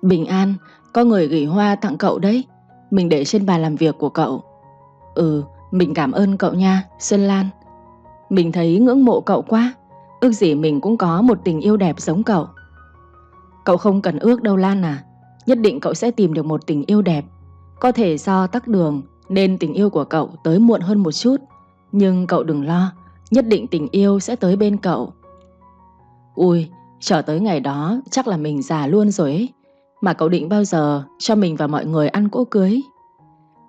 Bình an, có người gửi hoa tặng cậu đấy. Mình để trên bàn làm việc của cậu. Mình cảm ơn cậu nha, Xuân Lan. Mình thấy ngưỡng mộ cậu quá. Ước gì mình cũng có một tình yêu đẹp giống cậu. Cậu không cần ước đâu Lan à. Nhất định cậu sẽ tìm được một tình yêu đẹp. Có thể do tắc đường nên tình yêu của cậu tới muộn hơn một chút. Nhưng cậu đừng lo, nhất định tình yêu sẽ tới bên cậu. Ui, chờ tới ngày đó chắc là mình già luôn rồi ấy. Mà cậu định bao giờ cho mình và mọi người ăn cỗ cưới?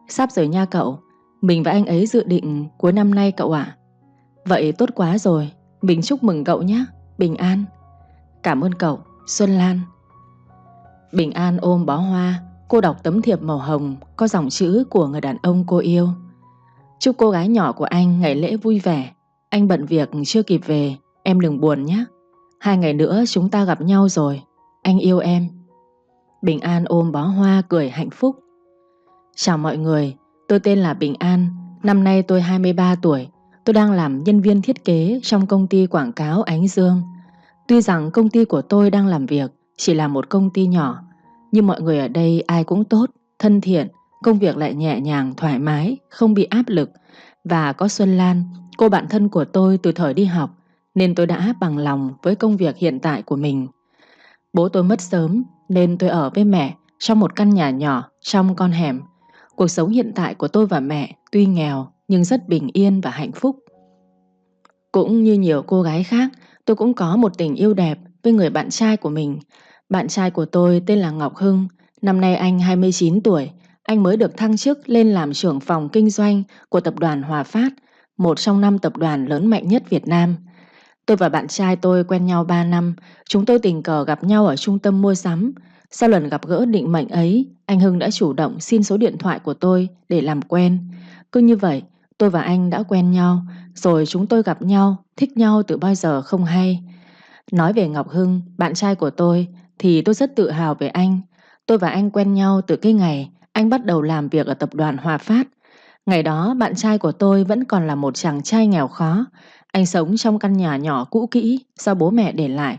Sắp rồi nha cậu. Mình và anh ấy dự định cuối năm nay cậu ạ. Vậy tốt quá rồi. Mình chúc mừng cậu nhé. Bình an. Cảm ơn cậu, Xuân Lan. Bình an ôm bó hoa. Cô đọc tấm thiệp màu hồng có dòng chữ của người đàn ông cô yêu. Chúc cô gái nhỏ của anh ngày lễ vui vẻ. Anh bận việc chưa kịp về. Em đừng buồn nhé. 2 ngày nữa chúng ta gặp nhau rồi. Anh yêu em. Bình an ôm bó hoa cười hạnh phúc. Chào mọi người, tôi tên là Bình An. Năm nay tôi 23 tuổi. Tôi đang làm nhân viên thiết kế trong công ty quảng cáo Ánh Dương. Tuy rằng công ty của tôi đang làm việc chỉ là một công ty nhỏ, nhưng mọi người ở đây ai cũng tốt, thân thiện, công việc lại nhẹ nhàng, thoải mái, không bị áp lực. Và có Xuân Lan, cô bạn thân của tôi từ thời đi học, nên tôi đã bằng lòng với công việc hiện tại của mình. Bố tôi mất sớm nên tôi ở với mẹ trong một căn nhà nhỏ trong con hẻm. Cuộc sống hiện tại của tôi và mẹ tuy nghèo nhưng rất bình yên và hạnh phúc. Cũng như nhiều cô gái khác, tôi cũng có một tình yêu đẹp với người bạn trai của mình. Bạn trai của tôi tên là Ngọc Hưng. Năm nay anh 29 tuổi. Anh mới được thăng chức lên làm trưởng phòng kinh doanh của tập đoàn Hòa Phát, một trong 5 tập đoàn lớn mạnh nhất Việt Nam. Tôi và bạn trai tôi quen nhau 3 năm. Chúng tôi tình cờ gặp nhau ở trung tâm mua sắm. Sau lần gặp gỡ định mệnh ấy, anh Hưng đã chủ động xin số điện thoại của tôi để làm quen. Cứ như vậy, tôi và anh đã quen nhau. Rồi chúng tôi gặp nhau, thích nhau từ bao giờ không hay. Nói về Ngọc Hưng, bạn trai của tôi, thì tôi rất tự hào về anh. Tôi và anh quen nhau từ cái ngày anh bắt đầu làm việc ở tập đoàn Hòa Phát. Ngày đó bạn trai của tôi vẫn còn là một chàng trai nghèo khó. Anh sống trong căn nhà nhỏ cũ kỹ do bố mẹ để lại.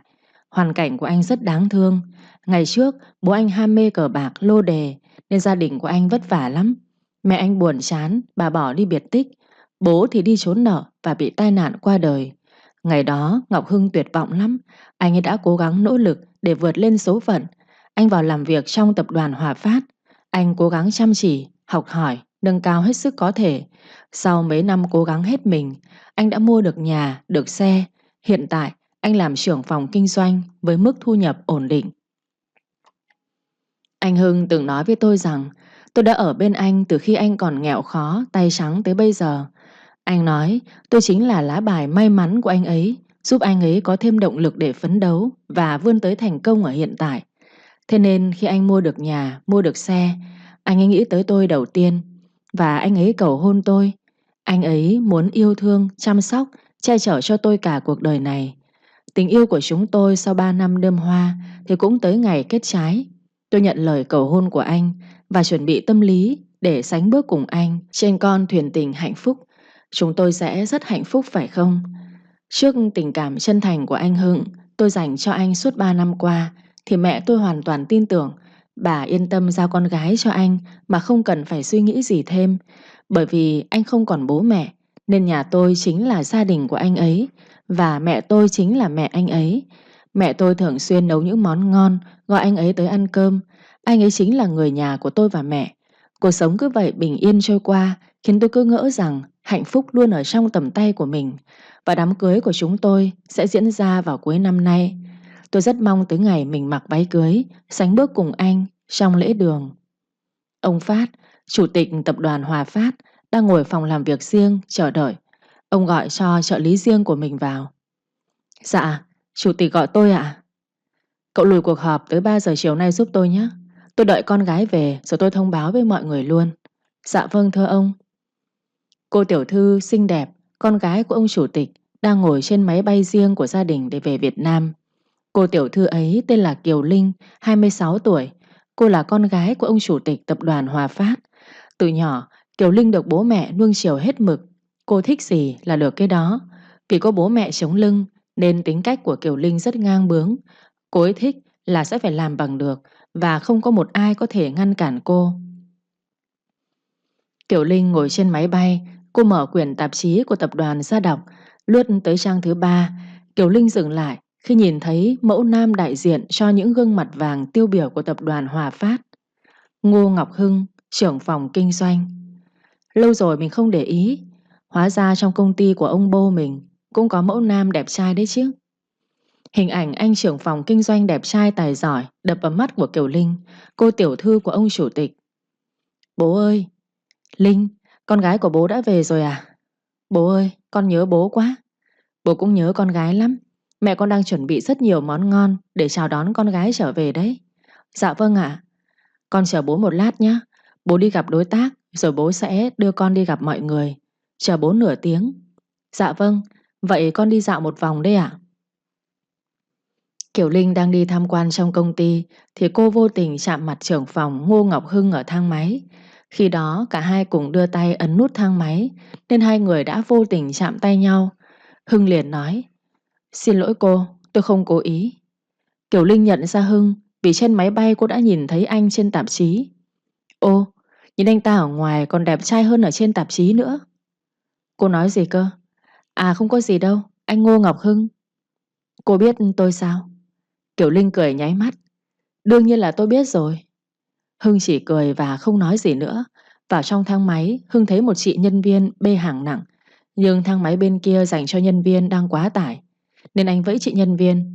Hoàn cảnh của anh rất đáng thương. Ngày trước bố anh ham mê cờ bạc lô đề nên gia đình của anh vất vả lắm. Mẹ anh buồn chán, bà bỏ đi biệt tích. Bố thì đi trốn nợ và bị tai nạn qua đời. Ngày đó Ngọc Hưng tuyệt vọng lắm. Anh ấy đã cố gắng nỗ lực để vượt lên số phận. Anh vào làm việc trong tập đoàn Hòa Phát. Anh cố gắng chăm chỉ, học hỏi, nâng cao hết sức có thể. Sau mấy năm cố gắng hết mình, anh đã mua được nhà, được xe. Hiện tại, anh làm trưởng phòng kinh doanh với mức thu nhập ổn định. Anh Hưng từng nói với tôi rằng tôi đã ở bên anh từ khi anh còn nghèo khó, tay trắng tới bây giờ. Anh nói tôi chính là lá bài may mắn của anh ấy, giúp anh ấy có thêm động lực để phấn đấu và vươn tới thành công ở hiện tại. Thế nên khi anh mua được nhà, mua được xe, anh ấy nghĩ tới tôi đầu tiên. Và anh ấy cầu hôn tôi. Anh ấy muốn yêu thương, chăm sóc, che chở cho tôi cả cuộc đời này. Tình yêu của chúng tôi sau 3 năm đơm hoa thì cũng tới ngày kết trái. Tôi nhận lời cầu hôn của anh và chuẩn bị tâm lý để sánh bước cùng anh trên con thuyền tình hạnh phúc. Chúng tôi sẽ rất hạnh phúc phải không? Trước tình cảm chân thành của anh Hưng tôi dành cho anh suốt 3 năm qua thì mẹ tôi hoàn toàn tin tưởng. Bà yên tâm giao con gái cho anh mà không cần phải suy nghĩ gì thêm. Bởi vì anh không còn bố mẹ nên nhà tôi chính là gia đình của anh ấy và mẹ tôi chính là mẹ anh ấy. Mẹ tôi thường xuyên nấu những món ngon gọi anh ấy tới ăn cơm. Anh ấy chính là người nhà của tôi và mẹ. Cuộc sống cứ vậy bình yên trôi qua khiến tôi cứ ngỡ rằng hạnh phúc luôn ở trong tầm tay của mình. Và đám cưới của chúng tôi sẽ diễn ra vào cuối năm nay. Tôi rất mong tới ngày mình mặc váy cưới, sánh bước cùng anh trong lễ đường. Ông Phát, chủ tịch tập đoàn Hòa Phát, đang ngồi phòng làm việc riêng chờ đợi. Ông gọi cho trợ lý riêng của mình vào. Dạ, chủ tịch gọi tôi ạ. Cậu lùi cuộc họp tới 3 giờ chiều nay giúp tôi nhé. Tôi đợi con gái về rồi tôi thông báo với mọi người luôn. Dạ vâng thưa ông. Cô tiểu thư xinh đẹp, con gái của ông chủ tịch, đang ngồi trên máy bay riêng của gia đình để về Việt Nam. Cô tiểu thư ấy tên là Kiều Linh, 26 tuổi. Cô là con gái của ông chủ tịch tập đoàn Hòa Phát. Từ nhỏ, Kiều Linh được bố mẹ nuông chiều hết mực. Cô thích gì là được cái đó. Vì có bố mẹ chống lưng nên tính cách của Kiều Linh rất ngang bướng. Cô ấy thích là sẽ phải làm bằng được và không có một ai có thể ngăn cản cô. Kiều Linh ngồi trên máy bay, cô mở quyển tạp chí của tập đoàn ra đọc, lướt tới trang thứ 3. Kiều Linh dừng lại khi nhìn thấy mẫu nam đại diện cho những gương mặt vàng tiêu biểu của tập đoàn Hòa Phát. Ngô Ngọc Hưng, trưởng phòng kinh doanh. Lâu rồi mình không để ý, hóa ra trong công ty của ông bố mình cũng có mẫu nam đẹp trai đấy chứ. Hình ảnh anh trưởng phòng kinh doanh đẹp trai tài giỏi đập vào mắt của Kiều Linh, cô tiểu thư của ông chủ tịch. Bố ơi! Linh, con gái của bố đã về rồi à? Bố ơi, con nhớ bố quá. Bố cũng nhớ con gái lắm. Mẹ con đang chuẩn bị rất nhiều món ngon để chào đón con gái trở về đấy. Dạ vâng ạ. Con chờ bố một lát nhé. Bố đi gặp đối tác, rồi bố sẽ đưa con đi gặp mọi người. Chờ bố nửa tiếng. Dạ vâng, vậy con đi dạo một vòng đây ạ. Kiều Linh đang đi tham quan trong công ty thì cô vô tình chạm mặt trưởng phòng Ngô Ngọc Hưng ở thang máy. Khi đó cả hai cùng đưa tay ấn nút thang máy nên hai người đã vô tình chạm tay nhau. Hưng liền nói: Xin lỗi cô, tôi không cố ý. Kiều Linh nhận ra Hưng vì trên máy bay cô đã nhìn thấy anh trên tạp chí. Ô, nhìn anh ta ở ngoài còn đẹp trai hơn ở trên tạp chí nữa. Cô nói gì cơ? À không có gì đâu, anh Ngô Ngọc Hưng. Cô biết tôi sao? Kiều Linh cười nháy mắt. Đương nhiên là tôi biết rồi. Hưng chỉ cười và không nói gì nữa. Vào trong thang máy, Hưng thấy một chị nhân viên bê hàng nặng. Nhưng thang máy bên kia dành cho nhân viên đang quá tải, nên anh vẫy chị nhân viên.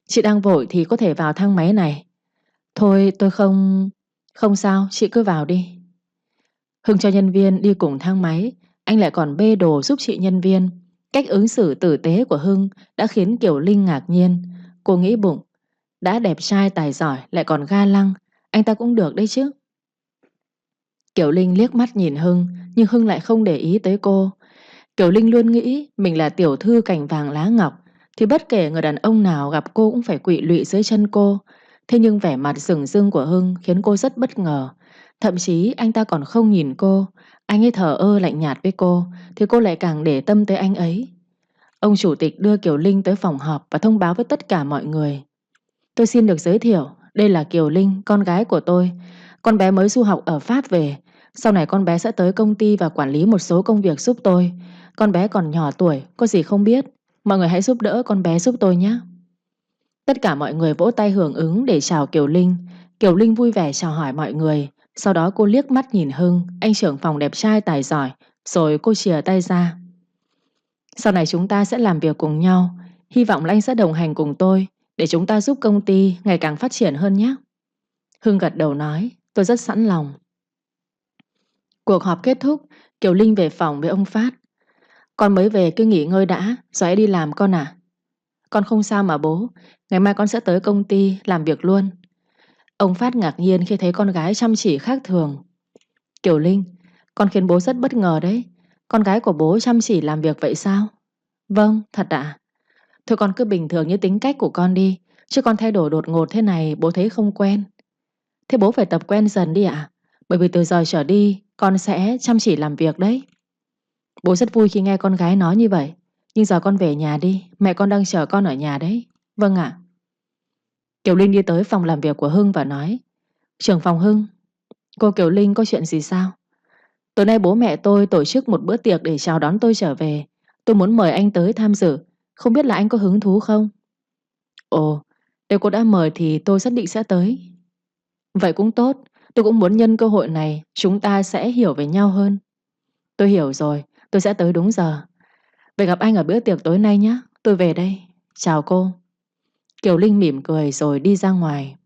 Chị đang vội thì có thể vào thang máy này. Thôi tôi không... Không sao, chị cứ vào đi. Hưng cho nhân viên đi cùng thang máy. Anh lại còn bê đồ giúp chị nhân viên. Cách ứng xử tử tế của Hưng đã khiến Kiều Linh ngạc nhiên. Cô nghĩ bụng, đã đẹp trai tài giỏi lại còn ga lăng, anh ta cũng được đấy chứ. Kiều Linh liếc mắt nhìn Hưng, nhưng Hưng lại không để ý tới cô. Kiều Linh luôn nghĩ mình là tiểu thư cành vàng lá ngọc, thì bất kể người đàn ông nào gặp cô cũng phải quỵ lụy dưới chân cô. Thế nhưng vẻ mặt dửng dưng của Hưng khiến cô rất bất ngờ. Thậm chí anh ta còn không nhìn cô. Anh ấy thờ ơ lạnh nhạt với cô, thì cô lại càng để tâm tới anh ấy. Ông chủ tịch đưa Kiều Linh tới phòng họp và thông báo với tất cả mọi người. Tôi xin được giới thiệu, đây là Kiều Linh, con gái của tôi. Con bé mới du học ở Pháp về. Sau này con bé sẽ tới công ty và quản lý một số công việc giúp tôi. Con bé còn nhỏ tuổi, có gì không biết. Mọi người hãy giúp đỡ con bé giúp tôi nhé. Tất cả mọi người vỗ tay hưởng ứng để chào Kiều Linh. Kiều Linh vui vẻ chào hỏi mọi người. Sau đó cô liếc mắt nhìn Hưng, anh trưởng phòng đẹp trai tài giỏi. Rồi cô chìa tay ra. Sau này chúng ta sẽ làm việc cùng nhau. Hy vọng là anh sẽ đồng hành cùng tôi để chúng ta giúp công ty ngày càng phát triển hơn nhé. Hưng gật đầu nói, tôi rất sẵn lòng. Cuộc họp kết thúc, Kiều Linh về phòng với ông Phát. Con mới về cứ nghỉ ngơi đã, rồi hãy đi làm con à? Con không sao mà bố, ngày mai con sẽ tới công ty làm việc luôn. Ông Phát ngạc nhiên khi thấy con gái chăm chỉ khác thường. Kiều Linh, con khiến bố rất bất ngờ đấy. Con gái của bố chăm chỉ làm việc vậy sao? Vâng, thật ạ. Thôi con cứ bình thường như tính cách của con đi, chứ con thay đổi đột ngột thế này bố thấy không quen. Thế bố phải tập quen dần đi ạ. Bởi vì từ giờ trở đi con sẽ chăm chỉ làm việc đấy. Bố rất vui khi nghe con gái nói như vậy. Nhưng giờ con về nhà đi, mẹ con đang chờ con ở nhà đấy. Vâng ạ. Kiều Linh đi tới phòng làm việc của Hưng và nói: Trưởng phòng Hưng, cô Kiều Linh có chuyện gì sao? Tối nay bố mẹ tôi tổ chức một bữa tiệc để chào đón tôi trở về. Tôi muốn mời anh tới tham dự. Không biết là anh có hứng thú không? Ồ, nếu cô đã mời thì tôi xác định sẽ tới. Vậy cũng tốt, tôi cũng muốn nhân cơ hội này chúng ta sẽ hiểu về nhau hơn. Tôi hiểu rồi, tôi sẽ tới đúng giờ. Vậy gặp anh ở bữa tiệc tối nay nhé, tôi về đây. Chào cô. Kiều Linh mỉm cười rồi đi ra ngoài.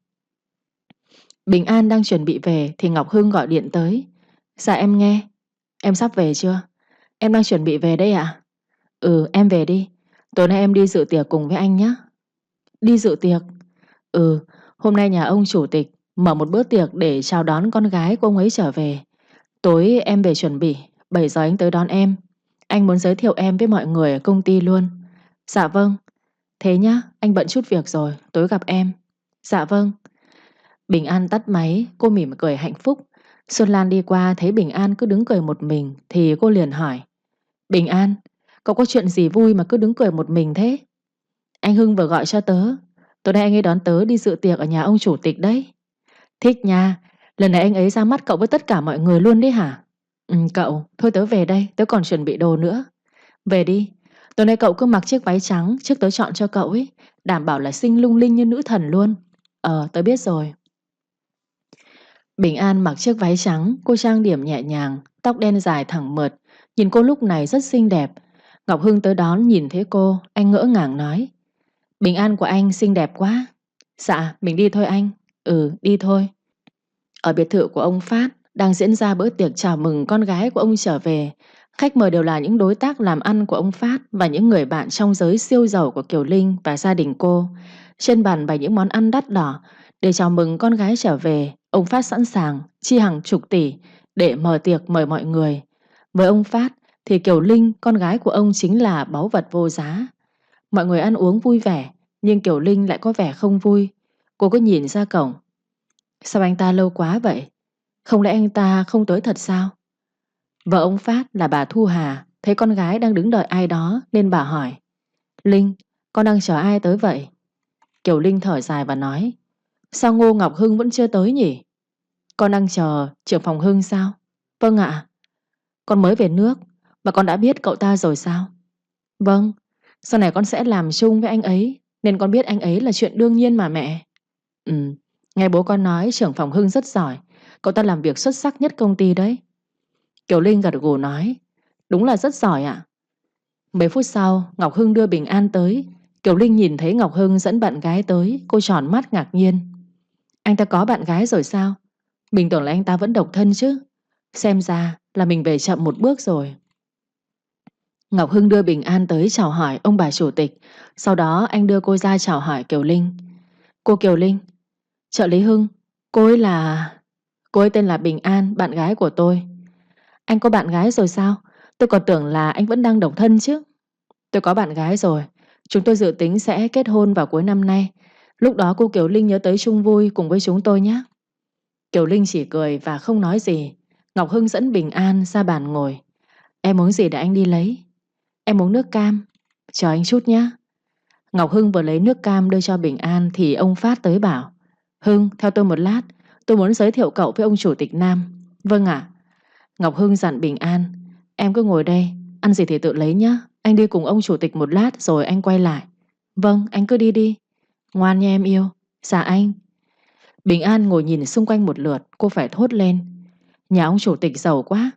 Bình An đang chuẩn bị về thì Ngọc Hưng gọi điện tới. Dạ em nghe. Em sắp về chưa? Em đang chuẩn bị về đây ạ. Ừ, em về đi. Tối nay em đi dự tiệc cùng với anh nhé. Đi dự tiệc? Ừ, hôm nay nhà ông chủ tịch mở một bữa tiệc để chào đón con gái của ông ấy trở về. Tối em về chuẩn bị, 7 giờ anh tới đón em. Anh muốn giới thiệu em với mọi người ở công ty luôn. Dạ vâng. Thế nhá, anh bận chút việc rồi, tối gặp em. Dạ vâng. Bình An tắt máy, cô mỉm cười hạnh phúc. Xuân Lan đi qua thấy Bình An cứ đứng cười một mình thì cô liền hỏi: Bình An, cậu có chuyện gì vui mà cứ đứng cười một mình thế? Anh Hưng vừa gọi cho tớ. Tối nay anh ấy đón tớ đi dự tiệc ở nhà ông chủ tịch đấy. Thích nha, lần này anh ấy ra mắt cậu với tất cả mọi người luôn đấy hả? Cậu, thôi tớ về đây, tớ còn chuẩn bị đồ nữa. Về đi, tối nay cậu cứ mặc chiếc váy trắng trước tớ chọn cho cậu ấy, đảm bảo là xinh lung linh như nữ thần luôn. Tớ biết rồi. Bình An mặc chiếc váy trắng, cô trang điểm nhẹ nhàng, tóc đen dài thẳng mượt, nhìn cô lúc này rất xinh đẹp. Ngọc Hưng tới đón nhìn thấy cô, anh ngỡ ngàng nói: Bình An của anh xinh đẹp quá. Dạ, mình đi thôi anh. Ừ, đi thôi. Ở biệt thự của ông Phát đang diễn ra bữa tiệc chào mừng con gái của ông trở về. Khách mời đều là những đối tác làm ăn của ông Phát và những người bạn trong giới siêu giàu của Kiều Linh và gia đình cô. Trên bàn bày những món ăn đắt đỏ. Để chào mừng con gái trở về, ông Phát sẵn sàng chi hàng chục tỷ để mở tiệc mời mọi người. Với ông Phát thì Kiều Linh, con gái của ông, chính là báu vật vô giá. Mọi người ăn uống vui vẻ, nhưng Kiều Linh lại có vẻ không vui. Cô cứ nhìn ra cổng. Sao anh ta lâu quá vậy? Không lẽ anh ta không tới thật sao? Vợ ông Phát là bà Thu Hà thấy con gái đang đứng đợi ai đó nên bà hỏi: Linh, con đang chờ ai tới vậy? Kiều Linh thở dài và nói: Sao Ngô Ngọc Hưng vẫn chưa tới nhỉ? Con đang chờ trưởng phòng Hưng sao? Vâng ạ. Con mới về nước mà con đã biết cậu ta rồi sao? Vâng, sau này con sẽ làm chung với anh ấy nên con biết anh ấy là chuyện đương nhiên mà mẹ. Ừ, nghe bố con nói trưởng phòng Hưng rất giỏi, cậu ta làm việc xuất sắc nhất công ty đấy. Kiều Linh gật gù nói: Đúng là rất giỏi ạ. Mấy phút sau, Ngọc Hưng đưa bình an tới. Kiều Linh nhìn thấy Ngọc Hưng dẫn bạn gái tới, cô tròn mắt ngạc nhiên. Anh ta có bạn gái rồi sao? Mình tưởng là anh ta vẫn độc thân chứ. Xem ra là mình về chậm một bước rồi. Ngọc Hưng đưa bình an tới chào hỏi ông bà chủ tịch. Sau đó anh đưa cô ra chào hỏi Kiều Linh. Cô Kiều Linh, trợ lý Hưng, cô ấy là... Cô ấy tên là Bình An, bạn gái của tôi. Anh có bạn gái rồi sao? Tôi còn tưởng là anh vẫn đang độc thân chứ. Tôi có bạn gái rồi. Chúng tôi dự tính sẽ kết hôn vào cuối năm nay. Lúc đó cô Kiều Linh nhớ tới chung vui cùng với chúng tôi nhé. Kiều Linh chỉ cười và không nói gì. Ngọc Hưng dẫn Bình An ra bàn ngồi. Em uống gì để anh đi lấy? Em uống nước cam. Chờ anh chút nhé. Ngọc Hưng vừa lấy nước cam đưa cho Bình An thì ông Phát tới bảo: Hưng, theo tôi một lát. Tôi muốn giới thiệu cậu với ông chủ tịch Nam. Vâng ạ. Ngọc Hưng dặn Bình An: Em cứ ngồi đây, ăn gì thì tự lấy nhé. Anh đi cùng ông chủ tịch một lát rồi anh quay lại. Vâng, anh cứ đi đi. Ngoan nha em yêu. Dạ anh. Bình An ngồi nhìn xung quanh một lượt, cô phải thốt lên: Nhà ông chủ tịch giàu quá.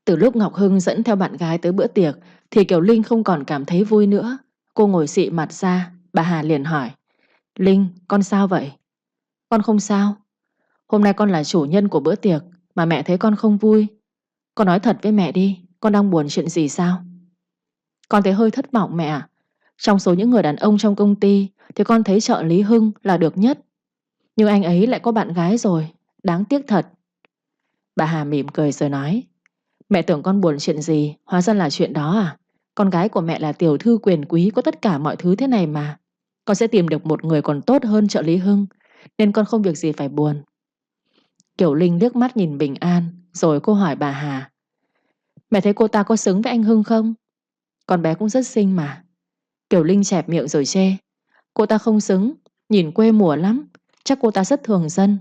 Từ lúc Ngọc Hưng dẫn theo bạn gái tới bữa tiệc thì Kiều Linh không còn cảm thấy vui nữa. Cô ngồi xị mặt ra. Bà Hà liền hỏi: Linh, con sao vậy? Con không sao. Hôm nay con là chủ nhân của bữa tiệc mà mẹ thấy con không vui. Con nói thật với mẹ đi, con đang buồn chuyện gì sao? Con thấy hơi thất vọng mẹ ạ. Trong số những người đàn ông trong công ty thì con thấy trợ lý Hưng là được nhất. Nhưng anh ấy lại có bạn gái rồi. Đáng tiếc thật. Bà Hà mỉm cười rồi nói: Mẹ tưởng con buồn chuyện gì, hóa ra là chuyện đó à? Con gái của mẹ là tiểu thư quyền quý, có tất cả mọi thứ thế này mà. Con sẽ tìm được một người còn tốt hơn trợ lý Hưng, nên con không việc gì phải buồn. Kiều Linh liếc mắt nhìn Bình An, rồi cô hỏi bà Hà: Mẹ thấy cô ta có xứng với anh Hưng không? Con bé cũng rất xinh mà. Kiều Linh chẹp miệng rồi chê: Cô ta không xứng, nhìn quê mùa lắm. Chắc cô ta rất thường dân.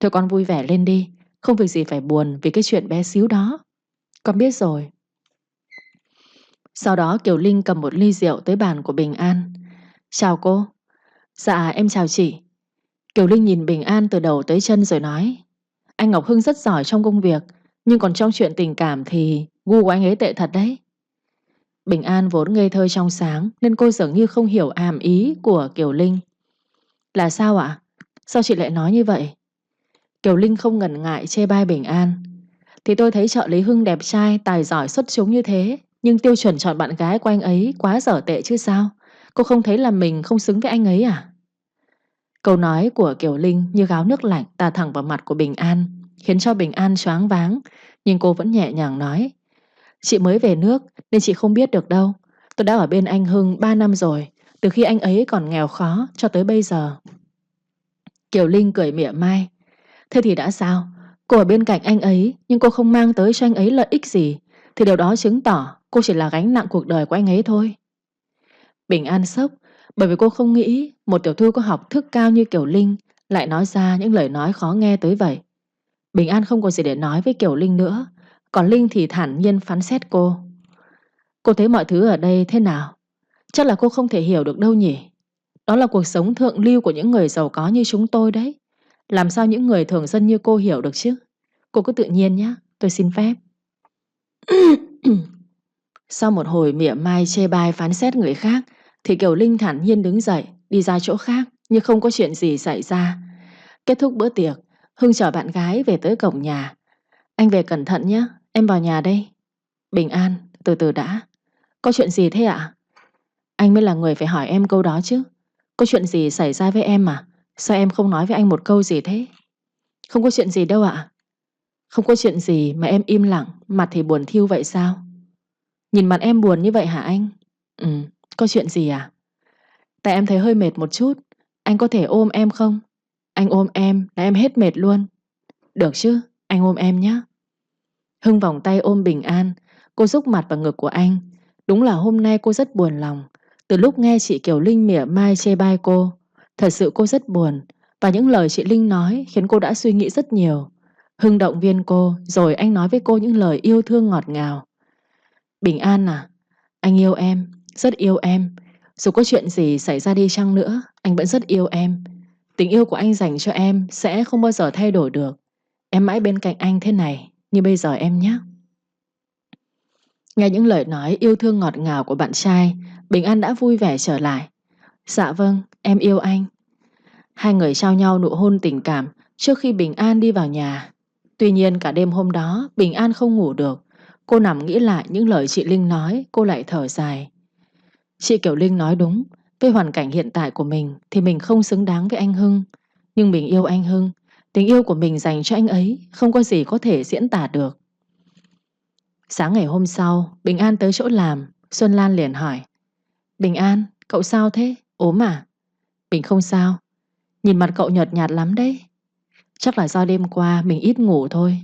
Thôi con vui vẻ lên đi, không việc gì phải buồn vì cái chuyện bé xíu đó. Con biết rồi. Sau đó Kiều Linh cầm một ly rượu tới bàn của Bình An. Chào cô. Dạ em chào chị. Kiều Linh nhìn Bình An từ đầu tới chân rồi nói: Anh Ngọc Hưng rất giỏi trong công việc, nhưng còn trong chuyện tình cảm thì gu của anh ấy tệ thật đấy. Bình An vốn ngây thơ trong sáng nên cô dường như không hiểu hàm ý của Kiều Linh. Là sao ạ? Sao chị lại nói như vậy? Kiều Linh không ngần ngại chê bai Bình An. Thì tôi thấy trợ lý Hưng đẹp trai, tài giỏi xuất chúng như thế, nhưng tiêu chuẩn chọn bạn gái của anh ấy quá dở tệ chứ sao? Cô không thấy là mình không xứng với anh ấy à? Câu nói của Kiều Linh như gáo nước lạnh tạt thẳng vào mặt của Bình An, khiến cho Bình An choáng váng, nhưng cô vẫn nhẹ nhàng nói: Chị mới về nước nên chị không biết được đâu. Tôi đã ở bên anh Hưng 3 năm rồi, từ khi anh ấy còn nghèo khó cho tới bây giờ. Kiều Linh cười mỉa mai: Thế thì đã sao? Cô ở bên cạnh anh ấy nhưng cô không mang tới cho anh ấy lợi ích gì, thì điều đó chứng tỏ cô chỉ là gánh nặng cuộc đời của anh ấy thôi. Bình An sốc, Bởi vì cô không nghĩ một tiểu thư có học thức cao như Kiều Linh lại nói ra những lời nói khó nghe tới vậy. Bình An không có gì để nói với Kiều Linh nữa, còn Linh thì thản nhiên phán xét cô. Cô thấy mọi thứ ở đây thế nào? Chắc là cô không thể hiểu được đâu nhỉ. Đó là cuộc sống thượng lưu của những người giàu có như chúng tôi đấy. Làm sao những người thường dân như cô hiểu được chứ? Cô cứ tự nhiên nhé, tôi xin phép. Sau một hồi mỉa mai chê bai phán xét người khác thì Kiều Linh thản nhiên đứng dậy đi ra chỗ khác như không có chuyện gì xảy ra. Kết thúc bữa tiệc, Hưng chở bạn gái về tới cổng nhà. Anh về cẩn thận nhé, em vào nhà đây. Bình An, từ từ đã. Có chuyện gì thế ạ? Anh mới là người phải hỏi em câu đó chứ. Có chuyện gì xảy ra với em mà? Sao em không nói với anh một câu gì thế? Không có chuyện gì đâu ạ. Không có chuyện gì mà em im lặng, mặt thì buồn thiu vậy sao? Nhìn mặt em buồn như vậy hả anh? Ừ, có chuyện gì à? Tại em thấy hơi mệt một chút. Anh có thể ôm em không? Anh ôm em là em hết mệt luôn. Được chứ, anh ôm em nhé. Hưng vòng tay ôm Bình An. Cô rúc mặt vào ngực của anh. Đúng là hôm nay cô rất buồn lòng. Từ lúc nghe chị Kiều Linh mỉa mai chê bai cô, thật sự cô rất buồn. Và những lời chị Linh nói khiến cô đã suy nghĩ rất nhiều. Hưng động viên cô, rồi anh nói với cô những lời yêu thương ngọt ngào. Bình An à, anh yêu em, rất yêu em. Dù có chuyện gì xảy ra đi chăng nữa, anh vẫn rất yêu em. Tình yêu của anh dành cho em sẽ không bao giờ thay đổi được. Em mãi bên cạnh anh thế này, như bây giờ em nhé. Nghe những lời nói yêu thương ngọt ngào của bạn trai, Bình An đã vui vẻ trở lại. Dạ vâng, em yêu anh. Hai người trao nhau nụ hôn tình cảm trước khi Bình An đi vào nhà. Tuy nhiên cả đêm hôm đó Bình An không ngủ được. Cô nằm nghĩ lại những lời chị Linh nói, cô lại thở dài. Chị Kiều Linh nói đúng, với hoàn cảnh hiện tại của mình thì mình không xứng đáng với anh Hưng. Nhưng mình yêu anh Hưng, tình yêu của mình dành cho anh ấy không có gì có thể diễn tả được. Sáng ngày hôm sau, Bình An tới chỗ làm, Xuân Lan liền hỏi. Bình An, cậu sao thế? Ốm à? Mình không sao. Nhìn mặt cậu nhợt nhạt lắm đấy. Chắc là do đêm qua mình ít ngủ thôi.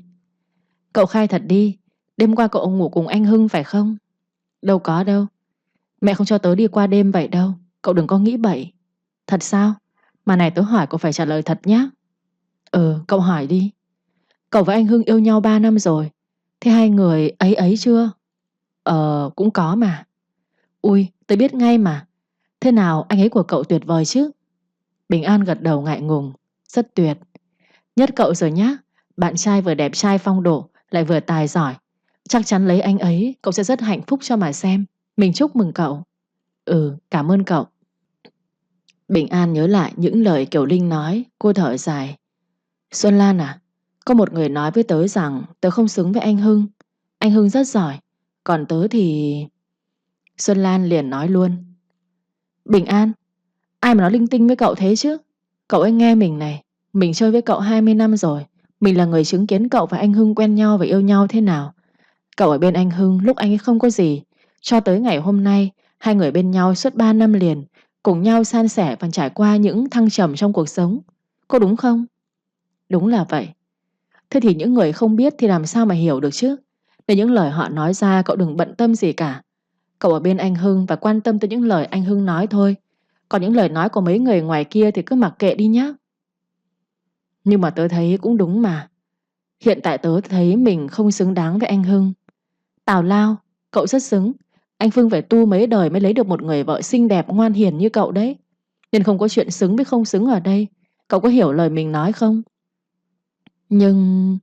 Cậu khai thật đi, đêm qua cậu ngủ cùng anh Hưng phải không? Đâu có đâu. Mẹ không cho tớ đi qua đêm vậy đâu. Cậu đừng có nghĩ bậy. Thật sao? Mà này tớ hỏi cậu phải trả lời thật nhé. Cậu hỏi đi. Cậu và anh Hưng yêu nhau 3 năm rồi. Thế hai người ấy ấy chưa? Cũng có mà. Ui, tớ biết ngay mà. Thế nào anh ấy của cậu tuyệt vời chứ? Bình An gật đầu ngại ngùng. Rất tuyệt. Nhất cậu rồi nhá. Bạn trai vừa đẹp trai phong độ, lại vừa tài giỏi. Chắc chắn lấy anh ấy, cậu sẽ rất hạnh phúc cho mà xem. Mình chúc mừng cậu. Cảm ơn cậu. Bình An nhớ lại những lời Kiều Linh nói, cô thở dài. Xuân Lan à, có một người nói với tớ rằng tớ không xứng với anh Hưng. Anh Hưng rất giỏi, còn tớ thì... Xuân Lan liền nói luôn. Bình An, ai mà nói linh tinh với cậu thế chứ? Cậu ấy nghe mình này, mình chơi với cậu 20 năm rồi. Mình là người chứng kiến cậu và anh Hưng quen nhau và yêu nhau thế nào. Cậu ở bên anh Hưng lúc anh ấy không có gì. Cho tới ngày hôm nay, hai người bên nhau suốt 3 năm liền, cùng nhau san sẻ và trải qua những thăng trầm trong cuộc sống. Có đúng không? Đúng là vậy. Thế thì những người không biết thì làm sao mà hiểu được chứ? Để những lời họ nói ra cậu đừng bận tâm gì cả. Cậu ở bên anh Hưng và quan tâm tới những lời anh Hưng nói thôi. Còn những lời nói của mấy người ngoài kia thì cứ mặc kệ đi nhá. Nhưng mà tớ thấy cũng đúng mà. Hiện tại tớ thấy mình không xứng đáng với anh Hưng. Tào lao, cậu rất xứng. Anh Phương phải tu mấy đời mới lấy được một người vợ xinh đẹp ngoan hiền như cậu đấy. Nên không có chuyện xứng với không xứng ở đây. Cậu có hiểu lời mình nói không? Nhưng...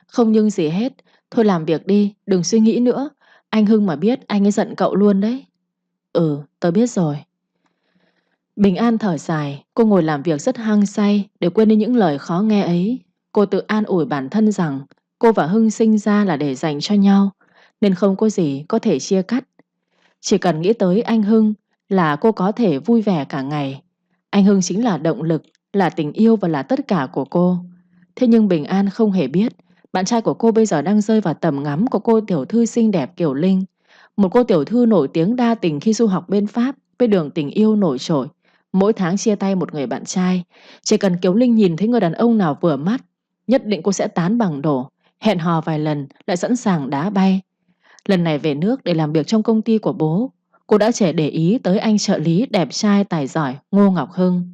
Không nhưng gì hết. Thôi làm việc đi, đừng suy nghĩ nữa. Anh Hưng mà biết anh ấy giận cậu luôn đấy. Tớ biết rồi. Bình An thở dài, cô ngồi làm việc rất hăng say để quên đi những lời khó nghe ấy. Cô tự an ủi bản thân rằng cô và Hưng sinh ra là để dành cho nhau, nên không có gì có thể chia cắt. Chỉ cần nghĩ tới anh Hưng là cô có thể vui vẻ cả ngày. Anh Hưng chính là động lực, là tình yêu và là tất cả của cô. Thế nhưng Bình An không hề biết, bạn trai của cô bây giờ đang rơi vào tầm ngắm của cô tiểu thư xinh đẹp Kiều Linh. Một cô tiểu thư nổi tiếng đa tình khi du học bên Pháp với đường tình yêu nổi trội. Mỗi tháng chia tay một người bạn trai. Chỉ cần Kiều Linh nhìn thấy người đàn ông nào vừa mắt, nhất định cô sẽ tán bằng đổ. Hẹn hò vài lần lại sẵn sàng đá bay. Lần này về nước để làm việc trong công ty của bố. cô đã trẻ để ý tới anh trợ lý đẹp trai tài giỏi Ngô Ngọc Hưng.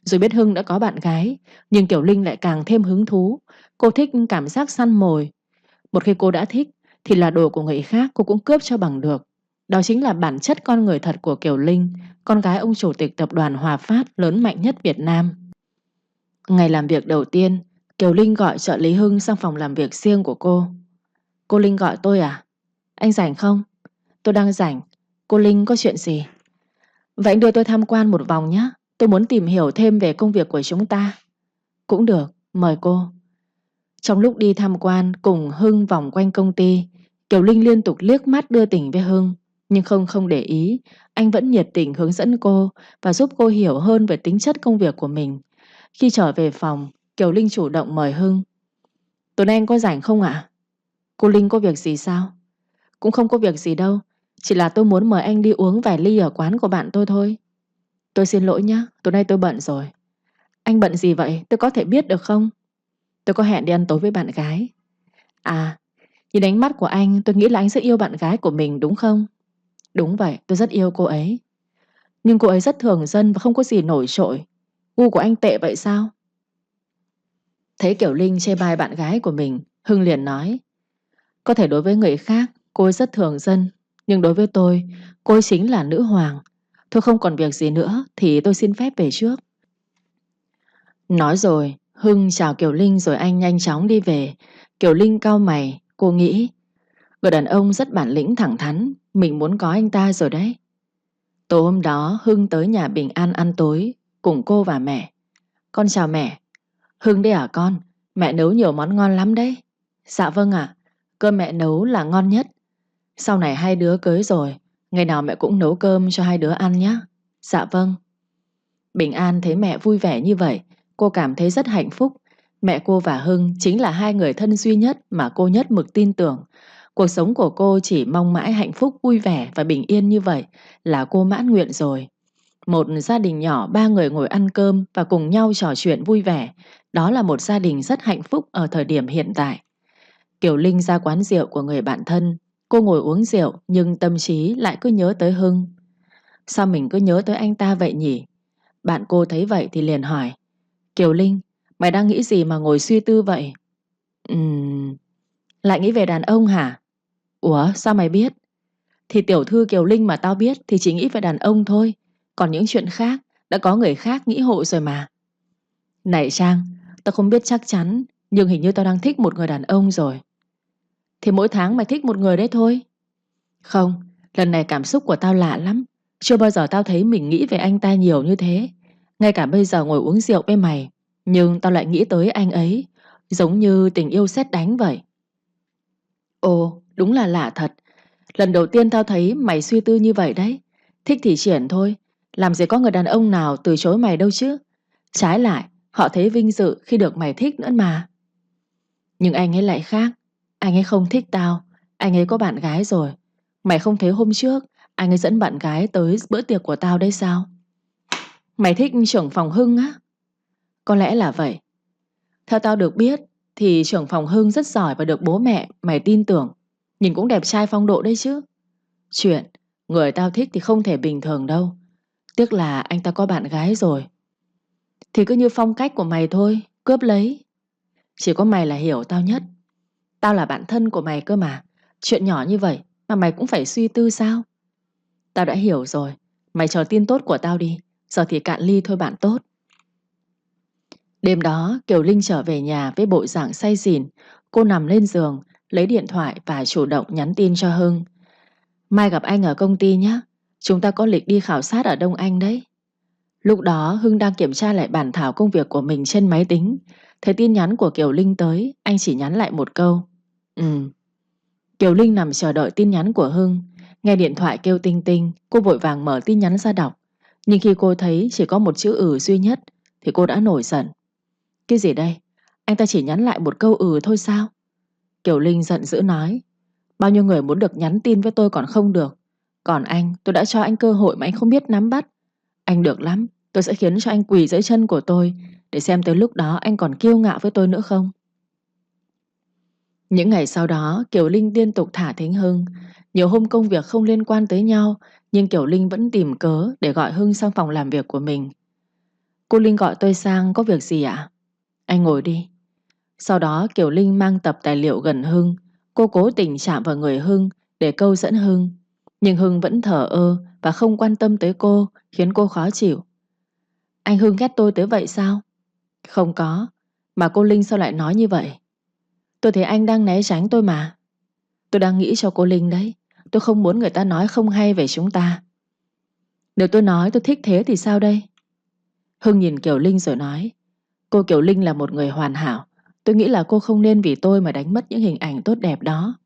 Rồi biết Hưng đã có bạn gái, nhưng Kiều Linh lại càng thêm hứng thú. Cô thích cảm giác săn mồi. Một khi cô đã thích thì là đồ của người khác cô cũng cướp cho bằng được. Đó chính là bản chất con người thật của Kiều Linh, con gái ông chủ tịch tập đoàn Hòa Phát lớn mạnh nhất Việt Nam. Ngày làm việc đầu tiên, Kiều Linh gọi trợ lý Hưng sang phòng làm việc riêng của cô. Cô Linh gọi tôi à? Anh rảnh không? Tôi đang rảnh. Cô Linh có chuyện gì? Vậy anh đưa tôi tham quan một vòng nhé. Tôi muốn tìm hiểu thêm về công việc của chúng ta. Cũng được, mời cô. Trong lúc đi tham quan cùng Hưng vòng quanh công ty, Kiều Linh liên tục liếc mắt đưa tình với Hưng. Nhưng không để ý, anh vẫn nhiệt tình hướng dẫn cô và giúp cô hiểu hơn về tính chất công việc của mình. Khi trở về phòng, Kiều Linh chủ động mời Hưng. Tối nay anh có rảnh không ạ? Cô Linh có việc gì sao? Cũng không có việc gì đâu, chỉ là tôi muốn mời anh đi uống vài ly ở quán của bạn tôi thôi. Tôi xin lỗi nhé, tối nay tôi bận rồi. Anh bận gì vậy, tôi có thể biết được không? Tôi có hẹn đi ăn tối với bạn gái. À, nhìn ánh mắt của anh tôi nghĩ là anh rất yêu bạn gái của mình đúng không? Đúng vậy, tôi rất yêu cô ấy. Nhưng cô ấy rất thường dân và không có gì nổi trội. Gu của anh tệ vậy sao? Thấy Kiều Linh chê bai bạn gái của mình, Hưng liền nói: có thể đối với người khác cô ấy rất thường dân, nhưng đối với tôi, cô ấy chính là nữ hoàng. Thôi không còn việc gì nữa thì tôi xin phép về trước. Nói rồi, Hưng chào Kiều Linh rồi anh nhanh chóng đi về. Kiều Linh cau mày, cô nghĩ người đàn ông rất bản lĩnh thẳng thắn, mình muốn có anh ta rồi đấy. Tối hôm đó Hưng tới nhà Bình An ăn tối cùng cô và mẹ. Con chào mẹ. Hưng đây à con? Mẹ nấu nhiều món ngon lắm đấy. Dạ vâng ạ, cơm mẹ nấu là ngon nhất. Sau này hai đứa cưới rồi, ngày nào mẹ cũng nấu cơm cho hai đứa ăn nhé. Dạ vâng. Bình An thấy mẹ vui vẻ như vậy, cô cảm thấy rất hạnh phúc. Mẹ cô và Hưng chính là hai người thân duy nhất mà cô nhất mực tin tưởng. Cuộc sống của cô chỉ mong mãi hạnh phúc, vui vẻ và bình yên như vậy là cô mãn nguyện rồi. Một gia đình nhỏ, ba người ngồi ăn cơm và cùng nhau trò chuyện vui vẻ. Đó là một gia đình rất hạnh phúc ở thời điểm hiện tại. Kiều Linh ra quán rượu của người bạn thân. Cô ngồi uống rượu nhưng tâm trí lại cứ nhớ tới Hưng. Sao mình cứ nhớ tới anh ta vậy nhỉ? Bạn cô thấy vậy thì liền hỏi: Kiều Linh, mày đang nghĩ gì mà ngồi suy tư vậy? Lại nghĩ về đàn ông hả? Ủa sao mày biết? Thì tiểu thư Kiều Linh mà tao biết thì chỉ nghĩ về đàn ông thôi. Còn những chuyện khác đã có người khác nghĩ hộ rồi mà. Này Trang, tao không biết chắc chắn, nhưng hình như tao đang thích một người đàn ông rồi. Thì mỗi tháng mày thích một người đấy thôi. Không, lần này cảm xúc của tao lạ lắm. Chưa bao giờ tao thấy mình nghĩ về anh ta nhiều như thế. Ngay cả bây giờ ngồi uống rượu với mày, nhưng tao lại nghĩ tới anh ấy, giống như tình yêu sét đánh vậy. Ồ, đúng là lạ thật. Lần đầu tiên tao thấy mày suy tư như vậy đấy. Thích thì triển thôi, làm gì có người đàn ông nào từ chối mày đâu chứ. Trái lại, họ thấy vinh dự khi được mày thích nữa mà. Nhưng anh ấy lại khác. Anh ấy không thích tao. Anh ấy có bạn gái rồi. Mày không thấy hôm trước anh ấy dẫn bạn gái tới bữa tiệc của tao đấy sao? Mày thích trưởng phòng Hưng á? Có lẽ là vậy. Theo tao được biết thì trưởng phòng Hưng rất giỏi và được bố mẹ mày tin tưởng. Nhìn cũng đẹp trai phong độ đấy chứ. Chuyện người tao thích thì không thể bình thường đâu. Tiếc là anh ta có bạn gái rồi. Thì cứ như phong cách của mày thôi, cướp lấy. Chỉ có mày là hiểu tao nhất. Tao là bạn thân của mày cơ mà. Chuyện nhỏ như vậy mà mày cũng phải suy tư sao? Tao đã hiểu rồi. Mày chờ tin tốt của tao đi. Giờ thì cạn ly thôi bạn tốt. Đêm đó Kiều Linh trở về nhà với bộ dạng say xỉn. Cô nằm lên giường, lấy điện thoại và chủ động nhắn tin cho Hưng. Mai gặp anh ở công ty nhé. Chúng ta có lịch đi khảo sát ở Đông Anh đấy. Lúc đó Hưng đang kiểm tra lại bản thảo công việc của mình trên máy tính. Thấy tin nhắn của Kiều Linh tới, anh chỉ nhắn lại một câu: Ừ. Kiều Linh nằm chờ đợi tin nhắn của Hưng. Nghe điện thoại kêu tinh tinh, cô vội vàng mở tin nhắn ra đọc. Nhưng khi cô thấy chỉ có một chữ duy nhất thì cô đã nổi giận. Cái gì đây? Anh ta chỉ nhắn lại một câu thôi sao? Kiều Linh giận dữ nói: Bao nhiêu người muốn được nhắn tin với tôi còn không được. Còn anh, tôi đã cho anh cơ hội mà anh không biết nắm bắt. Anh được lắm, tôi sẽ khiến cho anh quỳ dưới chân của tôi, để xem tới lúc đó anh còn kiêu ngạo với tôi nữa không. Những ngày sau đó Kiều Linh liên tục thả thính Hưng. Nhiều hôm công việc không liên quan tới nhau, nhưng Kiều Linh vẫn tìm cớ để gọi Hưng sang phòng làm việc của mình. Cô Linh gọi tôi sang có việc gì ạ? Anh ngồi đi. Sau đó Kiều Linh mang tập tài liệu gần Hưng. Cô cố tình chạm vào người Hưng để câu dẫn Hưng. Nhưng Hưng vẫn thờ ơ và không quan tâm tới cô, khiến cô khó chịu. Anh Hưng ghét tôi tới vậy sao? Không có. Mà cô Linh sao lại nói như vậy? Tôi thấy anh đang né tránh tôi mà. Tôi đang nghĩ cho cô Linh đấy. Tôi không muốn người ta nói không hay về chúng ta. Nếu tôi nói tôi thích thế thì sao đây? Hưng nhìn Kiều Linh rồi nói, cô Kiều Linh là một người hoàn hảo. Tôi nghĩ là cô không nên vì tôi mà đánh mất những hình ảnh tốt đẹp đó.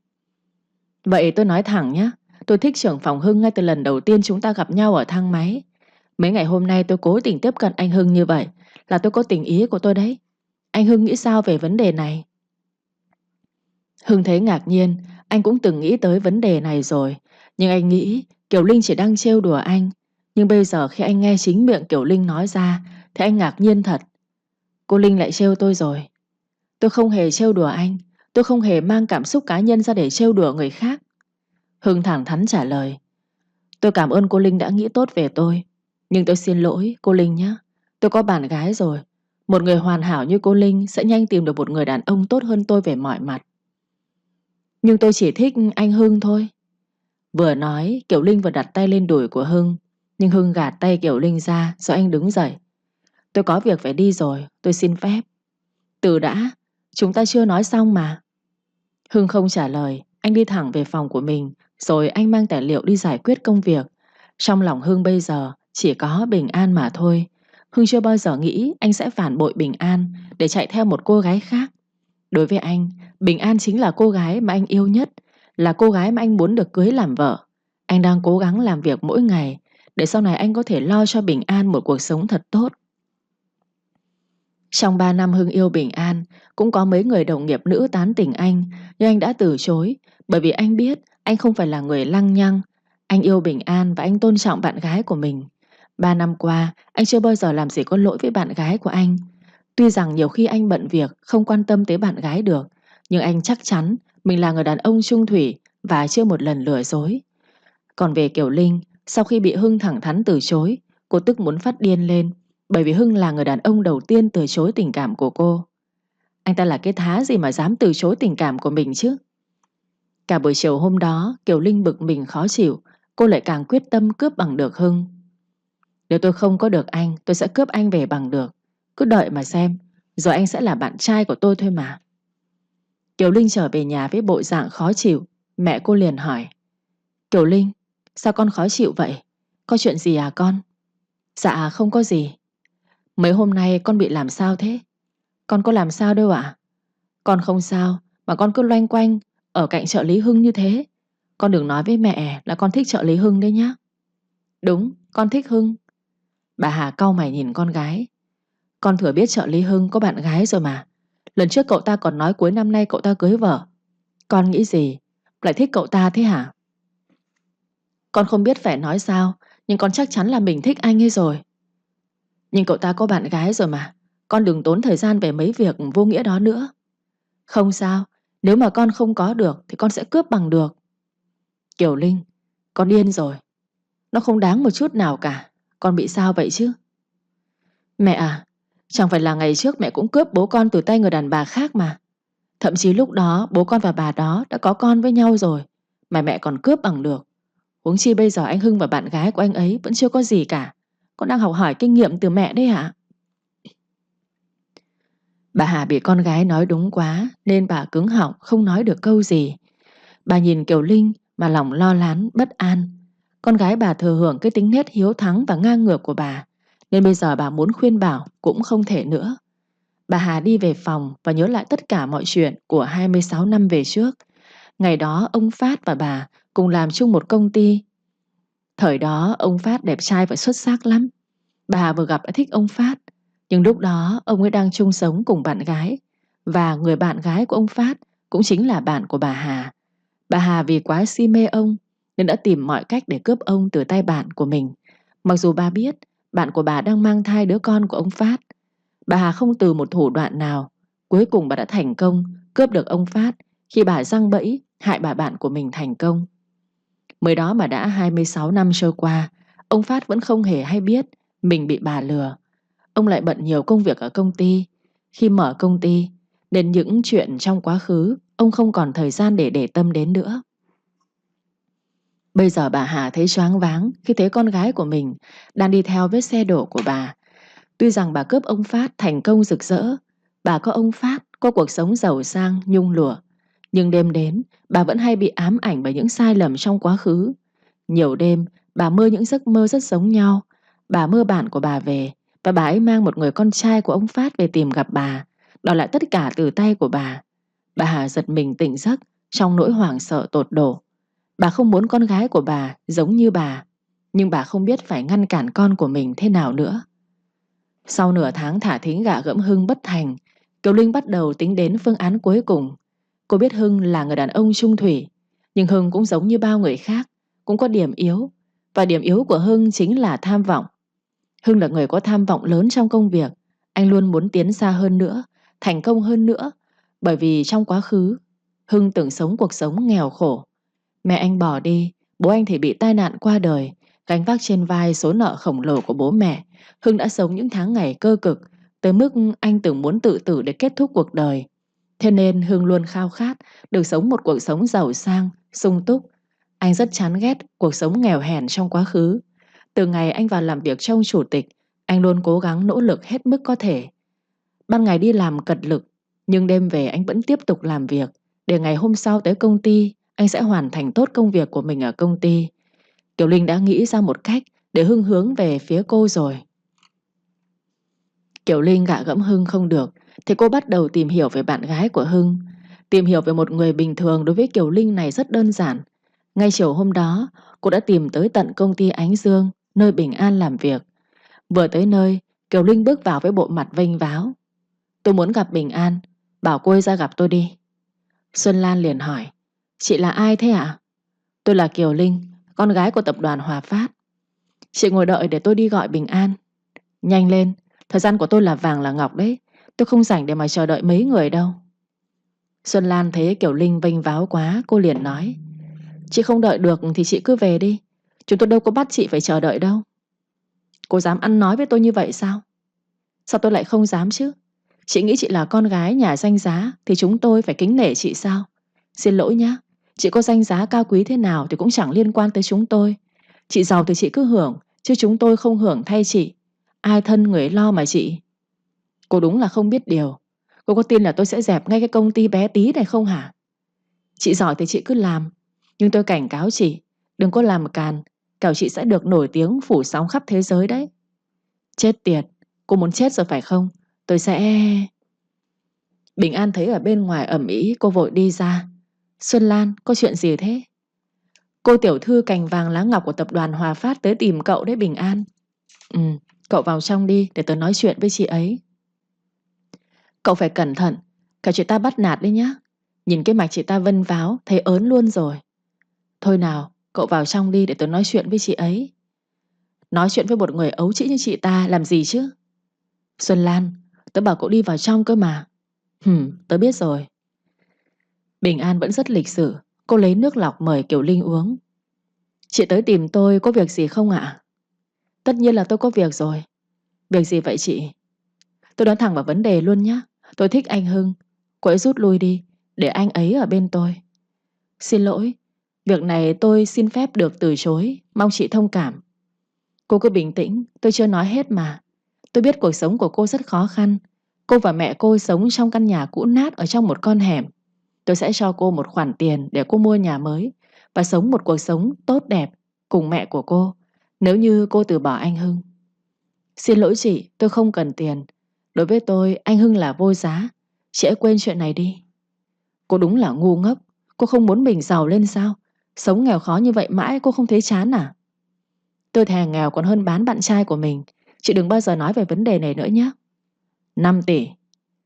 Vậy tôi nói thẳng nhé. Tôi thích trưởng phòng Hưng ngay từ lần đầu tiên chúng ta gặp nhau ở thang máy. Mấy ngày hôm nay tôi cố tình tiếp cận anh Hưng như vậy là tôi có tình ý của tôi đấy. Anh Hưng nghĩ sao về vấn đề này? Hưng thấy ngạc nhiên. Anh cũng từng nghĩ tới vấn đề này rồi. Nhưng anh nghĩ Kiều Linh chỉ đang trêu đùa anh. Nhưng bây giờ khi anh nghe chính miệng Kiều Linh nói ra thì anh ngạc nhiên thật. Cô Linh lại trêu tôi rồi. Tôi không hề trêu đùa anh. Tôi không hề mang cảm xúc cá nhân ra để trêu đùa người khác. Hưng thẳng thắn trả lời. Tôi cảm ơn cô Linh đã nghĩ tốt về tôi. Nhưng tôi xin lỗi cô Linh nhé. Tôi có bạn gái rồi. Một người hoàn hảo như cô Linh sẽ nhanh tìm được một người đàn ông tốt hơn tôi về mọi mặt. Nhưng tôi chỉ thích anh Hưng thôi. Vừa nói Kiều Linh vừa đặt tay lên đùi của Hưng. Nhưng Hưng gạt tay Kiều Linh ra rồi anh đứng dậy. Tôi có việc phải đi rồi, tôi xin phép. Từ đã, chúng ta chưa nói xong mà. Hưng không trả lời. Anh đi thẳng về phòng của mình. Rồi anh mang tài liệu đi giải quyết công việc. Trong lòng Hưng bây giờ chỉ có Bình An mà thôi. Hưng chưa bao giờ nghĩ anh sẽ phản bội Bình An để chạy theo một cô gái khác. Đối với anh, Bình An chính là cô gái mà anh yêu nhất, là cô gái mà anh muốn được cưới làm vợ. Anh đang cố gắng làm việc mỗi ngày để sau này anh có thể lo cho Bình An một cuộc sống thật tốt. Trong 3 năm Hưng yêu Bình An, cũng có mấy người đồng nghiệp nữ tán tỉnh anh, nhưng anh đã từ chối, bởi vì anh biết anh không phải là người lăng nhăng. Anh yêu Bình An và anh tôn trọng bạn gái của mình. 3 năm qua, anh chưa bao giờ làm gì có lỗi với bạn gái của anh. Tuy rằng nhiều khi anh bận việc, không quan tâm tới bạn gái được, nhưng anh chắc chắn mình là người đàn ông chung thủy và chưa một lần lừa dối. Còn về Kiều Linh, sau khi bị Hưng thẳng thắn từ chối, cô tức muốn phát điên lên, bởi vì Hưng là người đàn ông đầu tiên từ chối tình cảm của cô. Anh ta là cái thá gì mà dám từ chối tình cảm của mình chứ? Cả buổi chiều hôm đó, Kiều Linh bực mình khó chịu, cô lại càng quyết tâm cướp bằng được Hưng. Nếu tôi không có được anh, tôi sẽ cướp anh về bằng được. Cứ đợi mà xem, rồi anh sẽ là bạn trai của tôi thôi mà. Kiều Linh trở về nhà với bộ dạng khó chịu. Mẹ cô liền hỏi, Kiều Linh, sao con khó chịu vậy? Có chuyện gì à con? Dạ không có gì. Mấy hôm nay con bị làm sao thế? Con có làm sao đâu ạ. Con không sao, mà con cứ loanh quanh ở cạnh trợ lý Hưng như thế. Con đừng nói với mẹ là con thích trợ lý Hưng đấy nhá. Đúng, con thích Hưng. Bà Hà cau mày nhìn con gái. Con thừa biết trợ lý Hưng có bạn gái rồi mà. Lần trước cậu ta còn nói cuối năm nay cậu ta cưới vợ. Con nghĩ gì? Lại thích cậu ta thế hả? Con không biết phải nói sao, nhưng con chắc chắn là mình thích anh ấy rồi. Nhưng cậu ta có bạn gái rồi mà. Con đừng tốn thời gian về mấy việc vô nghĩa đó nữa. Không sao, nếu mà con không có được thì con sẽ cướp bằng được. Kiều Linh, con điên rồi. Nó không đáng một chút nào cả. Con bị sao vậy chứ? Mẹ à, chẳng phải là ngày trước mẹ cũng cướp bố con từ tay người đàn bà khác mà. Thậm chí lúc đó bố con và bà đó đã có con với nhau rồi, mà mẹ còn cướp bằng được. Huống chi bây giờ anh Hưng và bạn gái của anh ấy vẫn chưa có gì cả. Con đang học hỏi kinh nghiệm từ mẹ đấy hả? Bà Hà bị con gái nói đúng quá nên bà cứng họng không nói được câu gì. Bà nhìn Kiều Linh mà lòng lo lắng, bất an. Con gái bà thừa hưởng cái tính nết hiếu thắng và ngang ngược của bà, nên bây giờ bà muốn khuyên bảo cũng không thể nữa. Bà Hà đi về phòng và nhớ lại tất cả mọi chuyện của 26 năm về trước. Ngày đó ông Phát và bà cùng làm chung một công ty. Thời đó ông Phát đẹp trai và xuất sắc lắm. Bà Hà vừa gặp đã thích ông Phát. Nhưng lúc đó ông ấy đang chung sống cùng bạn gái. Và người bạn gái của ông Phát cũng chính là bạn của bà Hà. Bà Hà vì quá si mê ông nên đã tìm mọi cách để cướp ông từ tay bạn của mình. Mặc dù bà biết bạn của bà đang mang thai đứa con của ông Phát, bà Hà không từ một thủ đoạn nào. Cuối cùng bà đã thành công cướp được ông Phát khi bà giăng bẫy hại bà bạn của mình thành công. Mới đó mà đã 26 năm trôi qua, ông Phát vẫn không hề hay biết mình bị bà lừa. Ông lại bận nhiều công việc ở công ty. Khi mở công ty, nên những chuyện trong quá khứ ông không còn thời gian để tâm đến nữa. Bây giờ bà Hà thấy choáng váng khi thấy con gái của mình đang đi theo vết xe đổ của bà. Tuy rằng bà cướp ông Phát thành công rực rỡ, bà có ông Phát có cuộc sống giàu sang nhung lụa, nhưng đêm đến bà vẫn hay bị ám ảnh bởi những sai lầm trong quá khứ. Nhiều đêm bà mơ những giấc mơ rất giống nhau. Bà mơ bạn của bà về, và bà ấy mang một người con trai của ông Phát về tìm gặp bà, đòi lại tất cả từ tay của bà. Bà Hà giật mình tỉnh giấc trong nỗi hoảng sợ tột độ. Bà không muốn con gái của bà giống như bà, nhưng bà không biết phải ngăn cản con của mình thế nào nữa. Sau nửa tháng thả thính gạ gẫm Hưng bất thành, Kiều Linh bắt đầu tính đến phương án cuối cùng. Cô biết Hưng là người đàn ông trung thủy, nhưng Hưng cũng giống như bao người khác, cũng có điểm yếu. Và điểm yếu của Hưng chính là tham vọng. Hưng là người có tham vọng lớn trong công việc. Anh luôn muốn tiến xa hơn nữa, thành công hơn nữa. Bởi vì trong quá khứ, Hưng từng sống cuộc sống nghèo khổ. Mẹ anh bỏ đi, bố anh thì bị tai nạn qua đời. Gánh vác trên vai số nợ khổng lồ của bố mẹ, Hưng đã sống những tháng ngày cơ cực, tới mức anh từng muốn tự tử để kết thúc cuộc đời. Thế nên Hưng luôn khao khát được sống một cuộc sống giàu sang, sung túc. Anh rất chán ghét cuộc sống nghèo hèn trong quá khứ. Từ ngày anh vào làm việc trong chủ tịch, anh luôn cố gắng nỗ lực hết mức có thể. Ban ngày đi làm cật lực, nhưng đêm về anh vẫn tiếp tục làm việc, để ngày hôm sau tới công ty, anh sẽ hoàn thành tốt công việc của mình ở công ty. Kiều Linh đã nghĩ ra một cách để Hưng hướng về phía cô rồi. Kiều Linh gạ gẫm Hưng không được, thì cô bắt đầu tìm hiểu về bạn gái của Hưng. Tìm hiểu về một người bình thường đối với Kiều Linh này rất đơn giản. Ngay chiều hôm đó, cô đã tìm tới tận công ty Ánh Dương, nơi Bình An làm việc. Vừa tới nơi, Kiều Linh bước vào với bộ mặt vênh váo. Tôi muốn gặp Bình An, bảo cô ấy ra gặp tôi đi. Xuân Lan liền hỏi, chị là ai thế ạ? Tôi là Kiều Linh, con gái của tập đoàn Hòa Phát. Chị ngồi đợi để tôi đi gọi Bình An. Nhanh lên, thời gian của tôi là vàng là ngọc đấy. Tôi không rảnh để mà chờ đợi mấy người đâu. Xuân Lan thấy Kiều Linh vênh váo quá, cô liền nói, chị không đợi được thì chị cứ về đi. Chúng tôi đâu có bắt chị phải chờ đợi đâu. Cô dám ăn nói với tôi như vậy sao? Sao tôi lại không dám chứ? Chị nghĩ chị là con gái nhà danh giá thì chúng tôi phải kính nể chị sao? Xin lỗi nhá, chị có danh giá cao quý thế nào thì cũng chẳng liên quan tới chúng tôi. Chị giàu thì chị cứ hưởng, chứ chúng tôi không hưởng thay chị. Ai thân người ấy lo mà chị. Cô đúng là không biết điều. Cô có tin là tôi sẽ dẹp ngay cái công ty bé tí này không hả? Chị giỏi thì chị cứ làm, nhưng tôi cảnh cáo chị, đừng có làm càn, kẻo chị sẽ được nổi tiếng phủ sóng khắp thế giới đấy. Chết tiệt, cô muốn chết rồi phải không? Tôi sẽ... Bình An thấy ở bên ngoài ầm ĩ, cô vội đi ra. Xuân Lan, có chuyện gì thế? Cô tiểu thư cành vàng lá ngọc của tập đoàn Hòa Phát tới tìm cậu đấy Bình An. Ừ, cậu vào trong đi để tớ nói chuyện với chị ấy. Cậu phải cẩn thận, cả chị ta bắt nạt đấy nhá. Nhìn cái mạch chị ta vân váo, thấy ớn luôn rồi. Thôi nào, cậu vào trong đi để tớ nói chuyện với chị ấy. Nói chuyện với một người ấu trĩ như chị ta làm gì chứ? Xuân Lan, tớ bảo cậu đi vào trong cơ mà. Tớ biết rồi. Bình An vẫn rất lịch sự. Cô lấy nước lọc mời Kiều Linh uống. Chị tới tìm tôi có việc gì không ạ? Tất nhiên là tôi có việc rồi. Việc gì vậy chị? Tôi nói thẳng vào vấn đề luôn nhé. Tôi thích anh Hưng. Cô ấy rút lui đi, để anh ấy ở bên tôi. Xin lỗi, việc này tôi xin phép được từ chối. Mong chị thông cảm. Cô cứ bình tĩnh, tôi chưa nói hết mà. Tôi biết cuộc sống của cô rất khó khăn. Cô và mẹ cô sống trong căn nhà cũ nát ở trong một con hẻm. Tôi sẽ cho cô một khoản tiền để cô mua nhà mới và sống một cuộc sống tốt đẹp cùng mẹ của cô, nếu như cô từ bỏ anh Hưng. Xin lỗi chị, tôi không cần tiền. Đối với tôi, anh Hưng là vô giá. Chị hãy quên chuyện này đi. Cô đúng là ngu ngốc. Cô không muốn mình giàu lên sao? Sống nghèo khó như vậy mãi cô không thấy chán à? Tôi thà nghèo còn hơn bán bạn trai của mình. Chị đừng bao giờ nói về vấn đề này nữa nhé. 5 tỷ.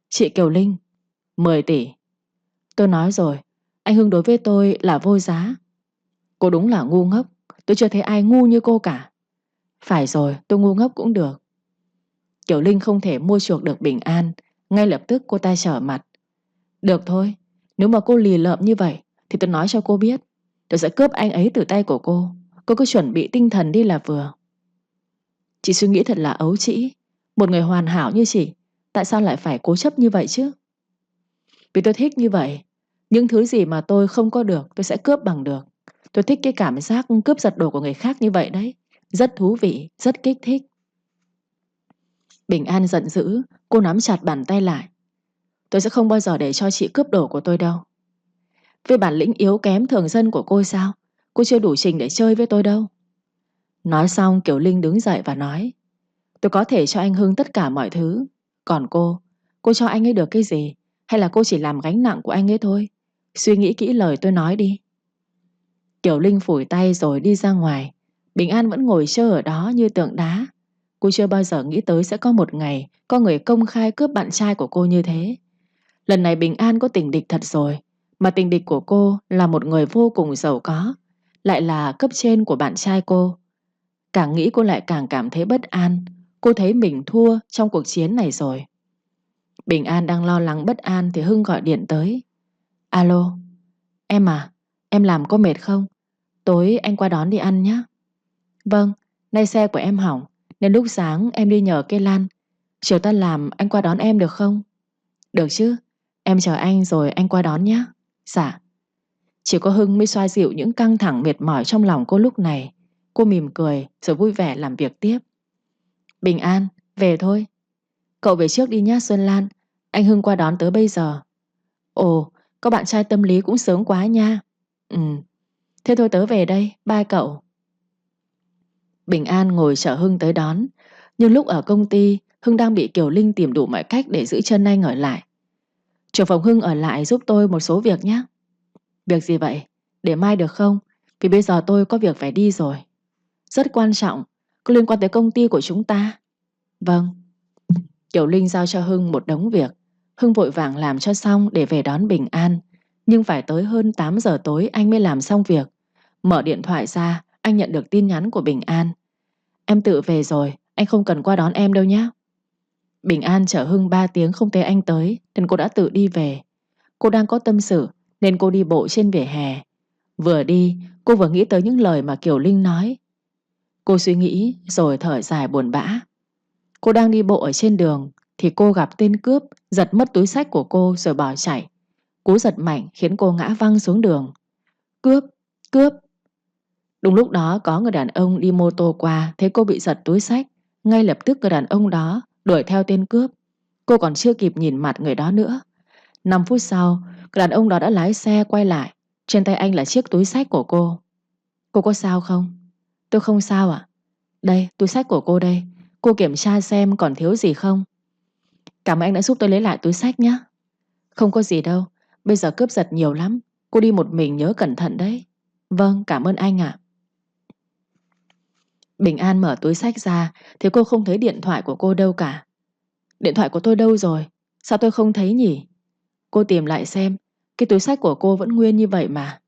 Chị Kiều Linh, 10 tỷ. Tôi nói rồi, anh Hưng đối với tôi là vô giá. Cô đúng là ngu ngốc. Tôi chưa thấy ai ngu như cô cả. Phải rồi, tôi ngu ngốc cũng được. Kiều Linh không thể mua chuộc được Bình An. Ngay lập tức cô ta trở mặt. Được thôi, nếu mà cô lì lợm như vậy thì tôi nói cho cô biết. tôi sẽ cướp anh ấy từ tay của cô. Cô cứ chuẩn bị tinh thần đi là vừa. Chị suy nghĩ thật là ấu trĩ. Một người hoàn hảo như chị, tại sao lại phải cố chấp như vậy chứ? Vì tôi thích như vậy. Những thứ gì mà tôi không có được, tôi sẽ cướp bằng được. Tôi thích cái cảm giác cướp giật đồ của người khác như vậy đấy. Rất thú vị, rất kích thích. Bình An giận dữ, cô nắm chặt bàn tay lại. Tôi sẽ không bao giờ để cho chị cướp đồ của tôi đâu. Với bản lĩnh yếu kém thường dân của cô sao? Cô chưa đủ trình để chơi với tôi đâu. Nói xong Kiều Linh đứng dậy và nói, tôi có thể cho anh Hưng tất cả mọi thứ. Còn cô cho anh ấy được cái gì? Hay là cô chỉ làm gánh nặng của anh ấy thôi? Suy nghĩ kỹ lời tôi nói đi. Kiều Linh phủi tay rồi đi ra ngoài. Bình An vẫn ngồi trơ ở đó như tượng đá. Cô chưa bao giờ nghĩ tới sẽ có một ngày có người công khai cướp bạn trai của cô như thế. Lần này Bình An có tình địch thật rồi. Mà tình địch của cô là một người vô cùng giàu có, lại là cấp trên của bạn trai cô. Càng nghĩ cô lại càng cảm thấy bất an. Cô thấy mình thua trong cuộc chiến này rồi. Bình An đang lo lắng bất an thì Hưng gọi điện tới. Alo, em à, em làm có mệt không? Tối anh qua đón đi ăn nhé. Vâng, nay xe của em hỏng nên lúc sáng em đi nhờ cây Lan. Chiều tan làm anh qua đón em được không? Được chứ, em chờ anh rồi anh qua đón nhé. Dạ. Chỉ có Hưng mới xoa dịu những căng thẳng mệt mỏi trong lòng cô lúc này. Cô mỉm cười rồi vui vẻ làm việc tiếp. Bình An, về thôi. Cậu về trước đi nhé Xuân Lan. Anh Hưng qua đón tớ bây giờ. Ồ, có bạn trai tâm lý cũng sướng quá nha. Ừ, thế thôi tớ về đây, bye cậu. Bình An ngồi chờ Hưng tới đón. Nhưng lúc ở công ty, Hưng đang bị Kiều Linh tìm đủ mọi cách để giữ chân anh ở lại. Trưởng phòng Hưng ở lại giúp tôi một số việc nhé. Việc gì vậy? Để mai được không? Vì bây giờ tôi có việc phải đi rồi. Rất quan trọng, có liên quan tới công ty của chúng ta. Vâng. Kiều Linh giao cho Hưng một đống việc. Hưng vội vàng làm cho xong để về đón Bình An. Nhưng phải tới hơn 8 giờ tối anh mới làm xong việc. Mở điện thoại ra, anh nhận được tin nhắn của Bình An. Em tự về rồi, anh không cần qua đón em đâu nhé. Bình An chờ Hưng 3 tiếng không thấy anh tới nên cô đã tự đi về. Cô đang có tâm sự nên cô đi bộ trên vỉa hè. Vừa đi, cô vừa nghĩ tới những lời mà Kiều Linh nói. Cô suy nghĩ rồi thở dài buồn bã. Cô đang đi bộ ở trên đường thì cô gặp tên cướp giật mất túi xách của cô rồi bỏ chạy. Cú giật mạnh khiến cô ngã văng xuống đường. Cướp! Cướp! Đúng lúc đó có người đàn ông đi mô tô qua thấy cô bị giật túi xách. Ngay lập tức người đàn ông đó đuổi theo tên cướp. Cô còn chưa kịp nhìn mặt người đó nữa. 5 phút sau, người đàn ông đó đã lái xe quay lại. Trên tay anh là chiếc túi xách của cô. Cô có sao không? Tôi không sao ạ. Đây, túi xách của cô đây. Cô kiểm tra xem còn thiếu gì không. Cảm ơn anh đã giúp tôi lấy lại túi xách nhé. Không có gì đâu. Bây giờ cướp giật nhiều lắm. Cô đi một mình nhớ cẩn thận đấy. Vâng, cảm ơn anh ạ. Bình An mở túi xách ra thì cô không thấy điện thoại của cô đâu cả. Điện thoại của tôi đâu rồi? Sao tôi không thấy nhỉ? Cô tìm lại xem. Cái túi xách của cô vẫn nguyên như vậy mà.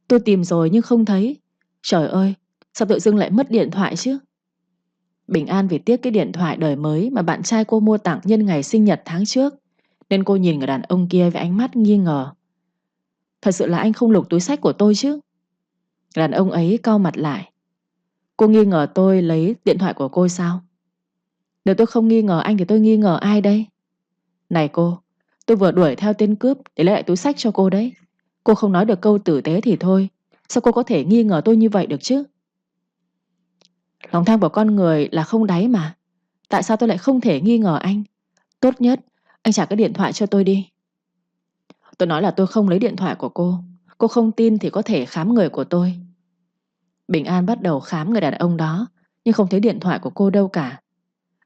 Tôi tìm rồi nhưng không thấy. Trời ơi, sao tự dưng lại mất điện thoại chứ? Bình An vì tiếc cái điện thoại đời mới mà bạn trai cô mua tặng nhân ngày sinh nhật tháng trước, nên cô nhìn người đàn ông kia với ánh mắt nghi ngờ. Thật sự là anh không lục túi xách của tôi chứ? Người đàn ông ấy cau mặt lại. Cô nghi ngờ tôi lấy điện thoại của cô sao? Nếu tôi không nghi ngờ anh thì tôi nghi ngờ ai đây? Này cô, tôi vừa đuổi theo tên cướp để lấy lại túi xách cho cô đấy. Cô không nói được câu tử tế thì thôi. Sao cô có thể nghi ngờ tôi như vậy được chứ? Lòng tham của con người là không đáy mà. Tại sao tôi lại không thể nghi ngờ anh? Tốt nhất anh trả cái điện thoại cho tôi đi. Tôi nói là tôi không lấy điện thoại của cô. Cô không tin thì có thể khám người của tôi. Bình An bắt đầu khám người đàn ông đó, nhưng không thấy điện thoại của cô đâu cả.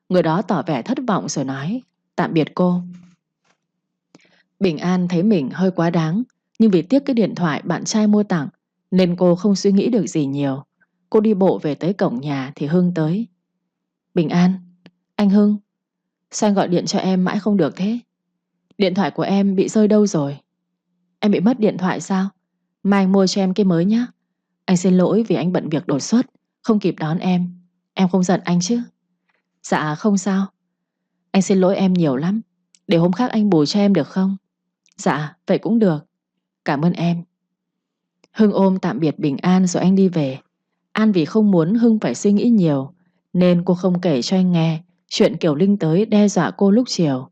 Người đó tỏ vẻ thất vọng rồi nói tạm biệt cô. Bình An thấy mình hơi quá đáng, nhưng vì tiếc cái điện thoại bạn trai mua tặng nên cô không suy nghĩ được gì nhiều. Cô đi bộ về tới cổng nhà thì Hưng tới. Bình An, anh Hưng, sao anh gọi điện cho em mãi không được thế? Điện thoại của em bị rơi đâu rồi? Em bị mất điện thoại sao? Mai anh mua cho em cái mới nhé. Anh xin lỗi vì anh bận việc đột xuất, không kịp đón em. Em không giận anh chứ? Dạ không sao. Anh xin lỗi em nhiều lắm. Để hôm khác anh bù cho em được không? Dạ vậy cũng được. Cảm ơn em. Hưng ôm tạm biệt Bình An rồi anh đi về. An vì không muốn Hưng phải suy nghĩ nhiều nên cô không kể cho anh nghe chuyện Kiều Linh tới đe dọa cô lúc chiều.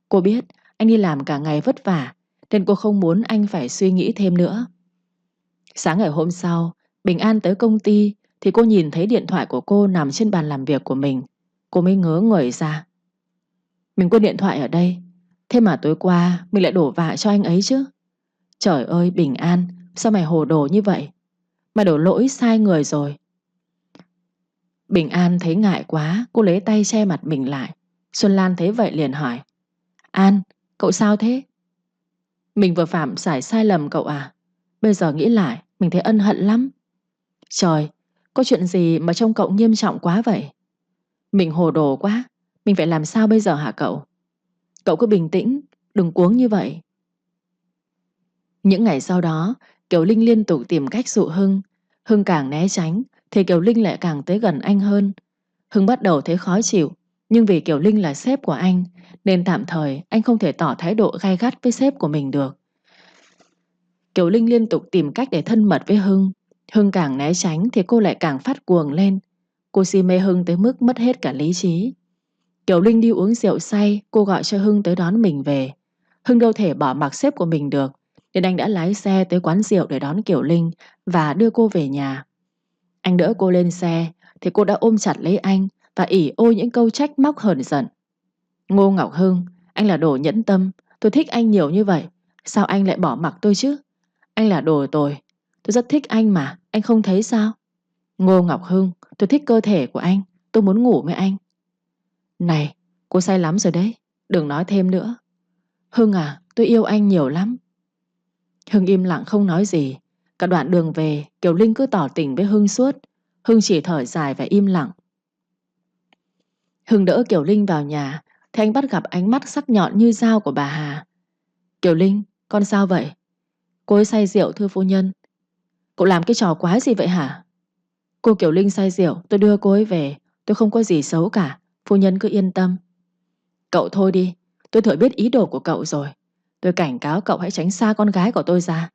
Cô biết anh đi làm cả ngày vất vả nên cô không muốn anh phải suy nghĩ thêm nữa. Sáng ngày hôm sau, Bình An tới công ty thì cô nhìn thấy điện thoại của cô nằm trên bàn làm việc của mình. Cô mới ngớ người ra. Mình quên điện thoại ở đây. Thế mà tối qua mình lại đổ vạ cho anh ấy chứ. Trời ơi Bình An, sao mày hồ đồ như vậy? Mày đổ lỗi sai người rồi. Bình An thấy ngại quá, cô lấy tay che mặt mình lại. Xuân Lan thấy vậy liền hỏi. An, cậu sao thế? Mình vừa phạm phải sai lầm cậu à? Bây giờ nghĩ lại, mình thấy ân hận lắm. Trời, có chuyện gì mà trông cậu nghiêm trọng quá vậy? Mình hồ đồ quá, mình phải làm sao bây giờ hả cậu? Cậu cứ bình tĩnh, đừng cuống như vậy. Những ngày sau đó, Kiều Linh liên tục tìm cách dụ Hưng. Hưng càng né tránh, thì Kiều Linh lại càng tới gần anh hơn. Hưng bắt đầu thấy khó chịu, nhưng vì Kiều Linh là sếp của anh, nên tạm thời anh không thể tỏ thái độ gay gắt với sếp của mình được. Kiều Linh liên tục tìm cách để thân mật với Hưng. Hưng càng né tránh thì cô lại càng phát cuồng lên. Cô si mê Hưng tới mức mất hết cả lý trí. Kiều Linh đi uống rượu say, cô gọi cho Hưng tới đón mình về. Hưng đâu thể bỏ mặc sếp của mình được, nên anh đã lái xe tới quán rượu để đón Kiều Linh và đưa cô về nhà. Anh đỡ cô lên xe thì cô đã ôm chặt lấy anh và ỉ ôi những câu trách móc hờn giận. Ngô Ngọc Hưng, anh là đồ nhẫn tâm, tôi thích anh nhiều như vậy, sao anh lại bỏ mặc tôi chứ? Anh là đồ tôi rất thích anh mà, anh không thấy sao? Ngô Ngọc Hưng, tôi thích cơ thể của anh, tôi muốn ngủ với anh. Này, cô say lắm rồi đấy, đừng nói thêm nữa. Hưng à, tôi yêu anh nhiều lắm. Hưng im lặng không nói gì. Cả đoạn đường về, Kiều Linh cứ tỏ tình với Hưng suốt. Hưng chỉ thở dài và im lặng. Hưng đỡ Kiều Linh vào nhà thì anh bắt gặp ánh mắt sắc nhọn như dao của bà Hà. Kiều Linh, con sao vậy? Cô ấy say rượu thưa phu nhân. Cậu làm cái trò quái gì vậy hả? Cô Kiều Linh say rượu, tôi đưa cô ấy về. Tôi không có gì xấu cả, phu nhân cứ yên tâm. Cậu thôi đi, tôi thừa biết ý đồ của cậu rồi. Tôi cảnh cáo cậu hãy tránh xa con gái của tôi ra.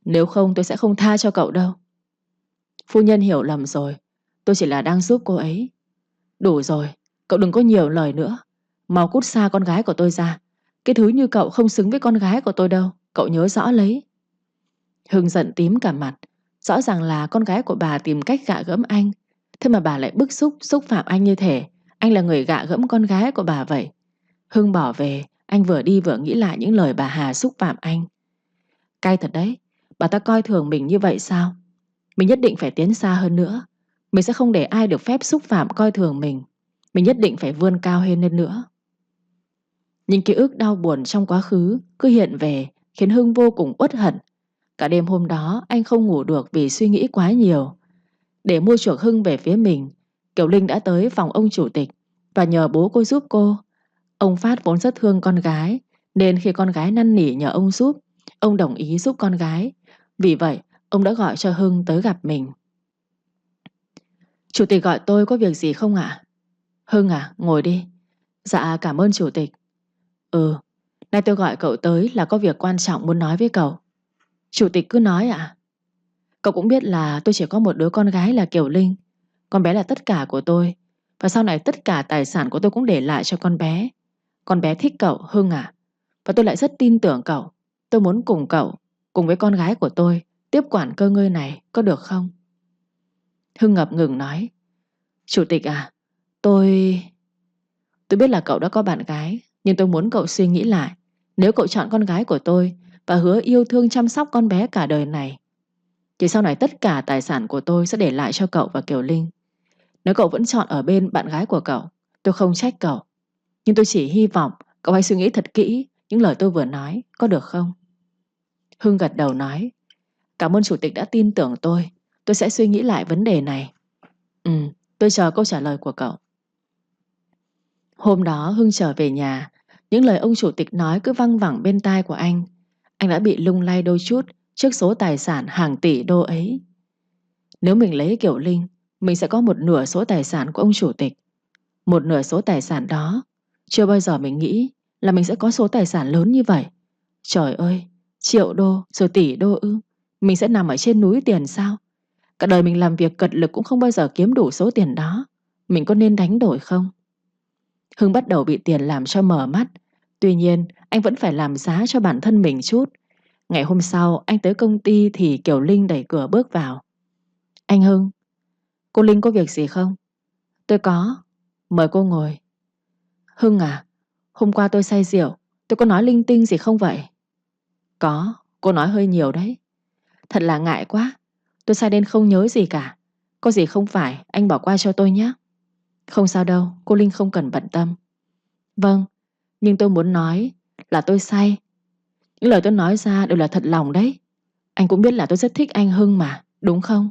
Nếu không tôi sẽ không tha cho cậu đâu. Phu nhân hiểu lầm rồi, tôi chỉ là đang giúp cô ấy. Đủ rồi, cậu đừng có nhiều lời nữa. Mau cút xa con gái của tôi ra. Cái thứ như cậu không xứng với con gái của tôi đâu, cậu nhớ rõ lấy. Hưng giận tím cả mặt. Rõ ràng là con gái của bà tìm cách gạ gẫm anh. Thế mà bà lại bức xúc, xúc phạm anh như thể anh là người gạ gẫm con gái của bà vậy. Hưng bỏ về, anh vừa đi vừa nghĩ lại những lời bà Hà xúc phạm anh. Cay thật đấy, bà ta coi thường mình như vậy sao? Mình nhất định phải tiến xa hơn nữa. Mình sẽ không để ai được phép xúc phạm coi thường mình. Mình nhất định phải vươn cao hơn lên nữa. Những ký ức đau buồn trong quá khứ cứ hiện về khiến Hưng vô cùng uất hận. Cả đêm hôm đó anh không ngủ được vì suy nghĩ quá nhiều. Để mua chuộc Hưng về phía mình, Kiều Linh đã tới phòng ông chủ tịch và nhờ bố cô giúp cô. Ông Phát vốn rất thương con gái, nên khi con gái năn nỉ nhờ ông giúp, ông đồng ý giúp con gái. Vì vậy, ông đã gọi cho Hưng tới gặp mình. Chủ tịch gọi tôi có việc gì không ạ? Hưng à, ngồi đi. Dạ, cảm ơn chủ tịch. Ừ, nay tôi gọi cậu tới là có việc quan trọng muốn nói với cậu. Chủ tịch cứ nói ạ. Cậu cũng biết là tôi chỉ có một đứa con gái là Kiều Linh. Con bé là tất cả của tôi. Và sau này tất cả tài sản của tôi cũng để lại cho con bé. Con bé thích cậu, Hưng à. Và tôi lại rất tin tưởng cậu. Tôi muốn cùng cậu, cùng với con gái của tôi, tiếp quản cơ ngơi này, có được không? Hưng ngập ngừng nói. Chủ tịch à, tôi biết là cậu đã có bạn gái, nhưng tôi muốn cậu suy nghĩ lại. Nếu cậu chọn con gái của tôi và hứa yêu thương chăm sóc con bé cả đời này, thì sau này tất cả tài sản của tôi sẽ để lại cho cậu và Kiều Linh. Nếu cậu vẫn chọn ở bên bạn gái của cậu, tôi không trách cậu. Nhưng tôi chỉ hy vọng cậu hãy suy nghĩ thật kỹ những lời tôi vừa nói, có được không? Hưng gật đầu nói. Cảm ơn chủ tịch đã tin tưởng tôi sẽ suy nghĩ lại vấn đề này. Ừ, tôi chờ câu trả lời của cậu. Hôm đó Hưng trở về nhà, những lời ông chủ tịch nói cứ văng vẳng bên tai của anh. Anh đã bị lung lay đôi chút trước số tài sản hàng tỷ đô ấy. Nếu mình lấy Kiều Linh, mình sẽ có một nửa số tài sản của ông chủ tịch. Một nửa số tài sản đó, chưa bao giờ mình nghĩ là mình sẽ có số tài sản lớn như vậy. Trời ơi, triệu đô rồi tỷ đô ư? Mình sẽ nằm ở trên núi tiền sao? Cả đời mình làm việc cật lực cũng không bao giờ kiếm đủ số tiền đó. Mình có nên đánh đổi không? Hưng bắt đầu bị tiền làm cho mở mắt. Tuy nhiên, anh vẫn phải làm giá cho bản thân mình chút. Ngày hôm sau, anh tới công ty thì Kiều Linh đẩy cửa bước vào. Anh Hưng, cô Linh có việc gì không? Tôi có. Mời cô ngồi. Hưng à, hôm qua tôi say rượu, tôi có nói linh tinh gì không vậy? Có, cô nói hơi nhiều đấy. Thật là ngại quá. Tôi say đến không nhớ gì cả. Có gì không phải, anh bỏ qua cho tôi nhé. Không sao đâu, cô Linh không cần bận tâm. Vâng, nhưng tôi muốn nói là tôi say. Những lời tôi nói ra đều là thật lòng đấy. Anh cũng biết là tôi rất thích anh Hưng mà, đúng không?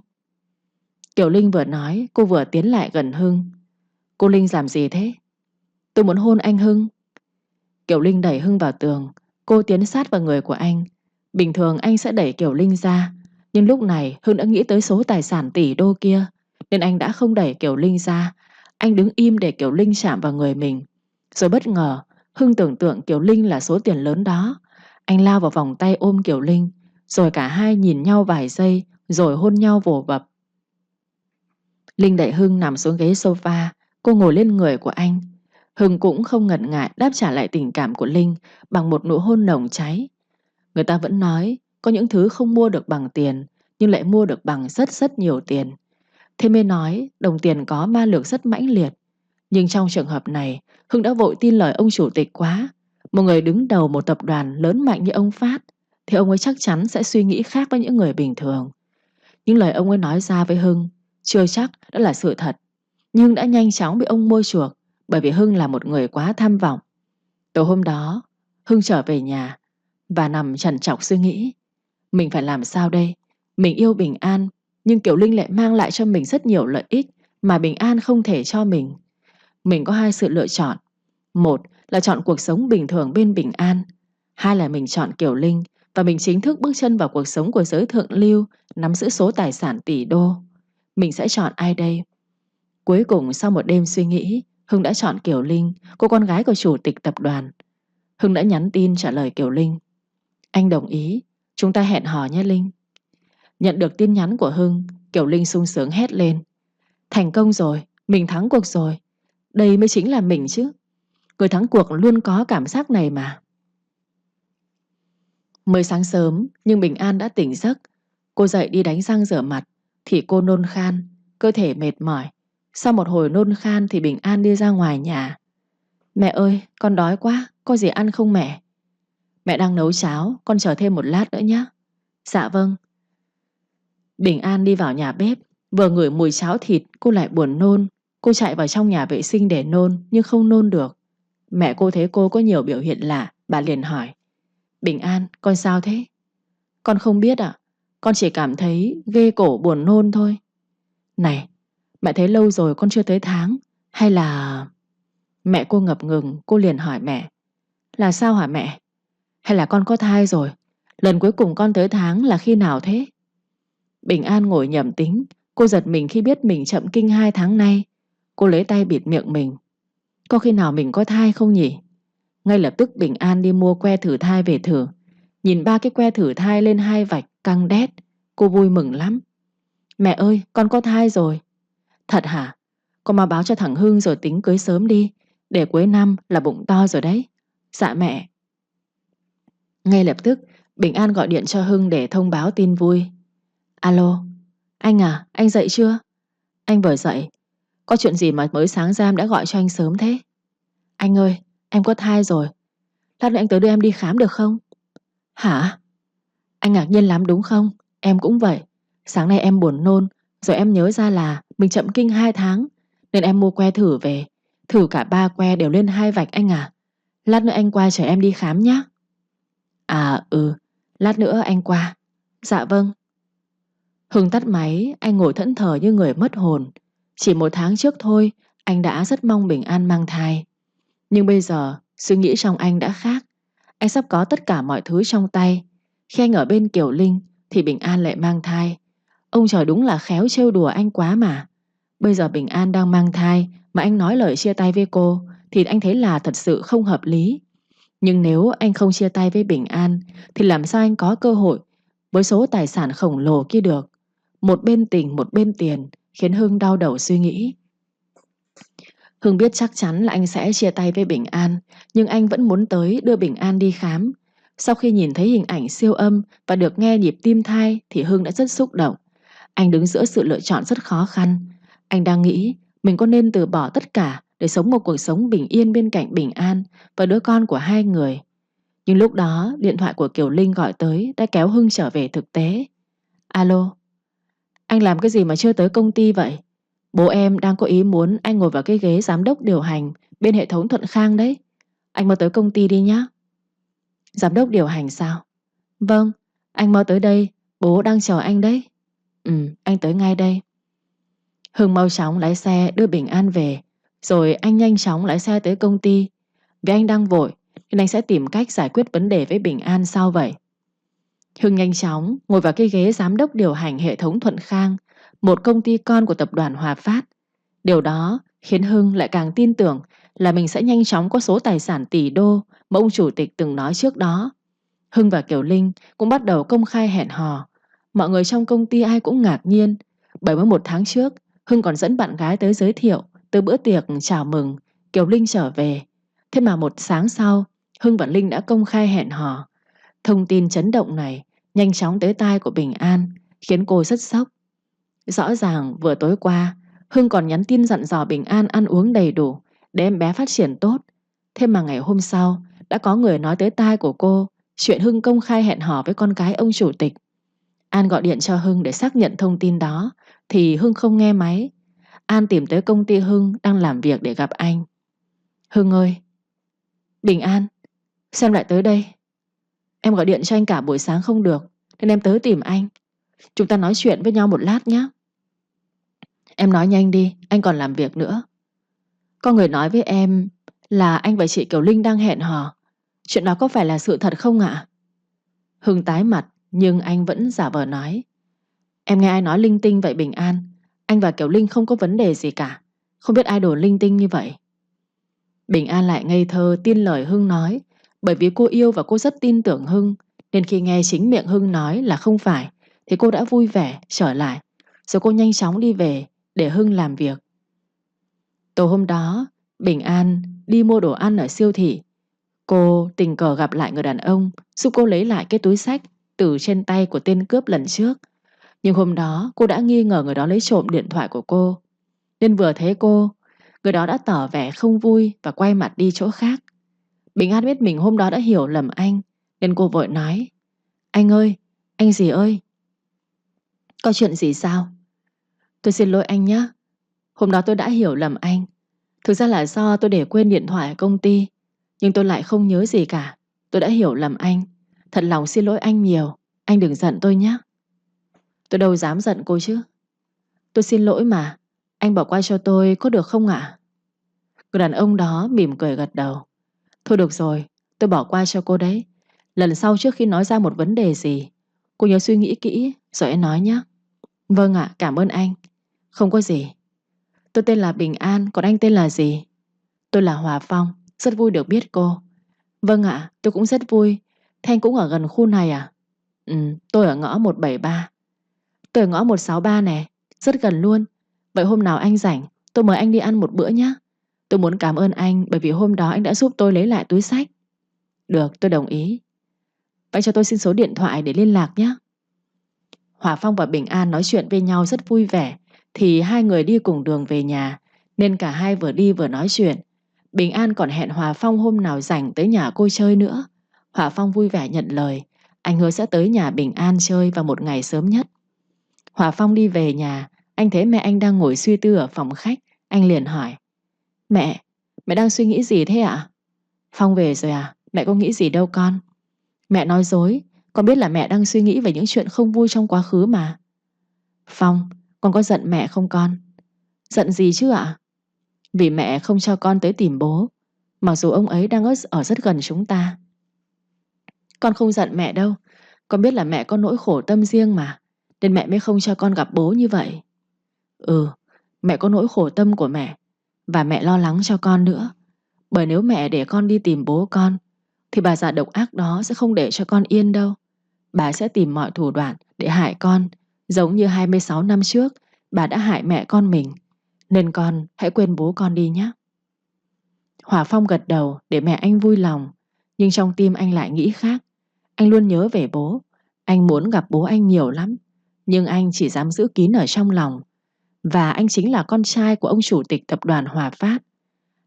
Kiều Linh vừa nói, cô vừa tiến lại gần Hưng. Cô Linh làm gì thế? Tôi muốn hôn anh Hưng. Kiều Linh đẩy Hưng vào tường. Cô tiến sát vào người của anh. Bình thường anh sẽ đẩy Kiều Linh ra, nhưng lúc này Hưng đã nghĩ tới số tài sản tỷ đô kia, nên anh đã không đẩy Kiều Linh ra. Anh đứng im để Kiều Linh chạm vào người mình. Rồi bất ngờ Hưng tưởng tượng Kiều Linh là số tiền lớn đó. Anh lao vào vòng tay ôm Kiều Linh. Rồi cả hai nhìn nhau vài giây, rồi hôn nhau vồ vập. Linh đẩy Hưng nằm xuống ghế sofa. Cô ngồi lên người của anh. Hưng cũng không ngần ngại đáp trả lại tình cảm của Linh bằng một nụ hôn nồng cháy. Người ta vẫn nói có những thứ không mua được bằng tiền, nhưng lại mua được bằng rất rất nhiều tiền. Thế mới nói đồng tiền có ma lực rất mãnh liệt. Nhưng trong trường hợp này, Hưng đã vội tin lời ông chủ tịch quá. Một người đứng đầu một tập đoàn lớn mạnh như ông Phát, thì ông ấy chắc chắn sẽ suy nghĩ khác với những người bình thường. Những lời ông ấy nói ra với Hưng chưa chắc đã là sự thật, nhưng đã nhanh chóng bị ông mua chuộc, bởi vì Hưng là một người quá tham vọng. Tối hôm đó, Hưng trở về nhà và nằm trằn trọc suy nghĩ. Mình phải làm sao đây? Mình yêu Bình An, nhưng Kiều Linh lại mang lại cho mình rất nhiều lợi ích mà Bình An không thể cho mình. Mình có hai sự lựa chọn. Một là chọn cuộc sống bình thường bên Bình An. Hai là mình chọn Kiều Linh và mình chính thức bước chân vào cuộc sống của giới thượng lưu, nắm giữ số tài sản tỷ đô. Mình sẽ chọn ai đây? Cuối cùng sau một đêm suy nghĩ, Hưng đã chọn Kiều Linh, cô con gái của chủ tịch tập đoàn. Hưng đã nhắn tin trả lời Kiều Linh. Anh đồng ý, chúng ta hẹn hò nhé Linh. Nhận được tin nhắn của Hưng, Kiều Linh sung sướng hét lên. Thành công rồi, mình thắng cuộc rồi. Đây mới chính là mình chứ. Người thắng cuộc luôn có cảm giác này mà. Mới sáng sớm, nhưng Bình An đã tỉnh giấc. Cô dậy đi đánh răng rửa mặt, thì cô nôn khan, cơ thể mệt mỏi. Sau một hồi nôn khan thì Bình An đi ra ngoài nhà. Mẹ ơi, con đói quá, có gì ăn không mẹ? Mẹ đang nấu cháo, con chờ thêm một lát nữa nhé. Dạ vâng. Bình An đi vào nhà bếp, vừa ngửi mùi cháo thịt, cô lại buồn nôn. Cô chạy vào trong nhà vệ sinh để nôn, nhưng không nôn được. Mẹ cô thấy cô có nhiều biểu hiện lạ, bà liền hỏi. Bình An, con sao thế? Con không biết ạ, con chỉ cảm thấy ghê cổ buồn nôn thôi. Này, mẹ thấy lâu rồi con chưa tới tháng, hay là... Mẹ cô ngập ngừng, cô liền hỏi mẹ. Là sao hả mẹ? Hay là con có thai rồi? Lần cuối cùng con tới tháng là khi nào thế? Bình An ngồi nhẩm tính. Cô giật mình khi biết mình chậm kinh 2 tháng nay. Cô lấy tay bịt miệng mình. Có khi nào mình có thai không nhỉ? Ngay lập tức Bình An đi mua que thử thai về thử. Nhìn 3 cái que thử thai lên 2 vạch căng đét, cô vui mừng lắm. Mẹ ơi, con có thai rồi. Thật hả? Con mà báo cho thằng Hưng rồi tính cưới sớm đi, để cuối năm là bụng to rồi đấy. Dạ mẹ. Ngay lập tức Bình An gọi điện cho Hưng để thông báo tin vui. Alo, anh à, anh dậy chưa? Anh vừa dậy. Có chuyện gì mà mới sáng ra em đã gọi cho anh sớm thế? Anh ơi, em có thai rồi. Lát nữa anh tới đưa em đi khám được không? Hả? Anh ngạc nhiên lắm đúng không? Em cũng vậy. Sáng nay em buồn nôn, rồi em nhớ ra là mình chậm kinh 2 tháng, nên em mua que thử về. Thử cả 3 que đều lên 2 vạch anh à. Lát nữa anh qua chở em đi khám nhé. À lát nữa anh qua. Dạ vâng. Hưng tắt máy, anh ngồi thẫn thờ như người mất hồn. Chỉ 1 tháng trước thôi, anh đã rất mong Bình An mang thai. Nhưng bây giờ, suy nghĩ trong anh đã khác. Anh sắp có tất cả mọi thứ trong tay. Khi anh ở bên Kiều Linh, thì Bình An lại mang thai. Ông trời đúng là khéo trêu đùa anh quá mà. Bây giờ Bình An đang mang thai, mà anh nói lời chia tay với cô, thì anh thấy là thật sự không hợp lý. Nhưng nếu anh không chia tay với Bình An, thì làm sao anh có cơ hội với số tài sản khổng lồ kia được. Một bên tình một bên tiền khiến Hưng đau đầu suy nghĩ. Hưng biết chắc chắn là anh sẽ chia tay với Bình An, nhưng anh vẫn muốn tới đưa Bình An đi khám. Sau khi nhìn thấy hình ảnh siêu âm và được nghe nhịp tim thai thì Hưng đã rất xúc động. Anh đứng giữa sự lựa chọn rất khó khăn. Anh đang nghĩ mình có nên từ bỏ tất cả để sống một cuộc sống bình yên bên cạnh Bình An và đứa con của hai người. Nhưng lúc đó điện thoại của Kiều Linh gọi tới đã kéo Hưng trở về thực tế. Alo, anh làm cái gì mà chưa tới công ty vậy? Bố em đang có ý muốn anh ngồi vào cái ghế giám đốc điều hành bên hệ thống Thuận Khang đấy. Anh mau tới công ty đi nhé. Giám đốc điều hành sao? Vâng, anh mau tới đây, bố đang chờ anh đấy. Anh tới ngay đây. Hưng mau chóng lái xe đưa Bình An về, rồi anh nhanh chóng lái xe tới công ty. Vì anh đang vội nên anh sẽ tìm cách giải quyết vấn đề với Bình An sau vậy. Hưng nhanh chóng ngồi vào cái ghế giám đốc điều hành hệ thống Thuận Khang, một công ty con của tập đoàn Hòa Phát. Điều đó khiến Hưng lại càng tin tưởng là mình sẽ nhanh chóng có số tài sản tỷ đô mà ông chủ tịch từng nói trước đó. Hưng và Kiều Linh cũng bắt đầu công khai hẹn hò. Mọi người trong công ty ai cũng ngạc nhiên, bởi mới 1 tháng trước Hưng còn dẫn bạn gái tới giới thiệu từ bữa tiệc chào mừng Kiều Linh trở về. Thế mà 1 sáng sau, Hưng và Linh đã công khai hẹn hò. Thông tin chấn động này nhanh chóng tới tai của Bình An, khiến cô rất sốc. Rõ ràng vừa tối qua Hưng còn nhắn tin dặn dò Bình An ăn uống đầy đủ để em bé phát triển tốt. Thế mà ngày hôm sau đã có người nói tới tai của cô chuyện Hưng công khai hẹn hò với con gái ông chủ tịch. An gọi điện cho Hưng để xác nhận thông tin đó thì Hưng không nghe máy. An tìm tới công ty Hưng đang làm việc để gặp anh. Hưng ơi! Bình An! Xem lại tới đây. Em gọi điện cho anh cả buổi sáng không được nên em tới tìm anh. Chúng ta nói chuyện với nhau một lát nhé. Em nói nhanh đi, anh còn làm việc nữa. Có người nói với em là anh và chị Kiều Linh đang hẹn hò. Chuyện đó có phải là sự thật không ạ? Hưng tái mặt nhưng anh vẫn giả vờ nói. Em nghe ai nói linh tinh vậy Bình An? Anh và Kiều Linh không có vấn đề gì cả. Không biết ai đồn linh tinh như vậy. Bình An lại ngây thơ tin lời Hưng nói, bởi vì cô yêu và cô rất tin tưởng Hưng, nên khi nghe chính miệng Hưng nói là không phải thì cô đã vui vẻ trở lại. Rồi cô nhanh chóng đi về để Hưng làm việc. Tối hôm đó Bình An đi mua đồ ăn ở siêu thị. Cô tình cờ gặp lại người đàn ông giúp cô lấy lại cái túi xách từ trên tay của tên cướp lần trước. Nhưng hôm đó cô đã nghi ngờ người đó lấy trộm điện thoại của cô, nên vừa thấy cô, người đó đã tỏ vẻ không vui và quay mặt đi chỗ khác. Bình An biết mình hôm đó đã hiểu lầm anh, nên cô vội nói. Anh ơi! Anh gì ơi! Có chuyện gì sao? Tôi xin lỗi anh nhé. Hôm đó tôi đã hiểu lầm anh. Thực ra là do tôi để quên điện thoại ở công ty, nhưng tôi lại không nhớ gì cả. Tôi đã hiểu lầm anh. Thật lòng xin lỗi anh nhiều. Anh đừng giận tôi nhé. Tôi đâu dám giận cô chứ. Tôi xin lỗi mà. Anh bỏ qua cho tôi có được không ạ? Người đàn ông đó mỉm cười gật đầu. Thôi được rồi, tôi bỏ qua cho cô đấy. Lần sau trước khi nói ra một vấn đề gì, cô nhớ suy nghĩ kỹ rồi em nói nhé. Vâng ạ, cảm ơn anh. Không có gì. Tôi tên là Bình An, còn anh tên là gì? Tôi là Hòa Phong, rất vui được biết cô. Vâng ạ, tôi cũng rất vui. Thế anh cũng ở gần khu này à? Tôi ở ngõ 173. Tôi ở ngõ 163 nè, rất gần luôn. Vậy hôm nào anh rảnh, tôi mời anh đi ăn một bữa nhé. Tôi muốn cảm ơn anh bởi vì hôm đó anh đã giúp tôi lấy lại túi xách. Được, tôi đồng ý. Vậy cho tôi xin số điện thoại để liên lạc nhé. Hòa Phong và Bình An nói chuyện với nhau rất vui vẻ, thì hai người đi cùng đường về nhà, nên cả hai vừa đi vừa nói chuyện. Bình An còn hẹn Hòa Phong hôm nào rảnh tới nhà cô chơi nữa. Hòa Phong vui vẻ nhận lời, anh hứa sẽ tới nhà Bình An chơi vào một ngày sớm nhất. Hòa Phong đi về nhà, anh thấy mẹ anh đang ngồi suy tư ở phòng khách. Anh liền hỏi. Mẹ đang suy nghĩ gì thế ạ? Phong về rồi à? Mẹ có nghĩ gì đâu con. Mẹ nói dối, con biết là mẹ đang suy nghĩ về những chuyện không vui trong quá khứ mà. Phong, con có giận mẹ không con? Giận gì chứ ạ? Vì mẹ không cho con tới tìm bố, mặc dù ông ấy đang ở rất gần chúng ta. Con không giận mẹ đâu. Con biết là mẹ có nỗi khổ tâm riêng mà, nên mẹ mới không cho con gặp bố như vậy. Mẹ có nỗi khổ tâm của mẹ, và mẹ lo lắng cho con nữa. Bởi nếu mẹ để con đi tìm bố con, thì bà già độc ác đó sẽ không để cho con yên đâu. Bà sẽ tìm mọi thủ đoạn để hại con, giống như 26 năm trước bà đã hại mẹ con mình. Nên con hãy quên bố con đi nhé. Hòa Phong gật đầu để mẹ anh vui lòng, nhưng trong tim anh lại nghĩ khác. Anh luôn nhớ về bố. Anh muốn gặp bố anh nhiều lắm, nhưng anh chỉ dám giữ kín ở trong lòng. Và anh chính là con trai của ông chủ tịch tập đoàn Hòa Phát.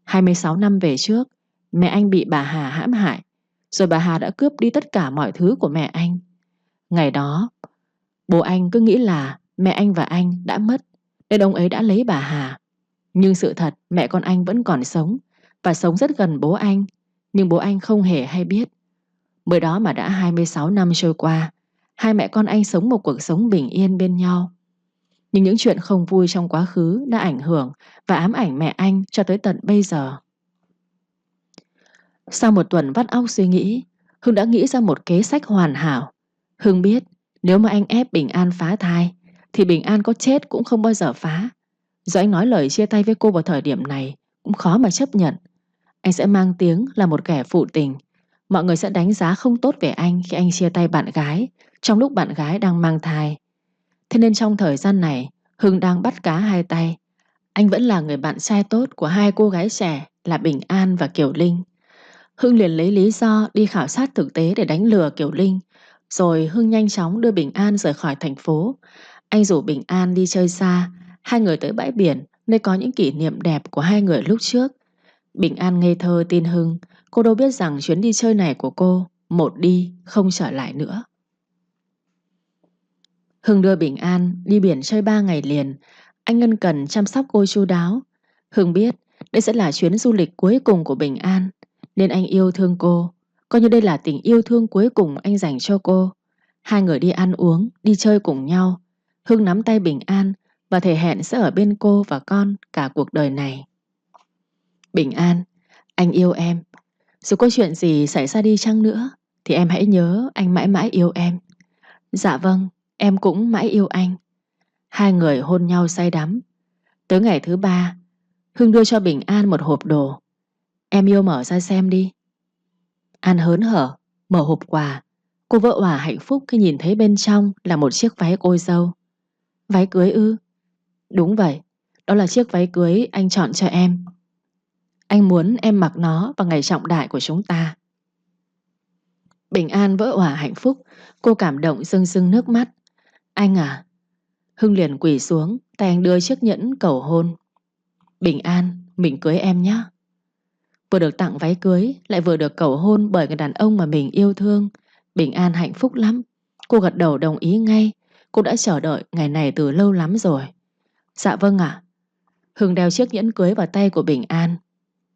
26 năm về trước, mẹ anh bị bà Hà hãm hại, rồi bà Hà đã cướp đi tất cả mọi thứ của mẹ anh. Ngày đó, bố anh cứ nghĩ là mẹ anh và anh đã mất, nên ông ấy đã lấy bà Hà. Nhưng sự thật mẹ con anh vẫn còn sống, và sống rất gần bố anh, nhưng bố anh không hề hay biết. Mới đó mà đã 26 năm trôi qua, hai mẹ con anh sống một cuộc sống bình yên bên nhau. Nhưng những chuyện không vui trong quá khứ đã ảnh hưởng và ám ảnh mẹ anh cho tới tận bây giờ. Sau một tuần vắt óc suy nghĩ, Hưng đã nghĩ ra một kế sách hoàn hảo. Hưng biết nếu mà anh ép Bình An phá thai thì Bình An có chết cũng không bao giờ phá. Do anh nói lời chia tay với cô vào thời điểm này cũng khó mà chấp nhận. Anh sẽ mang tiếng là một kẻ phụ tình. Mọi người sẽ đánh giá không tốt về anh khi anh chia tay bạn gái trong lúc bạn gái đang mang thai. Thế nên trong thời gian này, Hưng đang bắt cá hai tay. Anh vẫn là người bạn trai tốt của hai cô gái trẻ là Bình An và Kiều Linh. Hưng liền lấy lý do đi khảo sát thực tế để đánh lừa Kiều Linh. Rồi Hưng nhanh chóng đưa Bình An rời khỏi thành phố. Anh rủ Bình An đi chơi xa. Hai người tới bãi biển nơi có những kỷ niệm đẹp của hai người lúc trước. Bình An ngây thơ tin Hưng. Cô đâu biết rằng chuyến đi chơi này của cô một đi không trở lại nữa. Hưng đưa Bình An đi biển chơi 3 ngày liền. Anh ân cần chăm sóc cô chu đáo. Hưng biết đây sẽ là chuyến du lịch cuối cùng của Bình An, nên anh yêu thương cô, coi như đây là tình yêu thương cuối cùng anh dành cho cô. Hai người đi ăn uống, đi chơi cùng nhau. Hưng nắm tay Bình An và thề hẹn sẽ ở bên cô và con cả cuộc đời này. Bình An, anh yêu em. Dù có chuyện gì xảy ra đi chăng nữa thì em hãy nhớ anh mãi mãi yêu em. Dạ vâng, em cũng mãi yêu anh. Hai người hôn nhau say đắm. Tới ngày thứ 3, Hưng đưa cho Bình An một hộp đồ. Em yêu mở ra xem đi. An hớn hở mở hộp quà. Cô vợ òa hạnh phúc khi nhìn thấy bên trong là một chiếc váy cô dâu. Váy cưới ư? Đúng vậy, đó là chiếc váy cưới anh chọn cho em. Anh muốn em mặc nó vào ngày trọng đại của chúng ta. Bình An vỡ òa hạnh phúc. Cô cảm động rưng rưng nước mắt. Anh à? Hưng liền quỳ xuống, tay anh đưa chiếc nhẫn cầu hôn. Bình An, mình cưới em nhé. Vừa được tặng váy cưới, lại vừa được cầu hôn bởi người đàn ông mà mình yêu thương. Bình An hạnh phúc lắm. Cô gật đầu đồng ý ngay. Cô đã chờ đợi ngày này từ lâu lắm rồi. Dạ vâng ạ. Hưng đeo chiếc nhẫn cưới vào tay của Bình An.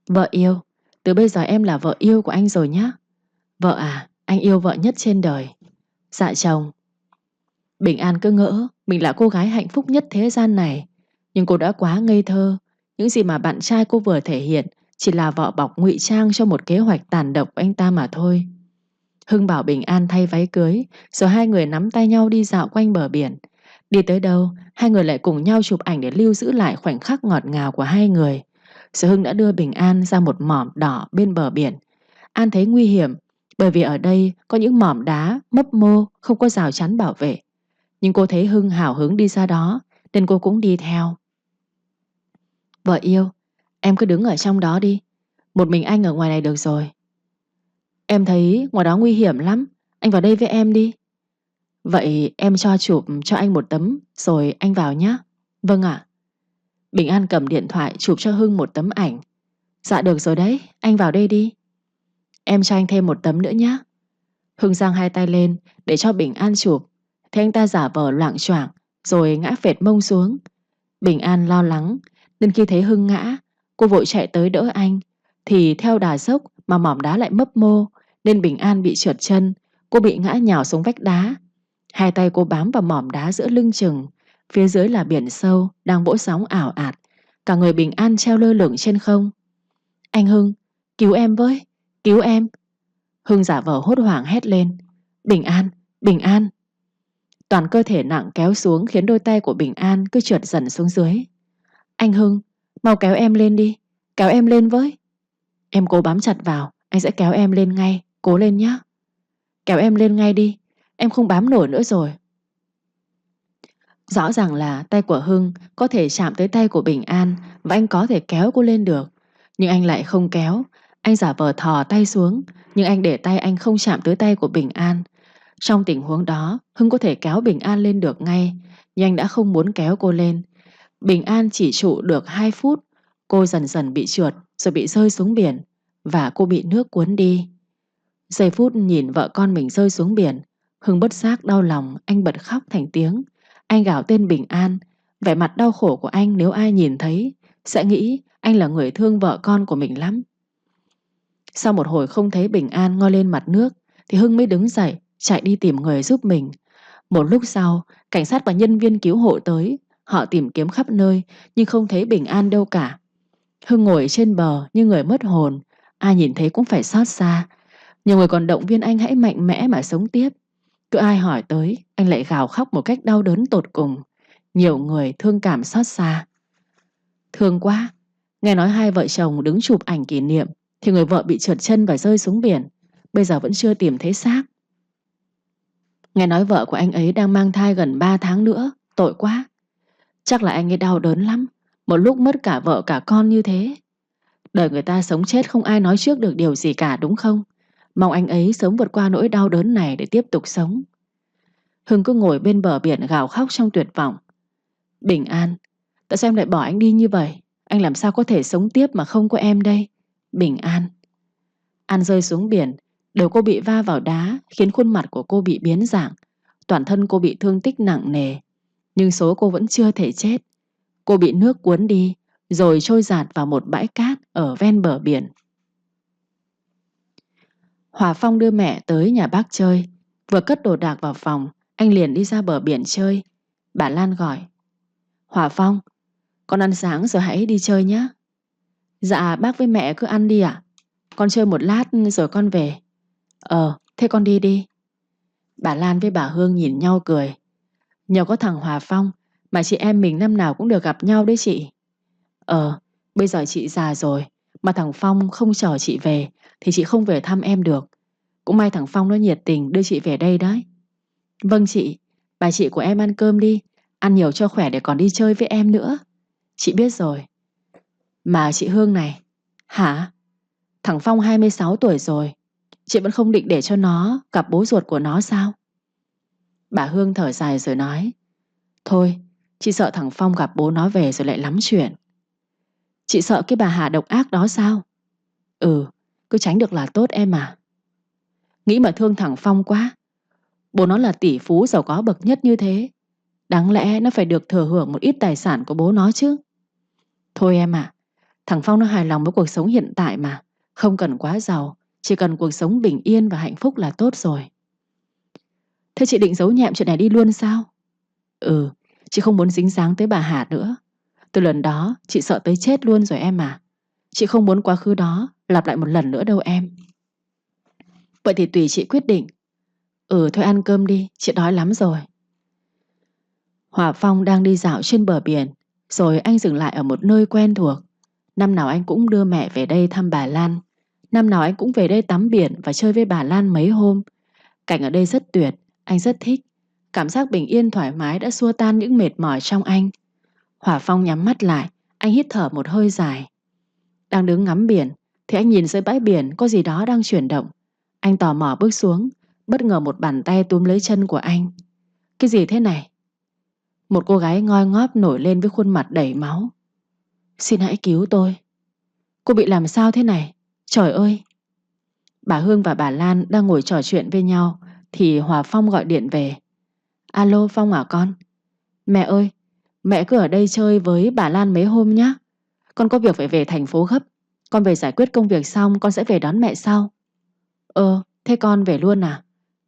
Vợ yêu, từ bây giờ em là vợ yêu của anh rồi nhé. Vợ à, anh yêu vợ nhất trên đời. Dạ chồng. Bình An cứ ngỡ mình là cô gái hạnh phúc nhất thế gian này. Nhưng cô đã quá ngây thơ. Những gì mà bạn trai cô vừa thể hiện chỉ là vỏ bọc ngụy trang cho một kế hoạch tàn độc của anh ta mà thôi. Hưng bảo Bình An thay váy cưới, rồi hai người nắm tay nhau đi dạo quanh bờ biển. Đi tới đâu, hai người lại cùng nhau chụp ảnh để lưu giữ lại khoảnh khắc ngọt ngào của hai người. Rồi Hưng đã đưa Bình An ra một mỏm đỏ bên bờ biển. An thấy nguy hiểm, bởi vì ở đây có những mỏm đá, mấp mô, không có rào chắn bảo vệ. Nhưng cô thấy Hưng hào hứng đi ra đó, nên cô cũng đi theo. Vợ yêu, em cứ đứng ở trong đó đi. Một mình anh ở ngoài này được rồi. Em thấy ngoài đó nguy hiểm lắm. Anh vào đây với em đi. Vậy em cho chụp cho anh một tấm, rồi anh vào nhé. Vâng ạ. Bình An cầm điện thoại chụp cho Hưng một tấm ảnh. Dạ được rồi đấy, anh vào đây đi. Em cho anh thêm một tấm nữa nhé. Hưng giang hai tay lên để cho Bình An chụp. Thế anh ta giả vờ loạng choạng rồi ngã phệt mông xuống. Bình An lo lắng, nên khi thấy Hưng ngã, cô vội chạy tới đỡ anh. Thì theo đà dốc mà mỏm đá lại mấp mô, nên Bình An bị trượt chân. Cô bị ngã nhào xuống vách đá. Hai tay cô bám vào mỏm đá giữa lưng chừng. Phía dưới là biển sâu đang vỗ sóng ảo ạt. Cả người Bình An treo lơ lửng trên không. Anh Hưng, cứu em với, cứu em. Hưng giả vờ hốt hoảng hét lên. Bình An, Bình An. Toàn cơ thể nặng kéo xuống khiến đôi tay của Bình An cứ trượt dần xuống dưới. Anh Hưng, mau kéo em lên đi, kéo em lên với. Em cố bám chặt vào, anh sẽ kéo em lên ngay, cố lên nhé. Kéo em lên ngay đi, em không bám nổi nữa rồi. Rõ ràng là tay của Hưng có thể chạm tới tay của Bình An và anh có thể kéo cô lên được. Nhưng anh lại không kéo. Anh giả vờ thò tay xuống, nhưng anh để tay anh không chạm tới tay của Bình An. Trong tình huống đó, Hưng có thể kéo Bình An lên được ngay, nhưng anh đã không muốn kéo cô lên. Bình An chỉ trụ được 2 phút, cô dần dần bị trượt rồi bị rơi xuống biển, và cô bị nước cuốn đi. Giây phút nhìn vợ con mình rơi xuống biển, Hưng bất giác đau lòng, anh bật khóc thành tiếng. Anh gào tên Bình An. Vẻ mặt đau khổ của anh nếu ai nhìn thấy sẽ nghĩ anh là người thương vợ con của mình lắm. Sau một hồi không thấy Bình An ngoi lên mặt nước thì Hưng mới đứng dậy chạy đi tìm người giúp mình. Một lúc sau, cảnh sát và nhân viên cứu hộ tới. Họ tìm kiếm khắp nơi nhưng không thấy Bình An đâu cả. Hưng ngồi trên bờ như người mất hồn. Ai nhìn thấy cũng phải xót xa. Nhiều người còn động viên anh hãy mạnh mẽ mà sống tiếp. Cứ ai hỏi tới, anh lại gào khóc một cách đau đớn tột cùng. Nhiều người thương cảm xót xa. Thương quá. Nghe nói hai vợ chồng đứng chụp ảnh kỷ niệm thì người vợ bị trượt chân và rơi xuống biển. Bây giờ vẫn chưa tìm thấy xác. Nghe nói vợ của anh ấy đang mang thai gần 3 tháng nữa. Tội quá. Chắc là anh ấy đau đớn lắm. Một lúc mất cả vợ cả con như thế. Đời người ta sống chết không ai nói trước được điều gì cả, đúng không? Mong anh ấy sớm vượt qua nỗi đau đớn này để tiếp tục sống. Hưng cứ ngồi bên bờ biển gào khóc trong tuyệt vọng. Bình An, tại sao em lại bỏ anh đi như vậy? Anh làm sao có thể sống tiếp mà không có em đây? Bình An. An rơi xuống biển, đầu cô bị va vào đá khiến khuôn mặt của cô bị biến dạng. Toàn thân cô bị thương tích nặng nề. Nhưng số cô vẫn chưa thể chết. Cô bị nước cuốn đi rồi trôi dạt vào một bãi cát ở ven bờ biển. Hòa Phong đưa mẹ tới nhà bác chơi. Vừa cất đồ đạc vào phòng, anh liền đi ra bờ biển chơi. Bà Lan gọi: Hòa Phong, con ăn sáng rồi hãy đi chơi nhé. Dạ bác với mẹ cứ ăn đi ạ. Con chơi một lát rồi con về. Thế con đi đi. Bà Lan với bà Hương nhìn nhau cười. Nhờ có thằng Hòa Phong mà chị em mình năm nào cũng được gặp nhau đấy chị. Bây giờ chị già rồi mà thằng Phong không chờ chị về thì chị không về thăm em được. Cũng may thằng Phong nó nhiệt tình đưa chị về đây đấy. Vâng chị, bà chị của em ăn cơm đi. Ăn nhiều cho khỏe để còn đi chơi với em nữa. Chị biết rồi. Mà chị Hương này. Hả? Thằng Phong 26 tuổi rồi. Chị vẫn không định để cho nó gặp bố ruột của nó sao? Bà Hương thở dài rồi nói: Thôi, chị sợ thằng Phong gặp bố nó về rồi lại lắm chuyện. Chị sợ cái bà Hà độc ác đó sao? Cứ tránh được là tốt em à. Nghĩ mà thương thằng Phong quá. Bố nó là tỷ phú giàu có bậc nhất như thế. Đáng lẽ nó phải được thừa hưởng một ít tài sản của bố nó chứ. Thôi em à, thằng Phong nó hài lòng với cuộc sống hiện tại mà. Không cần quá giàu, chỉ cần cuộc sống bình yên và hạnh phúc là tốt rồi. Thế chị định giấu nhẹm chuyện này đi luôn sao? Chị không muốn dính dáng tới bà Hà nữa. Từ lần đó chị sợ tới chết luôn rồi em à. Chị không muốn quá khứ đó lặp lại một lần nữa đâu em. Vậy thì tùy chị quyết định. Thôi ăn cơm đi, chị đói lắm rồi. Hòa Phong đang đi dạo trên bờ biển, rồi anh dừng lại ở một nơi quen thuộc. Năm nào anh cũng đưa mẹ về đây thăm bà Lan. Năm nào anh cũng về đây tắm biển và chơi với bà Lan mấy hôm. Cảnh ở đây rất tuyệt, anh rất thích. Cảm giác bình yên thoải mái đã xua tan những mệt mỏi trong anh. Hòa Phong nhắm mắt lại, anh hít thở một hơi dài. Đang đứng ngắm biển thì anh nhìn dưới bãi biển có gì đó đang chuyển động. Anh tò mò bước xuống, bất ngờ một bàn tay túm lấy chân của anh. Cái gì thế này? Một cô gái ngoi ngóp nổi lên với khuôn mặt đầy máu. Xin hãy cứu tôi. Cô bị làm sao thế này? Trời ơi! Bà Hương và bà Lan đang ngồi trò chuyện với nhau thì Hòa Phong gọi điện về. Alo Phong à con? Mẹ ơi, mẹ cứ ở đây chơi với bà Lan mấy hôm nhé. Con có việc phải về thành phố gấp. Con về giải quyết công việc xong con sẽ về đón mẹ sau. Thế con về luôn à?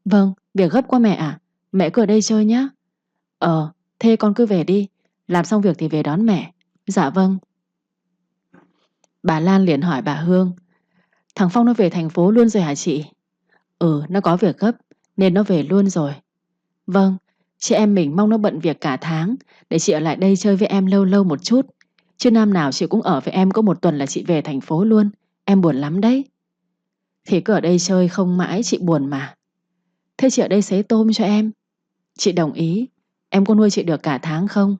Vâng, việc gấp quá mẹ à. Mẹ cứ ở đây chơi nhé. Thế con cứ về đi. Làm xong việc thì về đón mẹ. Dạ vâng. Bà Lan liền hỏi bà Hương: Thằng Phong nó về thành phố luôn rồi hả chị? Nó có việc gấp nên nó về luôn rồi. Vâng, chị em mình mong nó bận việc cả tháng để chị ở lại đây chơi với em lâu lâu một chút. Chứ năm nào chị cũng ở với em có một tuần là chị về thành phố luôn. Em buồn lắm đấy. Thì cứ ở đây chơi không mãi chị buồn mà. Thế chị ở đây sấy tôm cho em. Chị đồng ý. Em có nuôi chị được cả tháng không?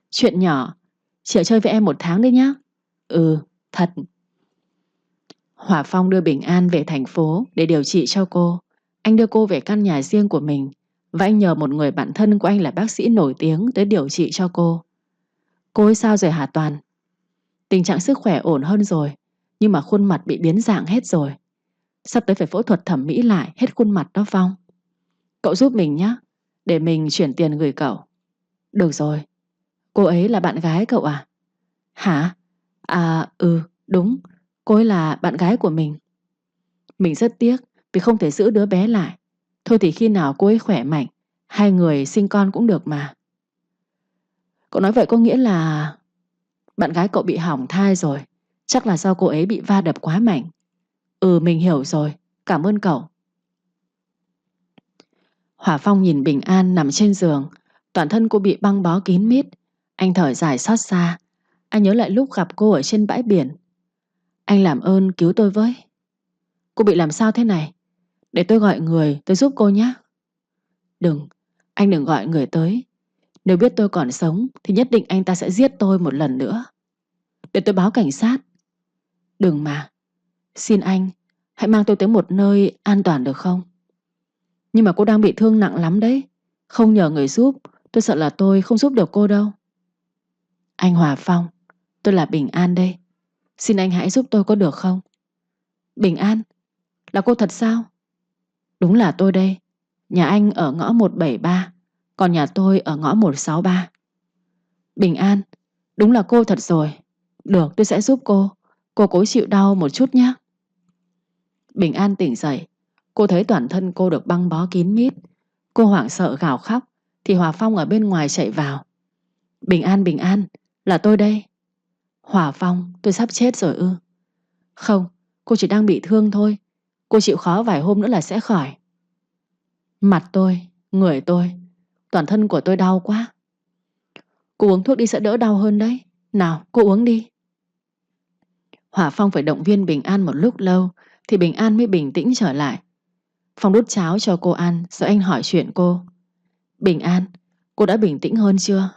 Chuyện nhỏ. Chị ở chơi với em 1 tháng đấy nhá. Ừ, thật. Hỏa Phong đưa Bình An về thành phố để điều trị cho cô. Anh đưa cô về căn nhà riêng của mình và anh nhờ một người bạn thân của anh là bác sĩ nổi tiếng tới điều trị cho cô. Cô ấy sao rồi hả Toàn? Tình trạng sức khỏe ổn hơn rồi, nhưng mà khuôn mặt bị biến dạng hết rồi. Sắp tới phải phẫu thuật thẩm mỹ lại hết khuôn mặt đó Phong. Cậu giúp mình nhé, để mình chuyển tiền gửi cậu. Được rồi. Cô ấy là bạn gái cậu à? Hả? À đúng. Cô ấy là bạn gái của mình. Mình rất tiếc vì không thể giữ đứa bé lại. Thôi thì khi nào cô ấy khỏe mạnh, hai người sinh con cũng được mà. Cậu nói vậy có nghĩa là bạn gái cậu bị hỏng thai rồi. Chắc là do cô ấy bị va đập quá mạnh. Ừ, mình hiểu rồi. Cảm ơn cậu. Hỏa Phong nhìn Bình An nằm trên giường, toàn thân cô bị băng bó kín mít. Anh thở dài xót xa. Anh nhớ lại lúc gặp cô ở trên bãi biển. Anh làm ơn cứu tôi với. Cô bị làm sao thế này? Để tôi gọi người tôi giúp cô nhé. Đừng, anh đừng gọi người tới. Nếu biết tôi còn sống thì nhất định anh ta sẽ giết tôi một lần nữa. Để tôi báo cảnh sát. Đừng mà. Xin anh, hãy mang tôi tới một nơi an toàn được không? Nhưng mà cô đang bị thương nặng lắm đấy. Không nhờ người giúp, tôi sợ là tôi không giúp được cô đâu. Anh Hòa Phong, tôi là Bình An đây. Xin anh hãy giúp tôi có được không? Bình An, là cô thật sao? Đúng là tôi đây. Nhà anh ở ngõ 173, còn nhà tôi ở ngõ 163. Bình An, đúng là cô thật rồi. Được, tôi sẽ giúp cô. Cô cố chịu đau một chút nhé. Bình An tỉnh dậy. Cô thấy toàn thân cô được băng bó kín mít. Cô hoảng sợ gào khóc thì Hòa Phong ở bên ngoài chạy vào. Bình An, là tôi đây. Hòa Phong, tôi sắp chết rồi ư? Không, cô chỉ đang bị thương thôi. Cô chịu khó vài hôm nữa là sẽ khỏi. Mặt tôi, người tôi, toàn thân của tôi đau quá. Cô uống thuốc đi sẽ đỡ đau hơn đấy. Nào, cô uống đi. Hòa Phong phải động viên Bình An một lúc lâu thì Bình An mới bình tĩnh trở lại. Phong đút cháo cho cô ăn rồi anh hỏi chuyện cô. Bình An, cô đã bình tĩnh hơn chưa?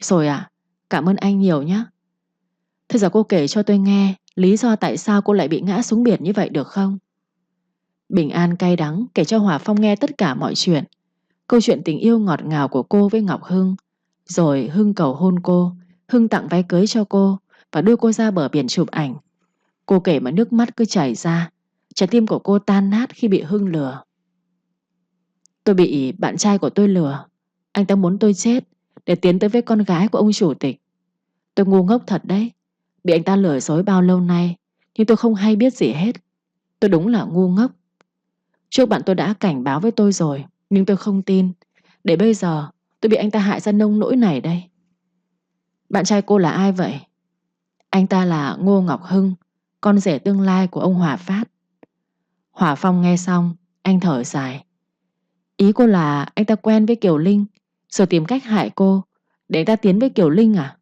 Rồi à, cảm ơn anh nhiều nhé. Thế giờ cô kể cho tôi nghe lý do tại sao cô lại bị ngã xuống biển như vậy được không? Bình An cay đắng kể cho Hòa Phong nghe tất cả mọi chuyện. Câu chuyện tình yêu ngọt ngào của cô với Ngọc Hưng. Rồi Hưng cầu hôn cô, Hưng tặng váy cưới cho cô và đưa cô ra bờ biển chụp ảnh. Cô kể mà nước mắt cứ chảy ra. Trái tim của cô tan nát khi bị Hưng lừa. Tôi bị bạn trai của tôi lừa. Anh ta muốn tôi chết để tiến tới với con gái của ông chủ tịch. Tôi ngu ngốc thật đấy. Bị anh ta lừa dối bao lâu nay, nhưng tôi không hay biết gì hết. Tôi đúng là ngu ngốc. Trước bạn tôi đã cảnh báo với tôi rồi, nhưng tôi không tin. Để bây giờ tôi bị anh ta hại ra nông nỗi này đây. Bạn trai cô là ai vậy? Anh ta là Ngô Ngọc Hưng, con rể tương lai của ông Hòa Phát. Hòa Phong nghe xong, anh thở dài. Ý cô là anh ta quen với Kiều Linh, rồi tìm cách hại cô, để anh ta tiến với Kiều Linh à?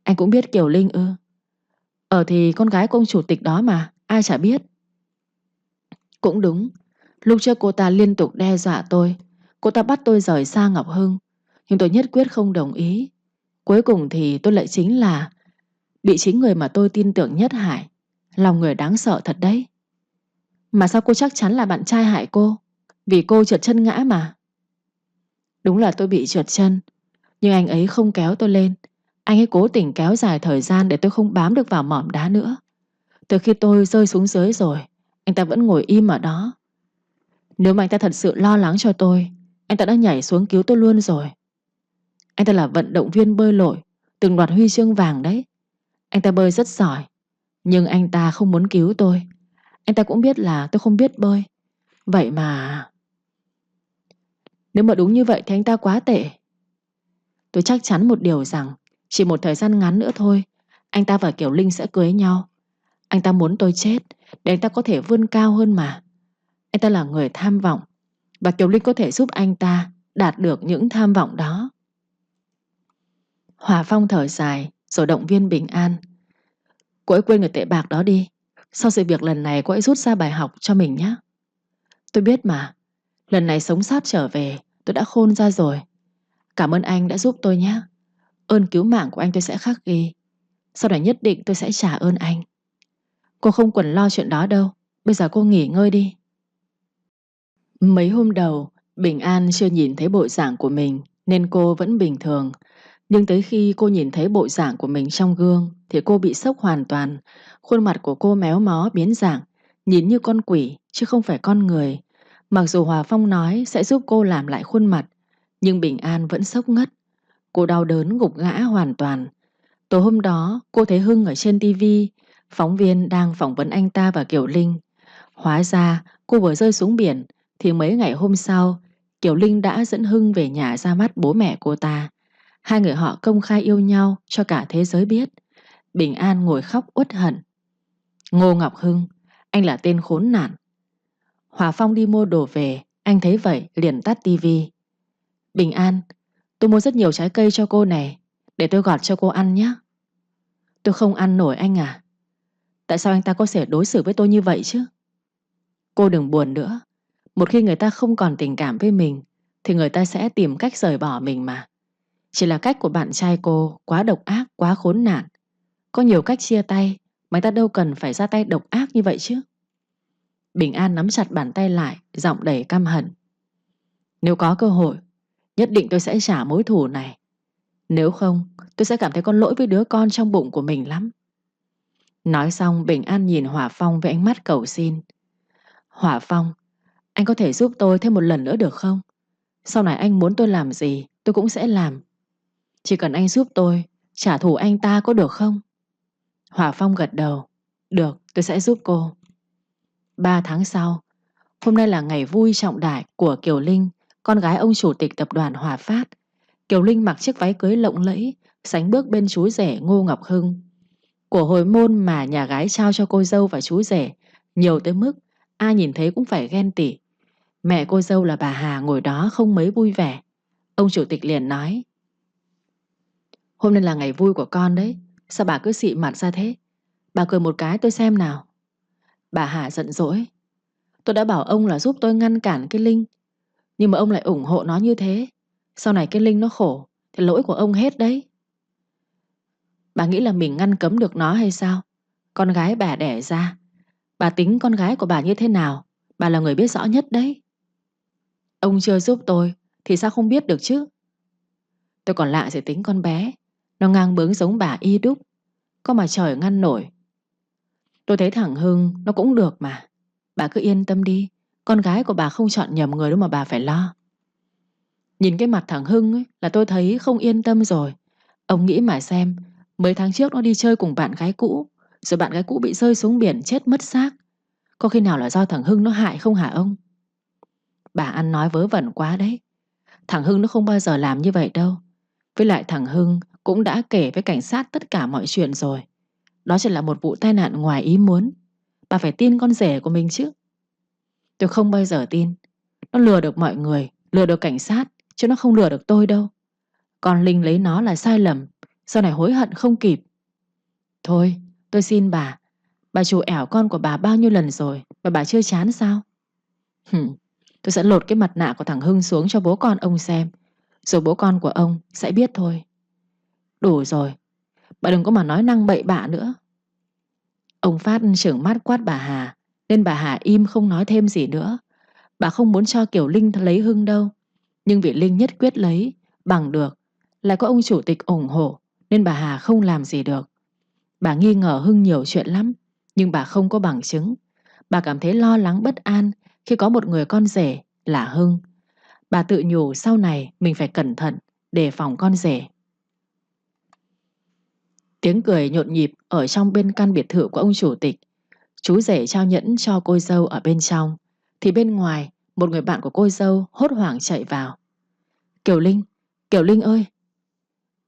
Anh cũng biết Kiều Linh ư? Thì con gái của ông chủ tịch đó mà, ai chả biết. Cũng đúng, lúc trước cô ta liên tục đe dọa tôi. Cô ta bắt tôi rời xa Ngọc Hưng, nhưng tôi nhất quyết không đồng ý. Cuối cùng thì tôi lại chính là bị chính người mà tôi tin tưởng nhất hại. Lòng người đáng sợ thật đấy. Mà sao cô chắc chắn là bạn trai hại cô? Vì cô trượt chân ngã mà. Đúng là tôi bị trượt chân, nhưng anh ấy không kéo tôi lên. Anh ấy cố tình kéo dài thời gian để tôi không bám được vào mỏm đá nữa. Từ khi tôi rơi xuống dưới rồi, anh ta vẫn ngồi im ở đó. Nếu mà anh ta thật sự lo lắng cho tôi, anh ta đã nhảy xuống cứu tôi luôn rồi. Anh ta là vận động viên bơi lội, từng đoạt huy chương vàng đấy. Anh ta bơi rất giỏi, nhưng anh ta không muốn cứu tôi. Anh ta cũng biết là tôi không biết bơi. Vậy mà... Nếu mà đúng như vậy thì anh ta quá tệ. Tôi chắc chắn một điều rằng chỉ một thời gian ngắn nữa thôi, anh ta và Kiều Linh sẽ cưới nhau. Anh ta muốn tôi chết để anh ta có thể vươn cao hơn mà. Anh ta là người tham vọng, và Kiều Linh có thể giúp anh ta đạt được những tham vọng đó. Hòa Phong thở dài rồi động viên Bình An. Cô ấy quên người tệ bạc đó đi. Sau sự việc lần này cô ấy rút ra bài học cho mình nhé. Tôi biết mà. Lần này sống sót trở về, tôi đã khôn ra rồi. Cảm ơn anh đã giúp tôi nhé. Ơn cứu mạng của anh tôi sẽ khắc ghi. Sau này nhất định tôi sẽ trả ơn anh. Cô không cần lo chuyện đó đâu. Bây giờ cô nghỉ ngơi đi. Mấy hôm đầu, Bình An chưa nhìn thấy bộ dạng của mình nên cô vẫn bình thường. Nhưng tới khi cô nhìn thấy bộ dạng của mình trong gương thì cô bị sốc hoàn toàn. Khuôn mặt của cô méo mó biến dạng, nhìn như con quỷ chứ không phải con người. Mặc dù Hòa Phong nói sẽ giúp cô làm lại khuôn mặt, nhưng Bình An vẫn sốc ngất. Cô đau đớn gục ngã hoàn toàn. Tối hôm đó cô thấy Hưng ở trên tivi, phóng viên đang phỏng vấn anh ta và Kiều Linh. Hóa ra cô vừa rơi xuống biển thì mấy ngày hôm sau Kiều Linh đã dẫn Hưng về nhà ra mắt bố mẹ cô ta. Hai người họ công khai yêu nhau cho cả thế giới biết. Bình An ngồi khóc uất hận. Ngô Ngọc Hưng, anh là tên khốn nạn. Hòa Phong đi mua đồ về, anh thấy vậy liền tắt tivi. Bình An, tôi mua rất nhiều trái cây cho cô này, để tôi gọt cho cô ăn nhé. Tôi không ăn nổi anh à. Tại sao anh ta có thể đối xử với tôi như vậy chứ? Cô đừng buồn nữa. Một khi người ta không còn tình cảm với mình thì người ta sẽ tìm cách rời bỏ mình mà. Chỉ là cách của bạn trai cô quá độc ác, quá khốn nạn. Có nhiều cách chia tay mà người ta đâu cần phải ra tay độc ác như vậy chứ. Bình An nắm chặt bàn tay lại, giọng đầy căm hận. Nếu có cơ hội, nhất định tôi sẽ trả mối thù này. Nếu không, tôi sẽ cảm thấy có lỗi với đứa con trong bụng của mình lắm. Nói xong Bình An nhìn Hòa Phong với ánh mắt cầu xin. Hòa Phong, anh có thể giúp tôi thêm một lần nữa được không? Sau này anh muốn tôi làm gì tôi cũng sẽ làm. Chỉ cần anh giúp tôi trả thù anh ta có được không? Hòa Phong gật đầu. Được, tôi sẽ giúp cô. 3 tháng sau, hôm nay là ngày vui trọng đại của Kiều Linh, con gái ông chủ tịch tập đoàn Hòa Phát. Kiều Linh mặc chiếc váy cưới lộng lẫy, sánh bước bên chú rể Ngô Ngọc Hưng. Của hồi môn mà nhà gái trao cho cô dâu và chú rể nhiều tới mức ai nhìn thấy cũng phải ghen tị. Mẹ cô dâu là bà Hà ngồi đó không mấy vui vẻ. Ông chủ tịch liền nói: Hôm nay là ngày vui của con đấy, sao bà cứ xị mặt ra thế? Bà cười một cái tôi xem nào. Bà Hà giận dỗi: Tôi đã bảo ông là giúp tôi ngăn cản cái Linh, nhưng mà ông lại ủng hộ nó như thế. Sau này cái Linh nó khổ thì lỗi của ông hết đấy. Bà nghĩ là mình ngăn cấm được nó hay sao? Con gái bà đẻ ra, bà tính con gái của bà như thế nào, bà là người biết rõ nhất đấy. Ông chưa giúp tôi thì sao không biết được chứ? Tôi còn lạ gì tính con bé, nó ngang bướng giống bà y đúc, có mà trời ngăn nổi. Tôi thấy thằng Hưng nó cũng được mà. Bà cứ yên tâm đi, con gái của bà không chọn nhầm người đâu mà bà phải lo. Nhìn cái mặt thằng Hưng ấy là tôi thấy không yên tâm rồi. Ông nghĩ mà xem, mấy tháng trước nó đi chơi cùng bạn gái cũ, rồi bạn gái cũ bị rơi xuống biển chết mất xác. Có khi nào là do thằng Hưng nó hại không hả ông? Bà ăn nói vớ vẩn quá đấy. Thằng Hưng nó không bao giờ làm như vậy đâu. Với lại thằng Hưng cũng đã kể với cảnh sát tất cả mọi chuyện rồi. Đó chỉ là một vụ tai nạn ngoài ý muốn. Bà phải tin con rể của mình chứ. Tôi không bao giờ tin. Nó lừa được mọi người, lừa được cảnh sát, chứ nó không lừa được tôi đâu. Còn Linh lấy nó là sai lầm, sau này hối hận không kịp. Thôi, tôi xin bà chủ ẻo con của bà bao nhiêu lần rồi mà bà chưa chán sao? Tôi sẽ lột cái mặt nạ của thằng Hưng xuống cho bố con ông xem, rồi bố con của ông sẽ biết thôi. Đủ rồi, bà đừng có mà nói năng bậy bạ nữa. Ông Phát trừng mắt quát bà Hà, nên bà Hà im không nói thêm gì nữa. Bà không muốn cho Kiều Linh lấy Hưng đâu, nhưng vì Linh nhất quyết lấy bằng được, lại có ông chủ tịch ủng hộ, nên bà Hà không làm gì được. Bà nghi ngờ Hưng nhiều chuyện lắm, nhưng bà không có bằng chứng. Bà cảm thấy lo lắng bất an khi có một người con rể là Hưng. Bà tự nhủ sau này mình phải cẩn thận, đề phòng con rể. Tiếng cười nhộn nhịp ở trong bên căn biệt thự của ông chủ tịch. Chú rể trao nhẫn cho cô dâu ở bên trong, thì bên ngoài một người bạn của cô dâu hốt hoảng chạy vào. Kiều Linh, Kiều Linh ơi!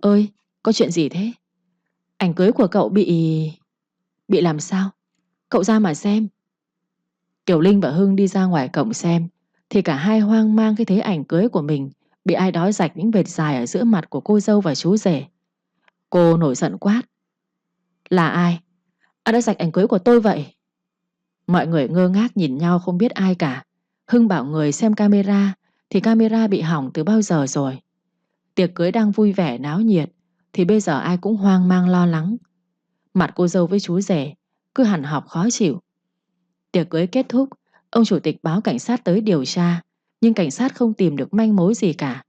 Ơi, có chuyện gì thế? Ảnh cưới của cậu bị làm sao? Cậu ra mà xem. Kiều Linh và Hưng đi ra ngoài cổng xem, thì cả hai hoang mang khi thấy ảnh cưới của mình bị ai đó rạch những vệt dài ở giữa mặt của cô dâu và chú rể. Cô nổi giận quát: Là ai? Ai đã rạch ảnh cưới của tôi vậy? Mọi người ngơ ngác nhìn nhau không biết ai cả. Hưng bảo người xem camera thì camera bị hỏng từ bao giờ rồi. Tiệc cưới đang vui vẻ náo nhiệt thì bây giờ ai cũng hoang mang lo lắng. Mặt cô dâu với chú rể cứ hằn học khó chịu. Tiệc cưới kết thúc, ông chủ tịch báo cảnh sát tới điều tra, nhưng cảnh sát không tìm được manh mối gì cả.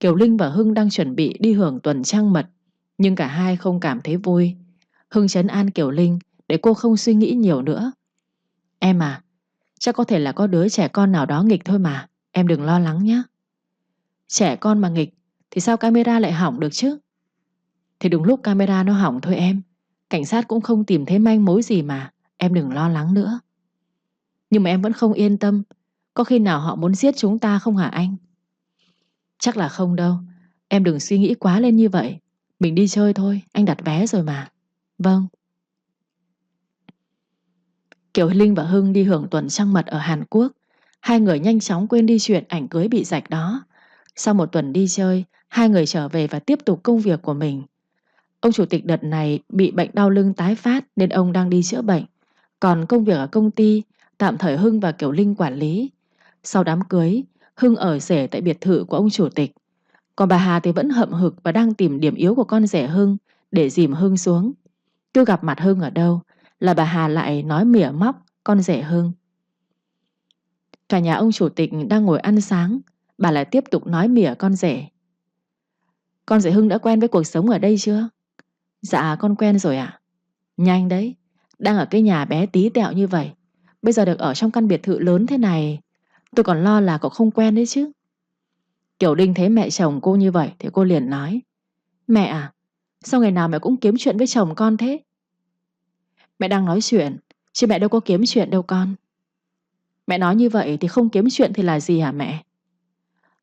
Kiều Linh và Hưng đang chuẩn bị đi hưởng tuần trăng mật, nhưng cả hai không cảm thấy vui. Hưng trấn an Kiều Linh để cô không suy nghĩ nhiều nữa. Em à, chắc có thể là có đứa trẻ con nào đó nghịch thôi mà, em đừng lo lắng nhé. Trẻ con mà nghịch thì sao camera lại hỏng được chứ? Thì đúng lúc camera nó hỏng thôi em. Cảnh sát cũng không tìm thấy manh mối gì mà, em đừng lo lắng nữa. Nhưng mà em vẫn không yên tâm. Có khi nào họ muốn giết chúng ta không hả anh? Chắc là không đâu. Em đừng suy nghĩ quá lên như vậy. Mình đi chơi thôi, anh đặt vé rồi mà. Vâng. Kiều Linh và Hưng đi hưởng tuần trăng mật ở Hàn Quốc. Hai người nhanh chóng quên đi chuyện ảnh cưới bị rạch đó. Sau một tuần đi chơi, hai người trở về và tiếp tục công việc của mình. Ông chủ tịch đợt này bị bệnh đau lưng tái phát nên ông đang đi chữa bệnh. Còn công việc ở công ty tạm thời Hưng và Kiều Linh quản lý. Sau đám cưới, Hưng ở rể tại biệt thự của ông chủ tịch. Còn bà Hà thì vẫn hậm hực và đang tìm điểm yếu của con rể Hưng để dìm Hưng xuống. Cứ gặp mặt Hưng ở đâu là bà Hà lại nói mỉa móc con rể Hưng. Cả nhà ông chủ tịch đang ngồi ăn sáng, bà lại tiếp tục nói mỉa con rể. Con rể Hưng đã quen với cuộc sống ở đây chưa? Dạ con quen rồi ạ. Nhanh đấy, đang ở cái nhà bé tí tẹo như vậy, bây giờ được ở trong căn biệt thự lớn thế này, tôi còn lo là cậu không quen đấy chứ. Kiều Linh thấy mẹ chồng cô như vậy thì cô liền nói: Mẹ à, sao ngày nào mẹ cũng kiếm chuyện với chồng con thế? Mẹ đang nói chuyện, chứ mẹ đâu có kiếm chuyện đâu con. Mẹ nói như vậy thì không kiếm chuyện thì là gì hả mẹ?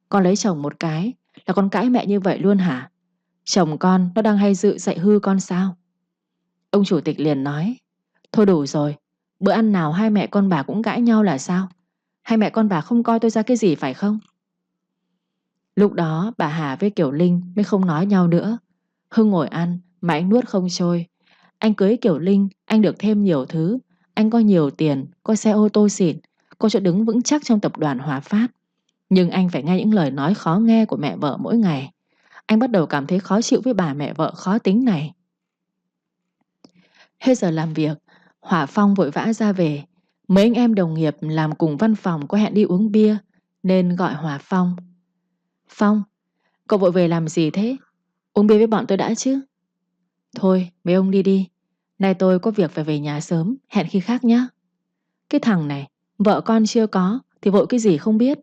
Con lấy chồng một cái là con cãi mẹ như vậy luôn hả? Chồng con nó đang hay dự dạy hư con sao? Ông chủ tịch liền nói: Thôi đủ rồi, bữa ăn nào hai mẹ con bà cũng cãi nhau là sao? Hai mẹ con bà không coi tôi ra cái gì phải không? Lúc đó bà Hà với Kiều Linh mới không nói nhau nữa. Hưng ngồi ăn mà anh nuốt không trôi. Anh cưới Kiều Linh, anh được thêm nhiều thứ. Anh có nhiều tiền, có xe ô tô xịn, có chỗ đứng vững chắc trong tập đoàn Hòa Phát. Nhưng anh phải nghe những lời nói khó nghe của mẹ vợ mỗi ngày. Anh bắt đầu cảm thấy khó chịu với bà mẹ vợ khó tính này. Hết giờ làm việc, Hỏa Phong vội vã ra về. Mấy anh em đồng nghiệp làm cùng văn phòng có hẹn đi uống bia nên gọi Hỏa Phong. Phong, cậu vội về làm gì thế? Uống bia với bọn tôi đã chứ? Thôi, mấy ông đi đi. Nay tôi có việc phải về nhà sớm, hẹn khi khác nhé. Cái thằng này, vợ con chưa có thì vội cái gì không biết.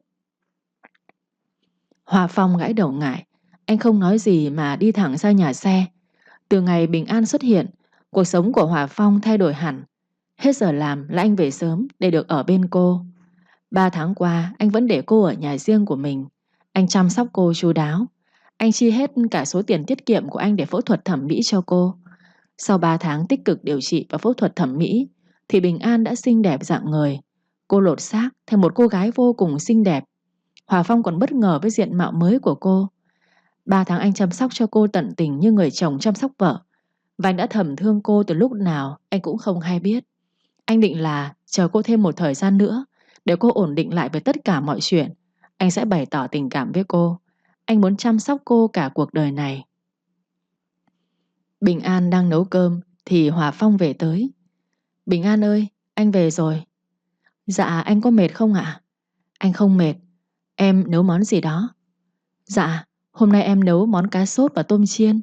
Hòa Phong gãi đầu ngại. Anh không nói gì mà đi thẳng ra nhà xe. Từ ngày Bình An xuất hiện, cuộc sống của Hòa Phong thay đổi hẳn. Hết giờ làm là anh về sớm để được ở bên cô. 3 tháng qua anh vẫn để cô ở nhà riêng của mình. Anh chăm sóc cô chu đáo. Anh chi hết cả số tiền tiết kiệm của anh để phẫu thuật thẩm mỹ cho cô. Sau 3 tháng tích cực điều trị và phẫu thuật thẩm mỹ thì Bình An đã xinh đẹp rạng người. Cô lột xác thành một cô gái vô cùng xinh đẹp. Hòa Phong còn bất ngờ với diện mạo mới của cô. 3 tháng anh chăm sóc cho cô tận tình như người chồng chăm sóc vợ. Và anh đã thầm thương cô từ lúc nào anh cũng không hay biết. Anh định là chờ cô thêm một thời gian nữa để cô ổn định lại với tất cả mọi chuyện. Anh sẽ bày tỏ tình cảm với cô. Anh muốn chăm sóc cô cả cuộc đời này. Bình An đang nấu cơm thì Hòa Phong về tới. Bình An ơi, anh về rồi. Dạ anh có mệt không ạ? Anh không mệt. Em nấu món gì đó? Dạ, hôm nay em nấu món cá sốt và tôm chiên.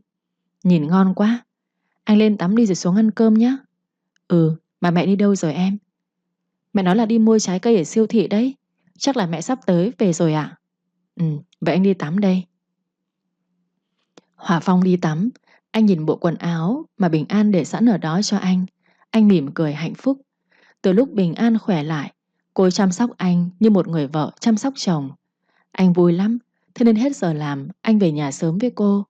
Nhìn ngon quá. Anh lên tắm đi rồi xuống ăn cơm nhé. Ừ, mà mẹ đi đâu rồi em? Mẹ nói là đi mua trái cây ở siêu thị đấy. Chắc là mẹ sắp tới về rồi ạ. Ừ, vậy anh đi tắm đây. Hòa Phong đi tắm. Anh nhìn bộ quần áo mà Bình An để sẵn ở đó cho anh. Anh mỉm cười hạnh phúc. Từ lúc Bình An khỏe lại, cô chăm sóc anh như một người vợ chăm sóc chồng. Anh vui lắm, thế nên hết giờ làm anh về nhà sớm với cô.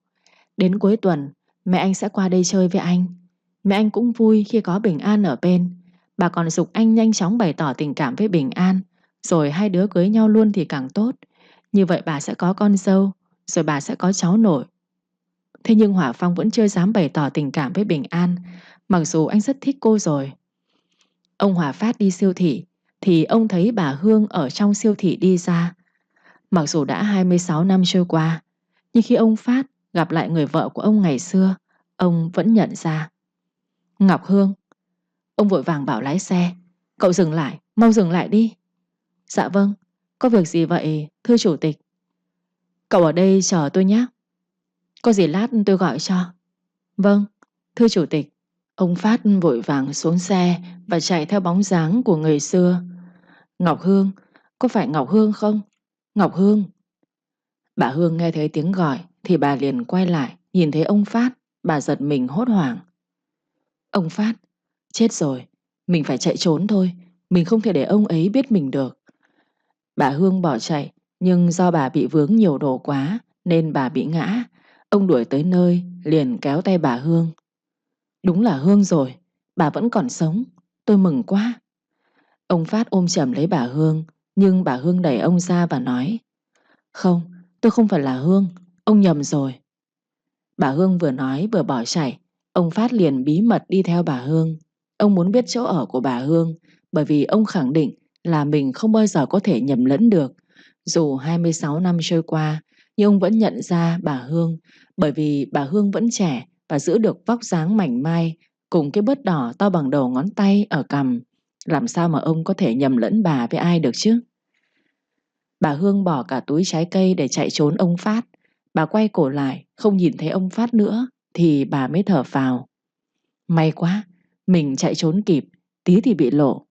Đến cuối tuần, mẹ anh sẽ qua đây chơi với anh. Mẹ anh cũng vui khi có Bình An ở bên. Bà còn giục anh nhanh chóng bày tỏ tình cảm với Bình An, rồi hai đứa cưới nhau luôn thì càng tốt. Như vậy bà sẽ có con dâu, rồi bà sẽ có cháu nội. Thế nhưng Hỏa Phong vẫn chưa dám bày tỏ tình cảm với Bình An, mặc dù anh rất thích cô rồi. Ông Hòa Phát đi siêu thị, thì ông thấy bà Hương ở trong siêu thị đi ra. Mặc dù đã 26 năm trôi qua, nhưng khi ông Phát gặp lại người vợ của ông ngày xưa, ông vẫn nhận ra. Ngọc Hương. Ông vội vàng bảo lái xe. Cậu dừng lại, mau dừng lại đi. Dạ vâng, có việc gì vậy thưa chủ tịch? Cậu ở đây chờ tôi nhé. Có gì lát tôi gọi cho. Vâng, thưa chủ tịch. Ông Phát vội vàng xuống xe và chạy theo bóng dáng của người xưa. Ngọc Hương, có phải Ngọc Hương không? Ngọc Hương. Bà Hương nghe thấy tiếng gọi thì bà liền quay lại, nhìn thấy ông Phát, bà giật mình hốt hoảng. Ông Phát, chết rồi, mình phải chạy trốn thôi, mình không thể để ông ấy biết mình được. Bà Hương bỏ chạy, nhưng do bà bị vướng nhiều đồ quá nên bà bị ngã. Ông đuổi tới nơi liền kéo tay bà Hương. Đúng là Hương rồi, bà vẫn còn sống, tôi mừng quá. Ông Phát ôm chầm lấy bà Hương, nhưng bà Hương đẩy ông ra và nói: Không, tôi không phải là Hương, ông nhầm rồi. Bà Hương vừa nói vừa bỏ chạy. Ông Phát liền bí mật đi theo bà Hương. Ông muốn biết chỗ ở của bà Hương, bởi vì ông khẳng định là mình không bao giờ có thể nhầm lẫn được. Dù 26 năm trôi qua, nhưng ông vẫn nhận ra bà Hương, bởi vì bà Hương vẫn trẻ và giữ được vóc dáng mảnh mai cùng cái bớt đỏ to bằng đầu ngón tay ở cằm. Làm sao mà ông có thể nhầm lẫn bà với ai được chứ? Bà Hương bỏ cả túi trái cây để chạy trốn ông Phát. Bà quay cổ lại, không nhìn thấy ông Phát nữa, thì bà mới thở phào. May quá, mình chạy trốn kịp, tí thì bị lộ.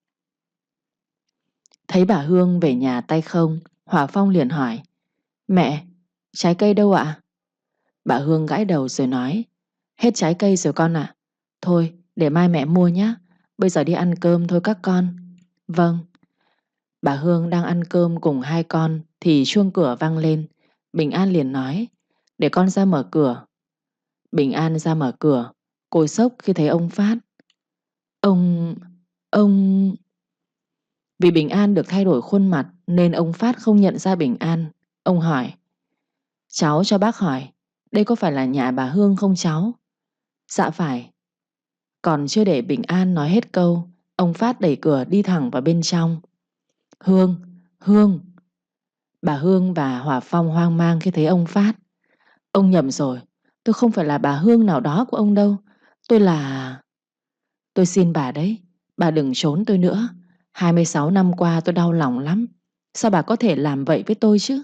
Thấy bà Hương về nhà tay không, Hòa Phong liền hỏi: Mẹ, trái cây đâu ạ? Bà Hương gãi đầu rồi nói: Hết trái cây rồi con ạ. Thôi, để mai mẹ mua nhé. Bây giờ đi ăn cơm thôi các con. Vâng. Bà Hương đang ăn cơm cùng hai con thì chuông cửa vang lên. Bình An liền nói: Để con ra mở cửa. Bình An ra mở cửa. Cô sốc khi thấy ông Phát. Ông... ông... Vì Bình An được thay đổi khuôn mặt nên ông Phát không nhận ra Bình An. Ông hỏi: Cháu cho bác hỏi, đây có phải là nhà bà Hương không cháu? Dạ phải. Còn chưa để Bình An nói hết câu, ông Phát đẩy cửa đi thẳng vào bên trong. Hương, Hương. Bà Hương và Hòa Phong hoang mang khi thấy ông Phát. Ông nhầm rồi, tôi không phải là bà Hương nào đó của ông đâu. Tôi là... Tôi xin bà đấy, bà đừng trốn tôi nữa. 26 năm qua tôi đau lòng lắm. Sao bà có thể làm vậy với tôi chứ?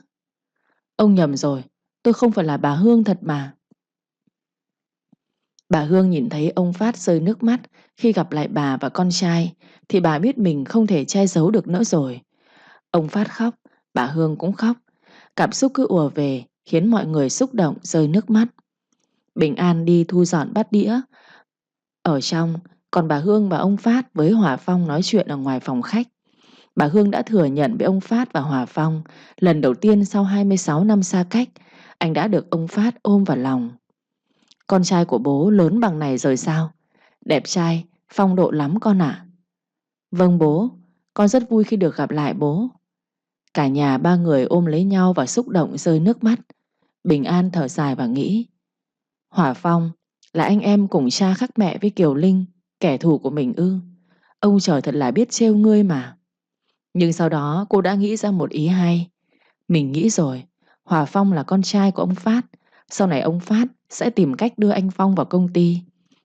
Ông nhầm rồi, tôi không phải là bà Hương thật mà. Bà Hương nhìn thấy ông Phát rơi nước mắt khi gặp lại bà và con trai thì bà biết mình không thể che giấu được nữa rồi. Ông Phát khóc, bà Hương cũng khóc. Cảm xúc cứ ùa về khiến mọi người xúc động rơi nước mắt. Bình An đi thu dọn bát đĩa ở trong, còn bà Hương và ông Phát với Hòa Phong nói chuyện ở ngoài phòng khách. Bà Hương đã thừa nhận với ông Phát và Hòa Phong lần đầu tiên sau 26 năm xa cách, anh đã được ông Phát ôm vào lòng. Con trai của bố lớn bằng này rồi sao? Đẹp trai, phong độ lắm con ạ. Vâng bố, con rất vui khi được gặp lại bố. Cả nhà ba người ôm lấy nhau và xúc động rơi nước mắt. Bình An thở dài và nghĩ: Hỏa Phong là anh em cùng cha khác mẹ với Kiều Linh, kẻ thù của mình ư? Ông trời thật là biết trêu ngươi mà. Nhưng sau đó cô đã nghĩ ra một ý hay. Mình nghĩ rồi, Hòa Phong là con trai của ông Phát. Sau này ông Phát sẽ tìm cách đưa anh Phong vào công ty.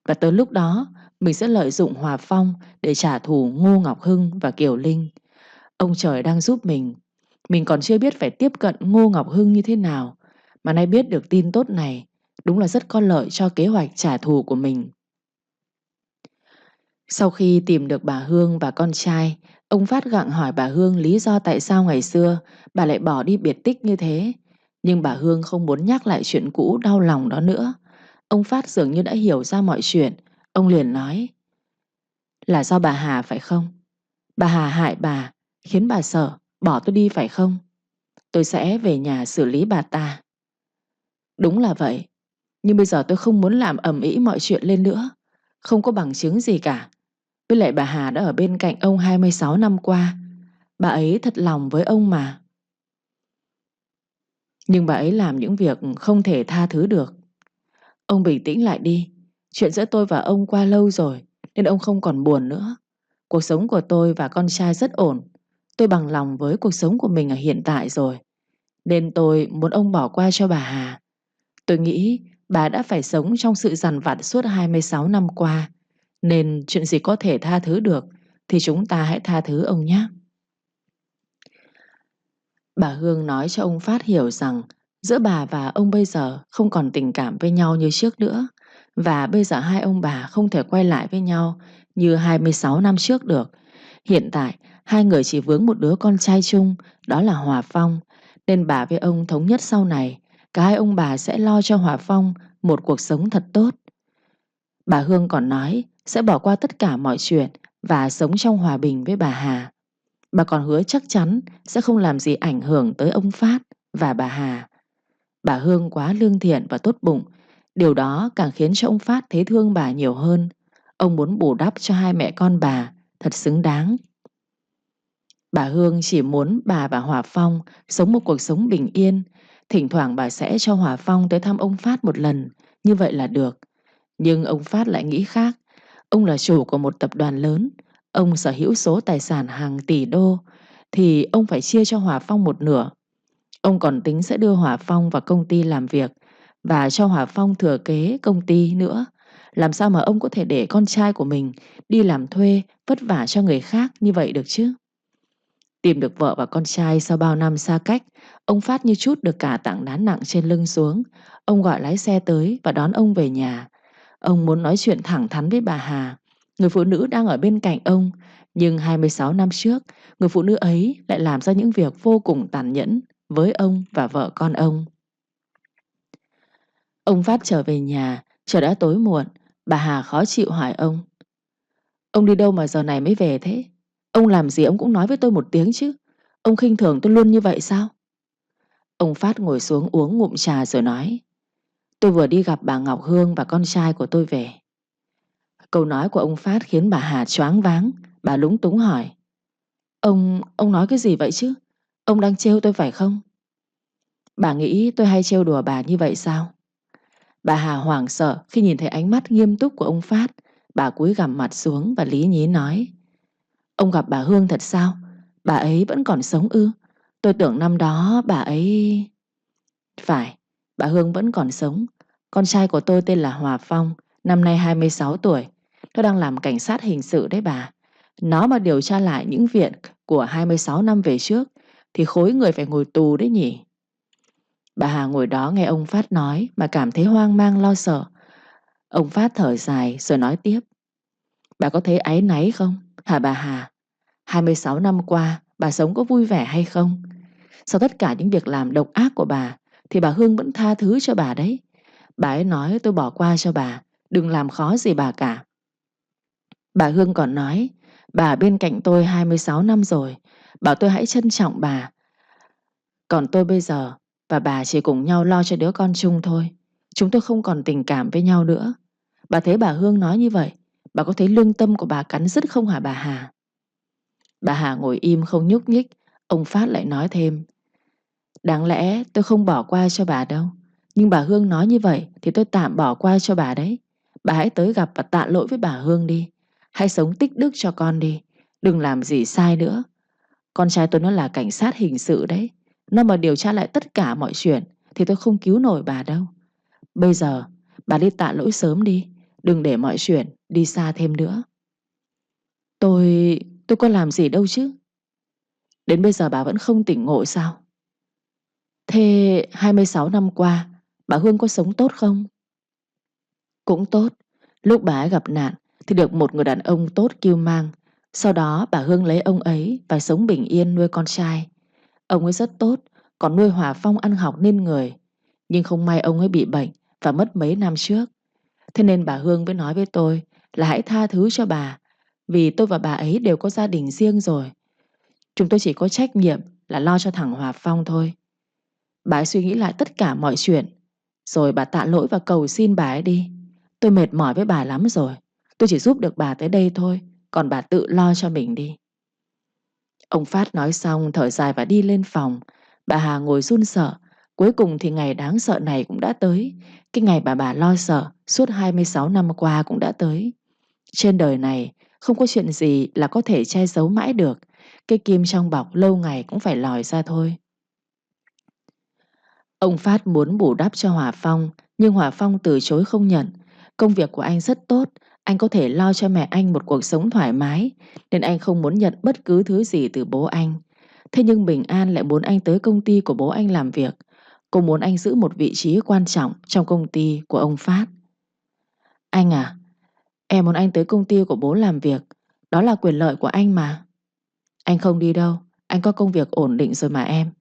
Và tới lúc đó mình sẽ lợi dụng Hòa Phong để trả thù Ngô Ngọc Hưng và Kiều Linh. Ông trời đang giúp mình. Mình còn chưa biết phải tiếp cận Ngô Ngọc Hưng như thế nào, mà nay biết được tin tốt này, đúng là rất có lợi cho kế hoạch trả thù của mình. Sau khi tìm được bà Hương và con trai, ông Phát gặng hỏi bà Hương lý do tại sao ngày xưa bà lại bỏ đi biệt tích như thế. Nhưng bà Hương không muốn nhắc lại chuyện cũ đau lòng đó nữa. Ông Phát dường như đã hiểu ra mọi chuyện. Ông liền nói: Là do bà Hà phải không? Bà Hà hại bà, khiến bà sợ, bỏ tôi đi phải không? Tôi sẽ về nhà xử lý bà ta. Đúng là vậy. Nhưng bây giờ tôi không muốn làm ầm ĩ mọi chuyện lên nữa. Không có bằng chứng gì cả. Với lại bà Hà đã ở bên cạnh ông 26 năm qua. Bà ấy thật lòng với ông mà. Nhưng bà ấy làm những việc không thể tha thứ được. Ông bình tĩnh lại đi. Chuyện giữa tôi và ông qua lâu rồi, nên ông không còn buồn nữa. Cuộc sống của tôi và con trai rất ổn. tôi bằng lòng với cuộc sống của mình ở hiện tại rồi, nên tôi muốn ông bỏ qua cho bà Hà. Tôi nghĩ bà đã phải sống trong sự dằn vặt suốt 26 năm qua, nên chuyện gì có thể tha thứ được thì chúng ta hãy tha thứ ông nhé. Bà Hương nói cho ông Phát hiểu rằng giữa bà và ông bây giờ không còn tình cảm với nhau như trước nữa, và bây giờ hai ông bà không thể quay lại với nhau như 26 năm trước được. Hiện tại hai người chỉ vướng một đứa con trai chung, đó là Hòa Phong, nên bà với ông thống nhất sau này cả hai ông bà sẽ lo cho Hòa Phong một cuộc sống thật tốt. Bà Hương còn nói sẽ bỏ qua tất cả mọi chuyện và sống trong hòa bình với bà Hà. Bà còn hứa chắc chắn sẽ không làm gì ảnh hưởng tới ông Phát và bà Hà. Bà Hương quá lương thiện và tốt bụng, điều đó càng khiến cho ông Phát thấy thương bà nhiều hơn. Ông muốn bù đắp cho hai mẹ con bà thật xứng đáng. Bà Hương chỉ muốn bà và Hòa Phong sống một cuộc sống bình yên. Thỉnh thoảng bà sẽ cho Hòa Phong tới thăm ông Phát một lần, như vậy là được. Nhưng ông Phát lại nghĩ khác. Ông là chủ của một tập đoàn lớn, ông sở hữu số tài sản hàng tỷ đô, thì ông phải chia cho Hòa Phong một nửa. Ông còn tính sẽ đưa Hòa Phong vào công ty làm việc và cho Hòa Phong thừa kế công ty nữa. Làm sao mà ông có thể để con trai của mình đi làm thuê vất vả cho người khác như vậy được chứ? Tìm được vợ và con trai sau bao năm xa cách, ông Phát như trút được cả tảng đá nặng trên lưng xuống. Ông gọi lái xe tới và đón ông về nhà. Ông muốn nói chuyện thẳng thắn với bà Hà, người phụ nữ đang ở bên cạnh ông. Nhưng 26 năm trước, người phụ nữ ấy lại làm ra những việc vô cùng tàn nhẫn với ông và vợ con ông. Ông Phát trở về nhà, trời đã tối muộn. Bà Hà khó chịu hỏi ông: Ông đi đâu mà giờ này mới về thế? Ông làm gì ông cũng nói với tôi một tiếng chứ. Ông khinh thường tôi luôn như vậy sao? Ông Phát ngồi xuống uống ngụm trà rồi nói: Tôi vừa đi gặp bà Ngọc Hương và con trai của tôi về. Câu nói của ông Phát khiến bà Hà choáng váng. Bà lúng túng hỏi: Ông nói cái gì vậy chứ? Ông đang trêu tôi phải không? Bà nghĩ tôi hay trêu đùa bà như vậy sao? Bà Hà hoảng sợ khi nhìn thấy ánh mắt nghiêm túc của ông Phát. Bà cúi gằm mặt xuống và lý nhí nói: Ông gặp bà Hương thật sao? Bà ấy vẫn còn sống ư? Tôi tưởng năm đó bà ấy... Phải, bà Hương vẫn còn sống. Con trai của tôi tên là Hòa Phong, năm nay 26 tuổi. Nó đang làm cảnh sát hình sự đấy bà. Nó mà điều tra lại những việc của 26 năm về trước thì khối người phải ngồi tù đấy nhỉ. Bà Hà ngồi đó nghe ông Phát nói mà cảm thấy hoang mang lo sợ. Ông Phát thở dài rồi nói tiếp: Bà có thấy áy náy không? Hả bà Hà? 26 năm qua bà sống có vui vẻ hay không? Sau tất cả những việc làm độc ác của bà thì bà Hương vẫn tha thứ cho bà đấy. Bà ấy nói tôi bỏ qua cho bà, đừng làm khó gì bà cả. Bà Hương còn nói bà ở bên cạnh tôi 26 năm rồi, bảo tôi hãy trân trọng bà. Còn tôi bây giờ và bà chỉ cùng nhau lo cho đứa con chung thôi. Chúng tôi không còn tình cảm với nhau nữa. Bà thấy bà Hương nói như vậy, bà có thấy lương tâm của bà cắn rứt không hả bà Hà? Bà Hà ngồi im không nhúc nhích. Ông Phát lại nói thêm: Đáng lẽ tôi không bỏ qua cho bà đâu, nhưng bà Hương nói như vậy thì tôi tạm bỏ qua cho bà đấy. Bà hãy tới gặp và tạ lỗi với bà Hương đi. Hãy sống tích đức cho con đi, đừng làm gì sai nữa. Con trai tôi nó là cảnh sát hình sự đấy. Nó mà điều tra lại tất cả mọi chuyện thì tôi không cứu nổi bà đâu. Bây giờ bà đi tạ lỗi sớm đi, đừng để mọi chuyện đi xa thêm nữa. Tôi có làm gì đâu chứ. Đến bây giờ bà vẫn không tỉnh ngộ sao? Thế 26 năm qua bà Hương có sống tốt không? Cũng tốt. Lúc bà ấy gặp nạn thì được một người đàn ông tốt cưu mang. Sau đó bà Hương lấy ông ấy và sống bình yên nuôi con trai. Ông ấy rất tốt, còn nuôi Hòa Phong ăn học nên người. Nhưng không may ông ấy bị bệnh và mất mấy năm trước. Thế nên bà Hương mới nói với tôi là hãy tha thứ cho bà, vì tôi và bà ấy đều có gia đình riêng rồi. Chúng tôi chỉ có trách nhiệm là lo cho thằng Hòa Phong thôi. Bà ấy suy nghĩ lại tất cả mọi chuyện, rồi bà tạ lỗi và cầu xin bà ấy đi. Tôi mệt mỏi với bà lắm rồi. Tôi chỉ giúp được bà tới đây thôi, còn bà tự lo cho mình đi. Ông Phát nói xong thở dài và đi lên phòng. Bà Hà ngồi run sợ. Cuối cùng thì ngày đáng sợ này cũng đã tới. Cái ngày bà lo sợ suốt 26 năm qua cũng đã tới. Trên đời này không có chuyện gì là có thể che giấu mãi được. cái kim trong bọc lâu ngày cũng phải lòi ra thôi. Ông Phát muốn bù đắp cho Hòa Phong, nhưng Hòa Phong từ chối không nhận. Công việc của anh rất tốt, anh có thể lo cho mẹ anh một cuộc sống thoải mái, nên anh không muốn nhận bất cứ thứ gì từ bố anh. Thế nhưng Bình An lại muốn anh tới công ty của bố anh làm việc. Cô muốn anh giữ một vị trí quan trọng trong công ty của ông Phát. Anh à, em muốn anh tới công ty của bố làm việc. Đó là quyền lợi của anh mà. Anh không đi đâu, anh có công việc ổn định rồi mà em.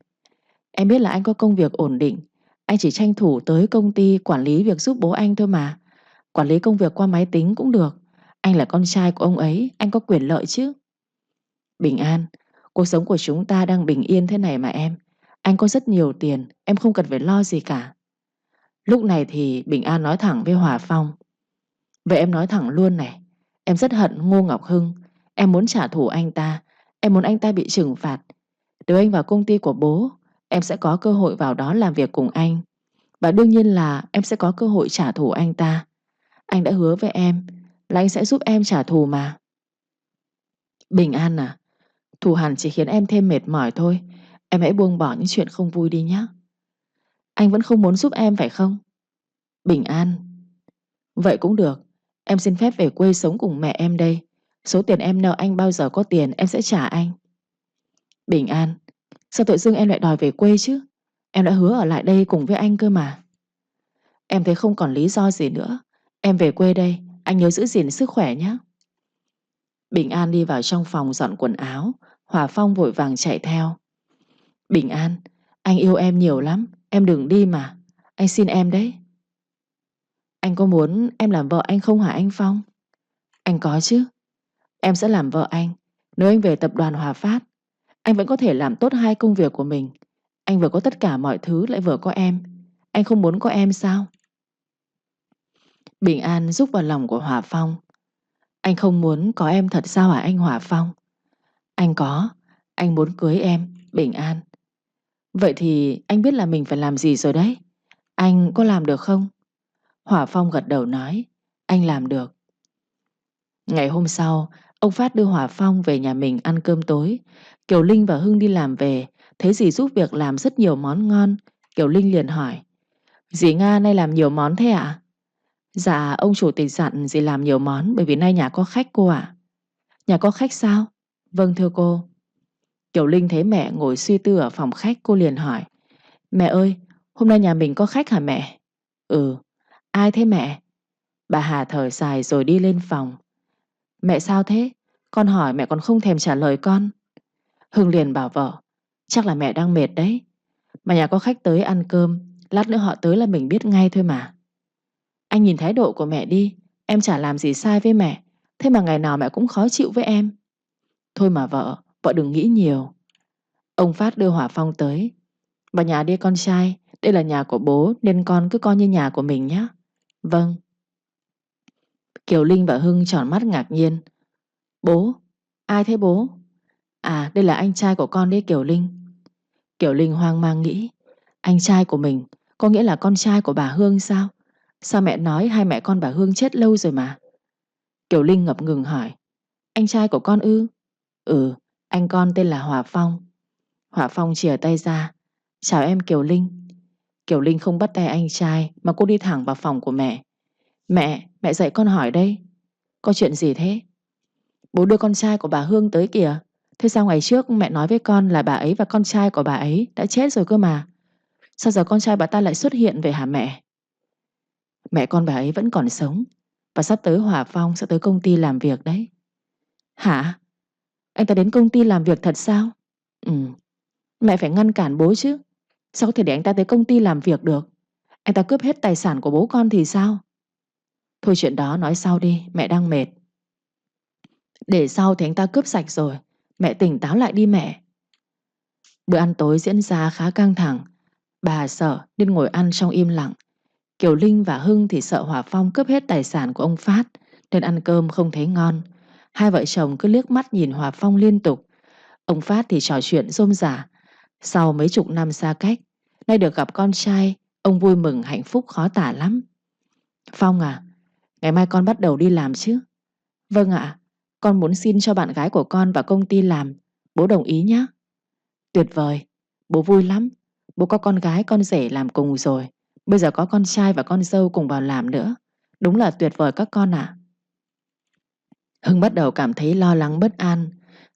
Em biết là anh có công việc ổn định, anh chỉ tranh thủ tới công ty quản lý việc giúp bố anh thôi mà. Quản lý công việc qua máy tính cũng được. Anh là con trai của ông ấy, anh có quyền lợi chứ. Bình An, cuộc sống của chúng ta đang bình yên thế này mà em. Anh có rất nhiều tiền, em không cần phải lo gì cả. Lúc này thì Bình An nói thẳng với Hòa Phong. Vậy em nói thẳng luôn này, em rất hận Ngô Ngọc Hưng. Em muốn trả thù anh ta, em muốn anh ta bị trừng phạt. Nếu anh vào công ty của bố, em sẽ có cơ hội vào đó làm việc cùng anh. Và đương nhiên là em sẽ có cơ hội trả thù anh ta. Anh đã hứa với em là anh sẽ giúp em trả thù mà. Bình An à, thù hằn chỉ khiến em thêm mệt mỏi thôi. Em hãy buông bỏ những chuyện không vui đi nhé. Anh vẫn không muốn giúp em phải không? Bình An, vậy cũng được. Em xin phép về quê sống cùng mẹ em đây. Số tiền em nợ anh bao giờ có tiền em sẽ trả anh. Bình An, sao tự dưng em lại đòi về quê chứ? Em đã hứa ở lại đây cùng với anh cơ mà. Em thấy không còn lý do gì nữa. Em về quê đây, anh nhớ giữ gìn sức khỏe nhé. Bình An đi vào trong phòng dọn quần áo. Hòa Phong vội vàng chạy theo. Bình An, anh yêu em nhiều lắm. Em đừng đi mà. Anh xin em đấy. Anh có muốn em làm vợ anh không hả anh Phong? Anh có chứ. Em sẽ làm vợ anh. Nếu anh về tập đoàn Hòa Phát, anh vẫn có thể làm tốt hai công việc của mình. Anh vừa có tất cả mọi thứ lại vừa có em. Anh không muốn có em sao? Bình An rúc vào lòng của Hòa Phong. Anh không muốn có em thật sao hả anh Hòa Phong? Anh có. Anh muốn cưới em, Bình An. Vậy thì anh biết là mình phải làm gì rồi đấy. Anh có làm được không? Hòa Phong gật đầu nói. Anh làm được. Ngày hôm sau, ông Phát đưa Hòa Phong về nhà mình ăn cơm tối. Kiều Linh và Hưng đi làm về, thấy dì giúp việc làm rất nhiều món ngon. Kiều Linh liền hỏi. Dì Nga nay làm nhiều món thế ạ? Dạ, ông chủ tịch dặn dì làm nhiều món bởi vì nay nhà có khách cô ạ. Nhà có khách sao? Vâng thưa cô. Kiều Linh thấy mẹ ngồi suy tư ở phòng khách, cô liền hỏi. Mẹ ơi, hôm nay nhà mình có khách hả mẹ? Ừ, ai thế mẹ? Bà Hà thở dài rồi đi lên phòng. Mẹ sao thế? Con hỏi mẹ còn không thèm trả lời con. Hưng liền bảo vợ. Chắc là mẹ đang mệt đấy. Mà nhà có khách tới ăn cơm, lát nữa họ tới là mình biết ngay thôi mà. Anh nhìn thái độ của mẹ đi, em chả làm gì sai với mẹ. Thế mà ngày nào mẹ cũng khó chịu với em. Thôi mà vợ đừng nghĩ nhiều. Ông Phát đưa Hỏa Phong tới. Vào nhà đi con trai, đây là nhà của bố nên con cứ coi như nhà của mình nhé. Vâng. Kiều Linh và Hưng tròn mắt ngạc nhiên. Bố? Ai thế bố? À, đây là anh trai của con đấy Kiều Linh. Kiều Linh hoang mang nghĩ. Anh trai của mình, có nghĩa là con trai của bà Hương sao? Sao mẹ nói hai mẹ con bà Hương chết lâu rồi mà? Kiều Linh ngập ngừng hỏi. Anh trai của con ư? Ừ, anh con tên là Hòa Phong. Hòa Phong chìa tay ra. Chào em Kiều Linh. Kiều Linh không bắt tay anh trai mà cô đi thẳng vào phòng của mẹ. Mẹ dạy con hỏi đây. Có chuyện gì thế? Bố đưa con trai của bà Hương tới kìa. Thế sao ngày trước mẹ nói với con là bà ấy và con trai của bà ấy đã chết rồi cơ mà? Sao giờ con trai bà ta lại xuất hiện vậy hả mẹ? Mẹ con bà ấy vẫn còn sống. Và sắp tới Hòa Phong sẽ tới công ty làm việc đấy. Hả? Anh ta đến công ty làm việc thật sao? Ừ. Mẹ phải ngăn cản bố chứ. Sao có thể để anh ta tới công ty làm việc được? Anh ta cướp hết tài sản của bố con thì sao? Thôi chuyện đó nói sau đi, mẹ đang mệt. Để sau thì anh ta cướp sạch rồi. Mẹ tỉnh táo lại đi mẹ. Bữa ăn tối diễn ra khá căng thẳng. Bà sợ nên ngồi ăn trong im lặng. Kiều Linh và Hưng thì sợ Hòa Phong cướp hết tài sản của ông Phát nên ăn cơm không thấy ngon. Hai vợ chồng cứ liếc mắt nhìn Hòa Phong liên tục. Ông Phát thì trò chuyện rôm rả. Sau mấy chục năm xa cách, nay được gặp con trai, ông vui mừng hạnh phúc khó tả lắm. Phong à, ngày mai con bắt đầu đi làm chứ? Vâng ạ, con muốn xin cho bạn gái của con vào công ty làm. Bố đồng ý nhé. Tuyệt vời, bố vui lắm. Bố có con gái con rể làm cùng rồi. Bây giờ có con trai và con dâu cùng vào làm nữa. Đúng là tuyệt vời các con ạ. Hưng bắt đầu cảm thấy lo lắng bất an.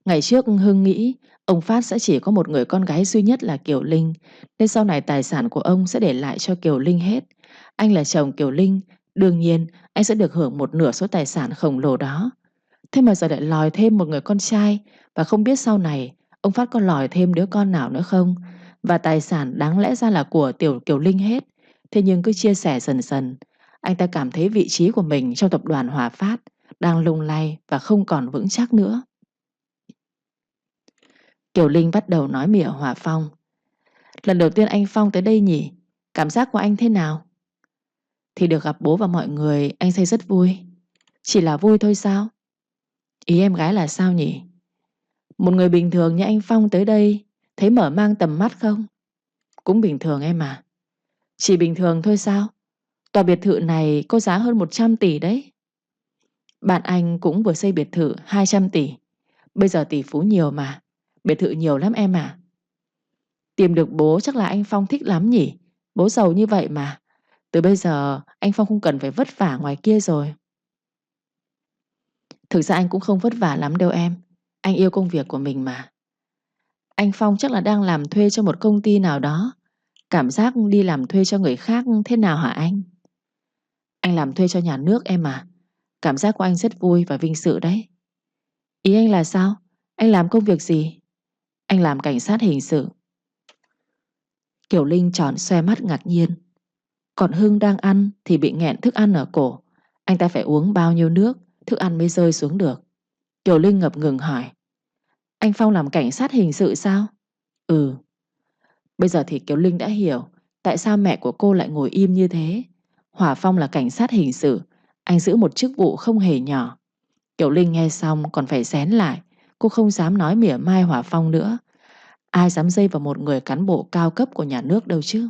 Ngày trước Hưng nghĩ ông Phát sẽ chỉ có một người con gái duy nhất là Kiều Linh, nên sau này tài sản của ông sẽ để lại cho Kiều Linh hết. Anh là chồng Kiều Linh, đương nhiên anh sẽ được hưởng một nửa số tài sản khổng lồ đó. Thế mà giờ lại lòi thêm một người con trai, và không biết sau này ông Phát có lòi thêm đứa con nào nữa không. Và tài sản đáng lẽ ra là của Tiểu Kiều Linh hết, thế nhưng cứ chia sẻ dần dần, anh ta cảm thấy vị trí của mình trong tập đoàn Hòa Phát đang lung lay và không còn vững chắc nữa. Kiều Linh bắt đầu nói mỉa Hòa Phong. Lần đầu tiên anh Phong tới đây nhỉ? Cảm giác của anh thế nào? Thì được gặp bố và mọi người anh thấy rất vui. Chỉ là vui thôi sao? Ý em gái là sao nhỉ? Một người bình thường như anh Phong tới đây thấy mở mang tầm mắt không? Cũng bình thường em à. Chỉ bình thường thôi sao? Tòa biệt thự này có giá hơn 100 tỷ đấy. Bạn anh cũng vừa xây biệt thự 200 tỷ. Bây giờ tỷ phú nhiều mà. Biệt thự nhiều lắm em à. Tìm được bố chắc là anh Phong thích lắm nhỉ. Bố giàu như vậy mà. Từ bây giờ anh Phong không cần phải vất vả ngoài kia rồi. Thực ra anh cũng không vất vả lắm đâu em. Anh yêu công việc của mình mà. Anh Phong chắc là đang làm thuê cho một công ty nào đó. Cảm giác đi làm thuê cho người khác thế nào hả anh? Anh làm thuê cho nhà nước em à. Cảm giác của anh rất vui và vinh dự đấy. Ý anh là sao? Anh làm công việc gì? Anh làm cảnh sát hình sự. Kiều Linh tròn xoe mắt ngạc nhiên. Còn Hưng đang ăn thì bị nghẹn thức ăn ở cổ. Anh ta phải uống bao nhiêu nước thức ăn mới rơi xuống được. Kiều Linh ngập ngừng hỏi. Anh Phong làm cảnh sát hình sự sao? Ừ. Bây giờ thì Kiều Linh đã hiểu tại sao mẹ của cô lại ngồi im như thế. Hòa Phong là cảnh sát hình sự, anh giữ một chức vụ không hề nhỏ. Kiều Linh nghe xong còn phải xén lại. Cô không dám nói mỉa mai Hòa Phong nữa. Ai dám dây vào một người cán bộ cao cấp của nhà nước đâu chứ.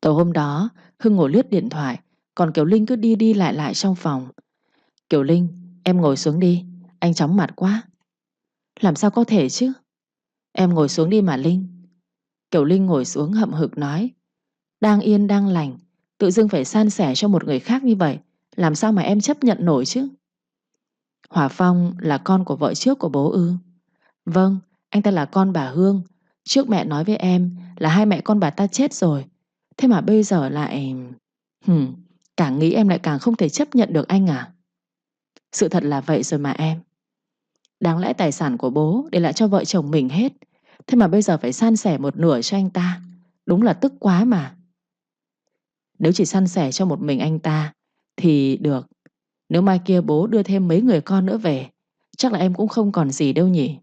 Tối hôm đó Hưng ngồi lướt điện thoại, còn Kiều Linh cứ đi đi lại lại trong phòng. Kiều Linh, em ngồi xuống đi, anh chóng mặt quá. Làm sao có thể chứ? Em ngồi xuống đi mà Linh. Kiều Linh ngồi xuống hậm hực nói. Đang yên đang lành, tự dưng phải san sẻ cho một người khác như vậy, làm sao mà em chấp nhận nổi chứ? Hòa Phong là con của vợ trước của bố ư? Vâng, anh ta là con bà Hương. Trước mẹ nói với em là hai mẹ con bà ta chết rồi. Thế mà bây giờ lại... Hừm, càng nghĩ em lại càng không thể chấp nhận được anh à? Sự thật là vậy rồi mà em. Đáng lẽ tài sản của bố để lại cho vợ chồng mình hết. Thế mà bây giờ phải san sẻ một nửa cho anh ta. Đúng là tức quá mà. Nếu chỉ san sẻ cho một mình anh ta thì được. Nếu mai kia bố đưa thêm mấy người con nữa về, chắc là em cũng không còn gì đâu nhỉ.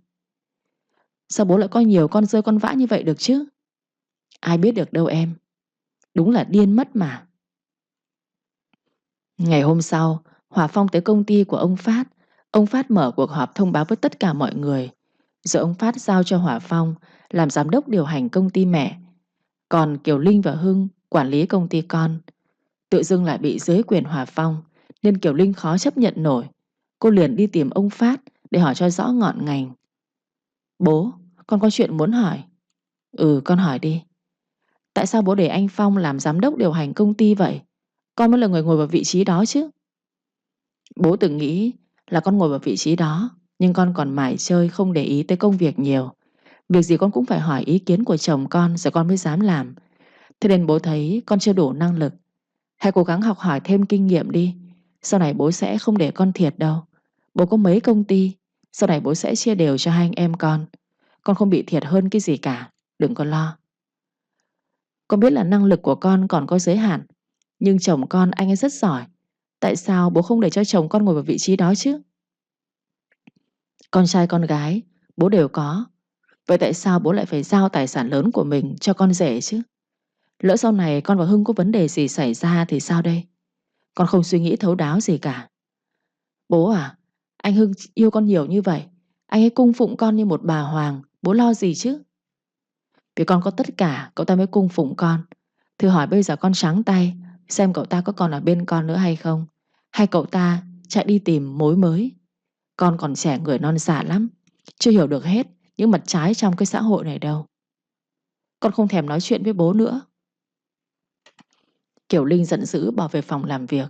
Sao bố lại có nhiều con rơi con vã như vậy được chứ? Ai biết được đâu em. Đúng là điên mất mà. Ngày hôm sau, Hòa Phong tới công ty của ông Phát. Ông Phát mở cuộc họp thông báo với tất cả mọi người. Rồi ông Phát giao cho Hòa Phong làm giám đốc điều hành công ty mẹ. Còn Kiều Linh và Hưng quản lý công ty con. Tự dưng lại bị dưới quyền Hòa Phong, nên Kiều Linh khó chấp nhận nổi. Cô liền đi tìm ông Phát để hỏi cho rõ ngọn ngành. Bố, con có chuyện muốn hỏi. Ừ, con hỏi đi. Tại sao bố để anh Phong làm giám đốc điều hành công ty vậy? Con mới là người ngồi vào vị trí đó chứ. Bố từng nghĩ là con ngồi vào vị trí đó, nhưng con còn mải chơi không để ý tới công việc nhiều. Việc gì con cũng phải hỏi ý kiến của chồng con rồi con mới dám làm. Thế nên bố thấy con chưa đủ năng lực. Hãy cố gắng học hỏi thêm kinh nghiệm đi. Sau này bố sẽ không để con thiệt đâu. Bố có mấy công ty, sau này bố sẽ chia đều cho hai anh em con. Con không bị thiệt hơn cái gì cả. Đừng có lo. Con biết là năng lực của con còn có giới hạn, nhưng chồng con anh ấy rất giỏi. Tại sao bố không để cho chồng con ngồi vào vị trí đó chứ? Con trai con gái bố đều có. Vậy tại sao bố lại phải giao tài sản lớn của mình cho con rể chứ? Lỡ sau này con và Hưng có vấn đề gì xảy ra thì sao đây? Con không suy nghĩ thấu đáo gì cả. Bố à, anh Hưng yêu con nhiều như vậy, anh ấy cung phụng con như một bà hoàng, bố lo gì chứ? Vì con có tất cả cậu ta mới cung phụng con. Thử hỏi bây giờ con trắng tay, xem cậu ta có còn ở bên con nữa hay không? Hay cậu ta chạy đi tìm mối mới? Con còn trẻ người non dạ lắm, chưa hiểu được hết những mặt trái trong cái xã hội này đâu. Con không thèm nói chuyện với bố nữa. Kiều Linh giận dữ bỏ về phòng làm việc.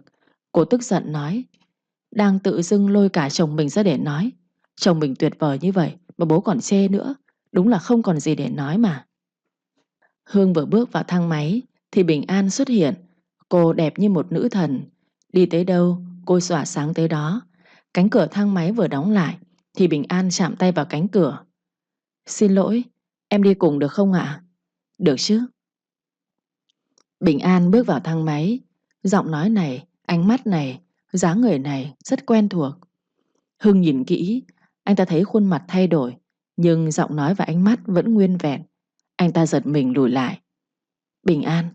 Cô tức giận nói, đang tự dưng lôi cả chồng mình ra để nói. Chồng mình tuyệt vời như vậy mà bố còn chê nữa. Đúng là không còn gì để nói mà. Hương vừa bước vào thang máy thì Bình An xuất hiện. Cô đẹp như một nữ thần. Đi tới đâu cô tỏa sáng tới đó. Cánh cửa thang máy vừa đóng lại thì Bình An chạm tay vào cánh cửa. Xin lỗi, em đi cùng được không ạ? Được chứ. Bình An bước vào thang máy. Giọng nói này, ánh mắt này, dáng người này rất quen thuộc. Hưng nhìn kỹ, anh ta thấy khuôn mặt thay đổi, nhưng giọng nói và ánh mắt vẫn nguyên vẹn. Anh ta giật mình lùi lại. Bình An.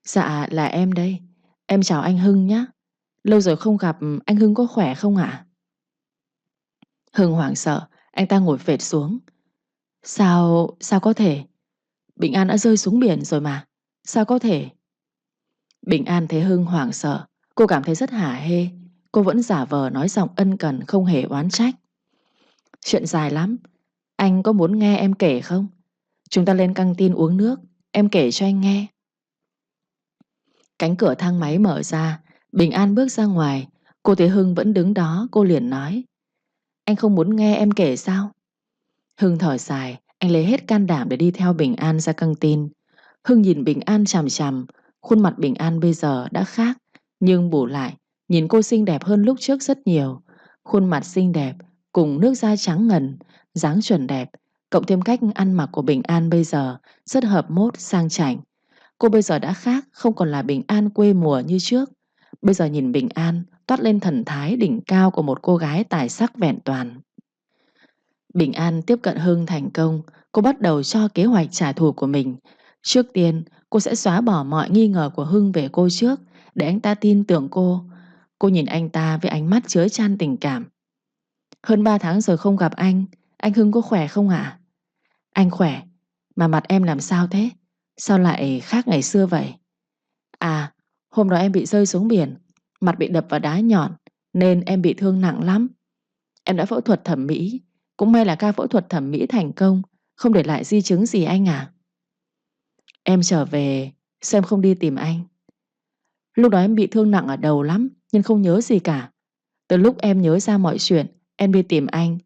Dạ là em đây. Em chào anh Hưng nhé. Lâu rồi không gặp, anh Hưng có khỏe không ạ? Hưng hoảng sợ, anh ta ngồi phệt xuống. Sao có thể? Bình An đã rơi xuống biển rồi mà. Sao có thể? Bình An thấy Hưng hoảng sợ, cô cảm thấy rất hả hê. Cô vẫn giả vờ nói giọng ân cần không hề oán trách. Chuyện dài lắm. Anh có muốn nghe em kể không? Chúng ta lên căng tin uống nước. Em kể cho anh nghe. Cánh cửa thang máy mở ra. Bình An bước ra ngoài. Cô thấy Hưng vẫn đứng đó. Cô liền nói, anh không muốn nghe em kể sao? Hưng thở dài. Anh lấy hết can đảm để đi theo Bình An ra căng tin. Hưng nhìn Bình An chằm chằm. Khuôn mặt Bình An bây giờ đã khác. Nhưng bù lại, nhìn cô xinh đẹp hơn lúc trước rất nhiều. Khuôn mặt xinh đẹp cùng nước da trắng ngần, dáng chuẩn đẹp, cộng thêm cách ăn mặc của Bình An bây giờ rất hợp mốt, sang chảnh. Cô bây giờ đã khác, không còn là Bình An quê mùa như trước. Bây giờ nhìn Bình An toát lên thần thái đỉnh cao của một cô gái tài sắc vẹn toàn. Bình An tiếp cận Hưng thành công. Cô bắt đầu cho kế hoạch trả thù của mình. Trước tiên, cô sẽ xóa bỏ mọi nghi ngờ của Hưng về cô trước, để anh ta tin tưởng cô. Cô nhìn anh ta với ánh mắt chứa chan tình cảm. Hơn 3 tháng rồi không gặp anh Hưng có khỏe không ạ? Anh khỏe, mà mặt em làm sao thế? Sao lại khác ngày xưa vậy? À, hôm đó em bị rơi xuống biển, mặt bị đập vào đá nhọn, nên em bị thương nặng lắm. Em đã phẫu thuật thẩm mỹ, cũng may là ca phẫu thuật thẩm mỹ thành công, không để lại di chứng gì anh à. Em trở về, sao em không đi tìm anh? Lúc đó em bị thương nặng ở đầu lắm, nhưng không nhớ gì cả. Từ lúc em nhớ ra mọi chuyện, em đi tìm anh,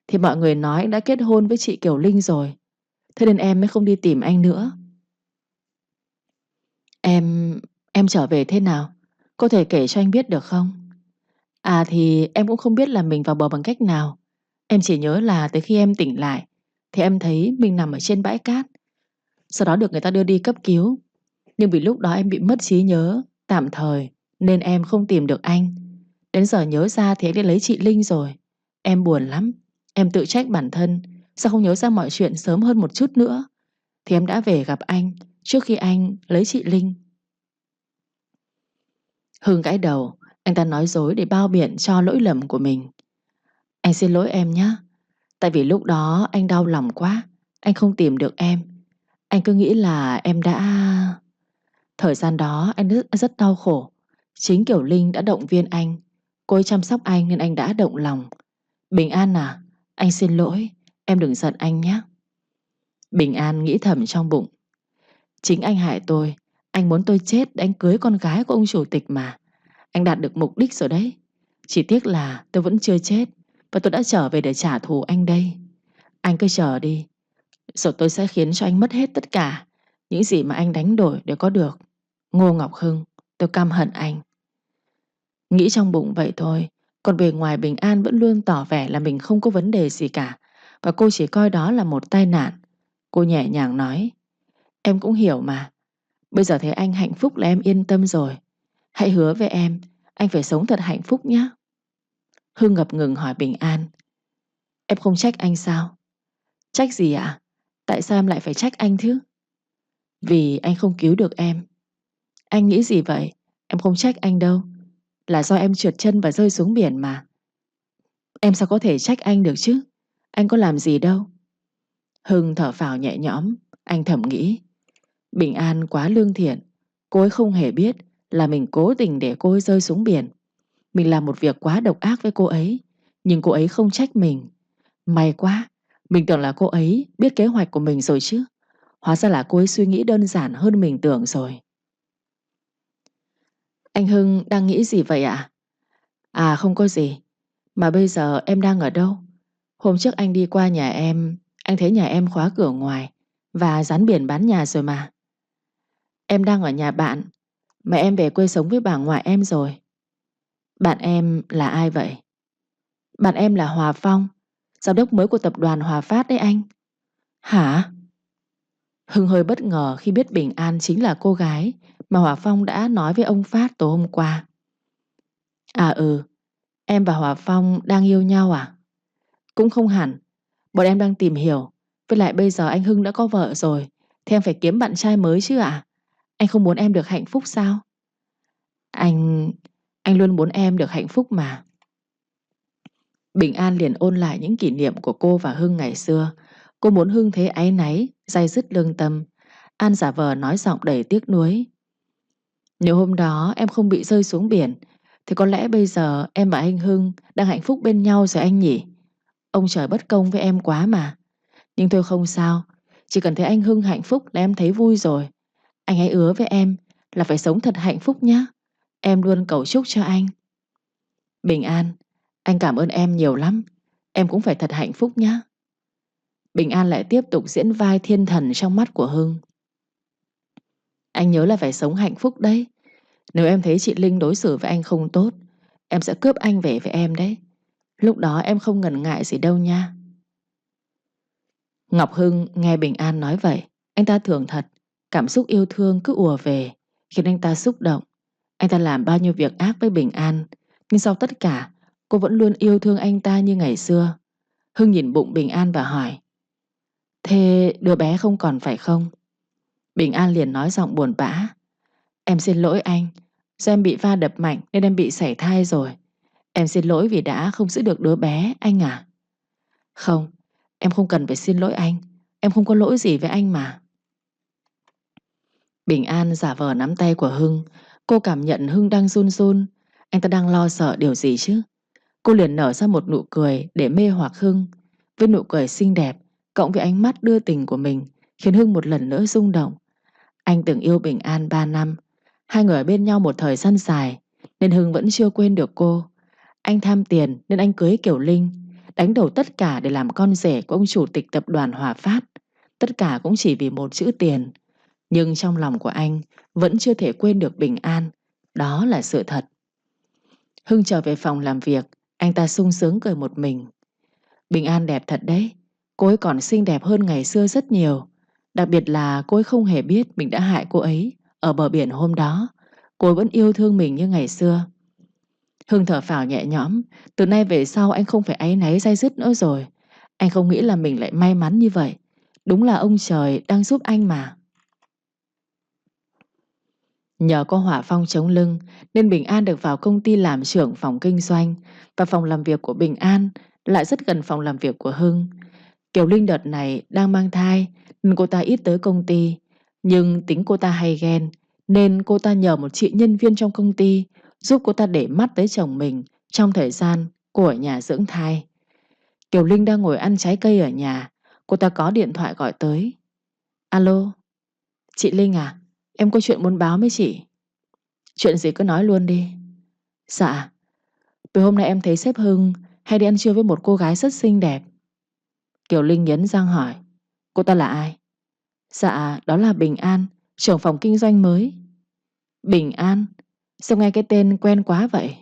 thì mọi người nói anh đã kết hôn với chị Kiều Linh rồi. Thế nên em mới không đi tìm anh nữa. Em trở về thế nào? Có thể kể cho anh biết được không? À thì em cũng không biết là mình vào bờ bằng cách nào. Em chỉ nhớ là tới khi em tỉnh lại thì em thấy mình nằm ở trên bãi cát. Sau đó được người ta đưa đi cấp cứu. Nhưng vì lúc đó em bị mất trí nhớ tạm thời nên em không tìm được anh. Đến giờ nhớ ra thì anh đã lấy chị Linh rồi. Em buồn lắm. Em tự trách bản thân. Sao không nhớ ra mọi chuyện sớm hơn một chút nữa? Thì em đã về gặp anh trước khi anh lấy chị Linh. Hưng gãi đầu. Anh ta nói dối để bao biện cho lỗi lầm của mình. Anh xin lỗi em nhé. Tại vì lúc đó anh đau lòng quá. Anh không tìm được em. Anh cứ nghĩ là em đã... Thời gian đó anh rất đau khổ. Chính Kiều Linh đã động viên anh. Cô ấy chăm sóc anh nên anh đã động lòng. Bình An à, anh xin lỗi. Em đừng giận anh nhé. Bình An nghĩ thầm trong bụng. Chính anh hại tôi. Anh muốn tôi chết để anh cưới con gái của ông chủ tịch mà. Anh đạt được mục đích rồi đấy. Chỉ tiếc là tôi vẫn chưa chết. Và tôi đã trở về để trả thù anh đây. Anh cứ chờ đi. Rồi tôi sẽ khiến cho anh mất hết tất cả những gì mà anh đánh đổi để có được. Ngô Ngọc Hưng, tôi căm hận anh. Nghĩ trong bụng vậy thôi. Còn bề ngoài Bình An vẫn luôn tỏ vẻ là mình không có vấn đề gì cả. Và cô chỉ coi đó là một tai nạn. Cô nhẹ nhàng nói. Em cũng hiểu mà. Bây giờ thấy anh hạnh phúc là em yên tâm rồi. Hãy hứa với em, anh phải sống thật hạnh phúc nhé. Hưng ngập ngừng hỏi Bình An. Em không trách anh sao? Trách gì ạ? Tại sao em lại phải trách anh chứ? Vì anh không cứu được em. Anh nghĩ gì vậy? Em không trách anh đâu. Là do em trượt chân và rơi xuống biển mà. Em sao có thể trách anh được chứ? Anh có làm gì đâu. Hưng thở phào nhẹ nhõm. Anh thầm nghĩ. Bình An quá lương thiện. Cô ấy không hề biết là mình cố tình để cô ấy rơi xuống biển. Mình làm một việc quá độc ác với cô ấy. Nhưng cô ấy không trách mình. May quá, mình tưởng là cô ấy biết kế hoạch của mình rồi chứ. Hóa ra là cô ấy suy nghĩ đơn giản hơn mình tưởng rồi. Anh Hưng đang nghĩ gì vậy ạ? À không có gì. Mà bây giờ em đang ở đâu? Hôm trước anh đi qua nhà em, anh thấy nhà em khóa cửa ngoài và dán biển bán nhà rồi mà. Em đang ở nhà bạn, mà em về quê sống với bà ngoại em rồi. Bạn em là ai vậy? Bạn em là Hòa Phong, giám đốc mới của tập đoàn Hòa Phát đấy anh. Hả? Hưng hơi bất ngờ khi biết Bình An chính là cô gái mà Hòa Phong đã nói với ông Phát tối hôm qua. À ừ, em và Hòa Phong đang yêu nhau à? Cũng không hẳn, bọn em đang tìm hiểu. Với lại bây giờ anh Hưng đã có vợ rồi, thì em phải kiếm bạn trai mới chứ ạ. Anh không muốn em được hạnh phúc sao? Anh... anh luôn muốn em được hạnh phúc mà. Bình An liền ôn lại những kỷ niệm của cô và Hưng ngày xưa. Cô muốn Hưng thấy áy náy, day dứt lương tâm. An giả vờ nói giọng đầy tiếc nuối. Nếu hôm đó em không bị rơi xuống biển, thì có lẽ bây giờ em và anh Hưng đang hạnh phúc bên nhau rồi anh nhỉ? Ông trời bất công với em quá mà. Nhưng thôi không sao, chỉ cần thấy anh Hưng hạnh phúc là em thấy vui rồi. Anh hãy hứa với em là phải sống thật hạnh phúc nhé. Em luôn cầu chúc cho anh. Bình An, anh cảm ơn em nhiều lắm. Em cũng phải thật hạnh phúc nhé. Bình An lại tiếp tục diễn vai thiên thần trong mắt của Hưng. Anh nhớ là phải sống hạnh phúc đấy. Nếu em thấy chị Linh đối xử với anh không tốt, em sẽ cướp anh về với em đấy. Lúc đó em không ngần ngại gì đâu nha. Ngọc Hưng nghe Bình An nói vậy, anh ta thưởng thật. Cảm xúc yêu thương cứ ùa về, khiến anh ta xúc động. Anh ta làm bao nhiêu việc ác với Bình An, nhưng sau tất cả, cô vẫn luôn yêu thương anh ta như ngày xưa. Hưng nhìn bụng Bình An và hỏi, thế đứa bé không còn phải không? Bình An liền nói giọng buồn bã, em xin lỗi anh, do em bị va đập mạnh nên em bị sảy thai rồi. Em xin lỗi vì đã không giữ được đứa bé, anh à. Không, em không cần phải xin lỗi anh. Em không có lỗi gì với anh mà. Bình An giả vờ nắm tay của Hưng. Cô cảm nhận Hưng đang run run. Anh ta đang lo sợ điều gì chứ? Cô liền nở ra một nụ cười để mê hoặc Hưng. Với nụ cười xinh đẹp, cộng với ánh mắt đưa tình của mình, khiến Hưng một lần nữa rung động. Anh từng yêu Bình An 3 năm. Hai người ở bên nhau một thời gian dài, nên Hưng vẫn chưa quên được cô. Anh tham tiền nên anh cưới Kiều Linh, đánh đổi tất cả để làm con rể của ông chủ tịch tập đoàn Hòa Phát. Tất cả cũng chỉ vì một chữ tiền. Nhưng trong lòng của anh vẫn chưa thể quên được Bình An. Đó là sự thật. Hưng trở về phòng làm việc, anh ta sung sướng cười một mình. Bình An đẹp thật đấy. Cô ấy còn xinh đẹp hơn ngày xưa rất nhiều. Đặc biệt là cô ấy không hề biết mình đã hại cô ấy ở bờ biển hôm đó. Cô ấy vẫn yêu thương mình như ngày xưa. Hưng thở phào nhẹ nhõm. Từ nay về sau anh không phải áy náy day dứt nữa rồi. Anh không nghĩ là mình lại may mắn như vậy. Đúng là ông trời đang giúp anh mà. Nhờ có hỏa phong chống lưng nên Bình An được vào công ty làm trưởng phòng kinh doanh. Và phòng làm việc của Bình An lại rất gần phòng làm việc của Hưng. Kiều Linh đợt này đang mang thai nên cô ta ít tới công ty. Nhưng tính cô ta hay ghen nên cô ta nhờ một chị nhân viên trong công ty giúp cô ta để mắt tới chồng mình trong thời gian cô ở nhà dưỡng thai. Kiều Linh đang ngồi ăn trái cây ở nhà. Cô ta có điện thoại gọi tới. Alo, chị Linh à, em có chuyện muốn báo với chị. Chuyện gì cứ nói luôn đi. Dạ, từ hôm nay em thấy sếp Hưng hay đi ăn trưa với một cô gái rất xinh đẹp. Kiều Linh nghiến răng hỏi, cô ta là ai? Dạ, đó là Bình An, trưởng phòng kinh doanh mới. Bình An? Sao nghe cái tên quen quá vậy?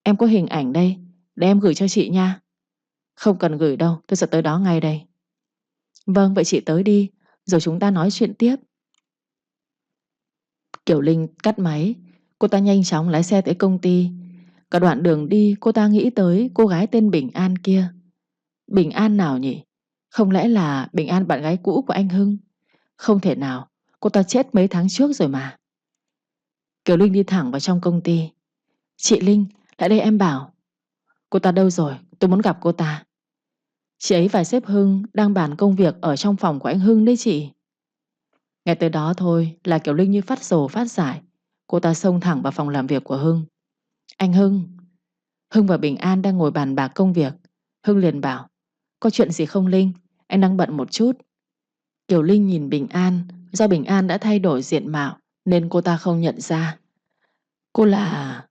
Em có hình ảnh đây, để em gửi cho chị nha. Không cần gửi đâu, tôi sẽ tới đó ngay đây. Vâng, vậy chị tới đi, rồi chúng ta nói chuyện tiếp. Kiều Linh cắt máy. Cô ta nhanh chóng lái xe tới công ty. Cả đoạn đường đi cô ta nghĩ tới cô gái tên Bình An kia. Bình An nào nhỉ? Không lẽ là Bình An bạn gái cũ của anh Hưng? Không thể nào, cô ta chết mấy tháng trước rồi mà. Kiều Linh đi thẳng vào trong công ty. Chị Linh, lại đây em bảo. Cô ta đâu rồi? Tôi muốn gặp cô ta. Chị ấy và sếp Hưng đang bàn công việc ở trong phòng của anh Hưng đấy chị. Nghe tới đó thôi là Kiều Linh như phát rồ phát giải. Cô ta xông thẳng vào phòng làm việc của Hưng. Anh Hưng. Hưng và Bình An đang ngồi bàn bạc công việc. Hưng liền bảo, Có chuyện gì không Linh? Anh đang bận một chút. Kiều Linh nhìn Bình An. Do Bình An đã thay đổi diện mạo nên cô ta không nhận ra. Cô là...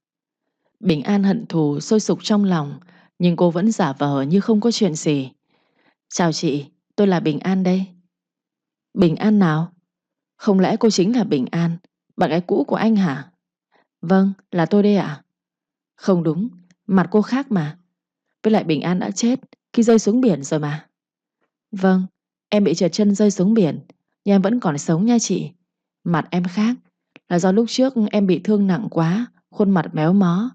Bình An hận thù sôi sục trong lòng, nhưng cô vẫn giả vờ như không có chuyện gì. Chào chị, tôi là Bình An đây. Bình An nào? Không lẽ cô chính là Bình An, bạn gái cũ của anh hả? Vâng, là tôi đây ạ. Không đúng, mặt cô khác mà. Với lại Bình An đã chết khi rơi xuống biển rồi mà. Vâng, em bị trượt chân rơi xuống biển, nhưng em vẫn còn sống nha chị. Mặt em khác, là do lúc trước em bị thương nặng quá, khuôn mặt méo mó.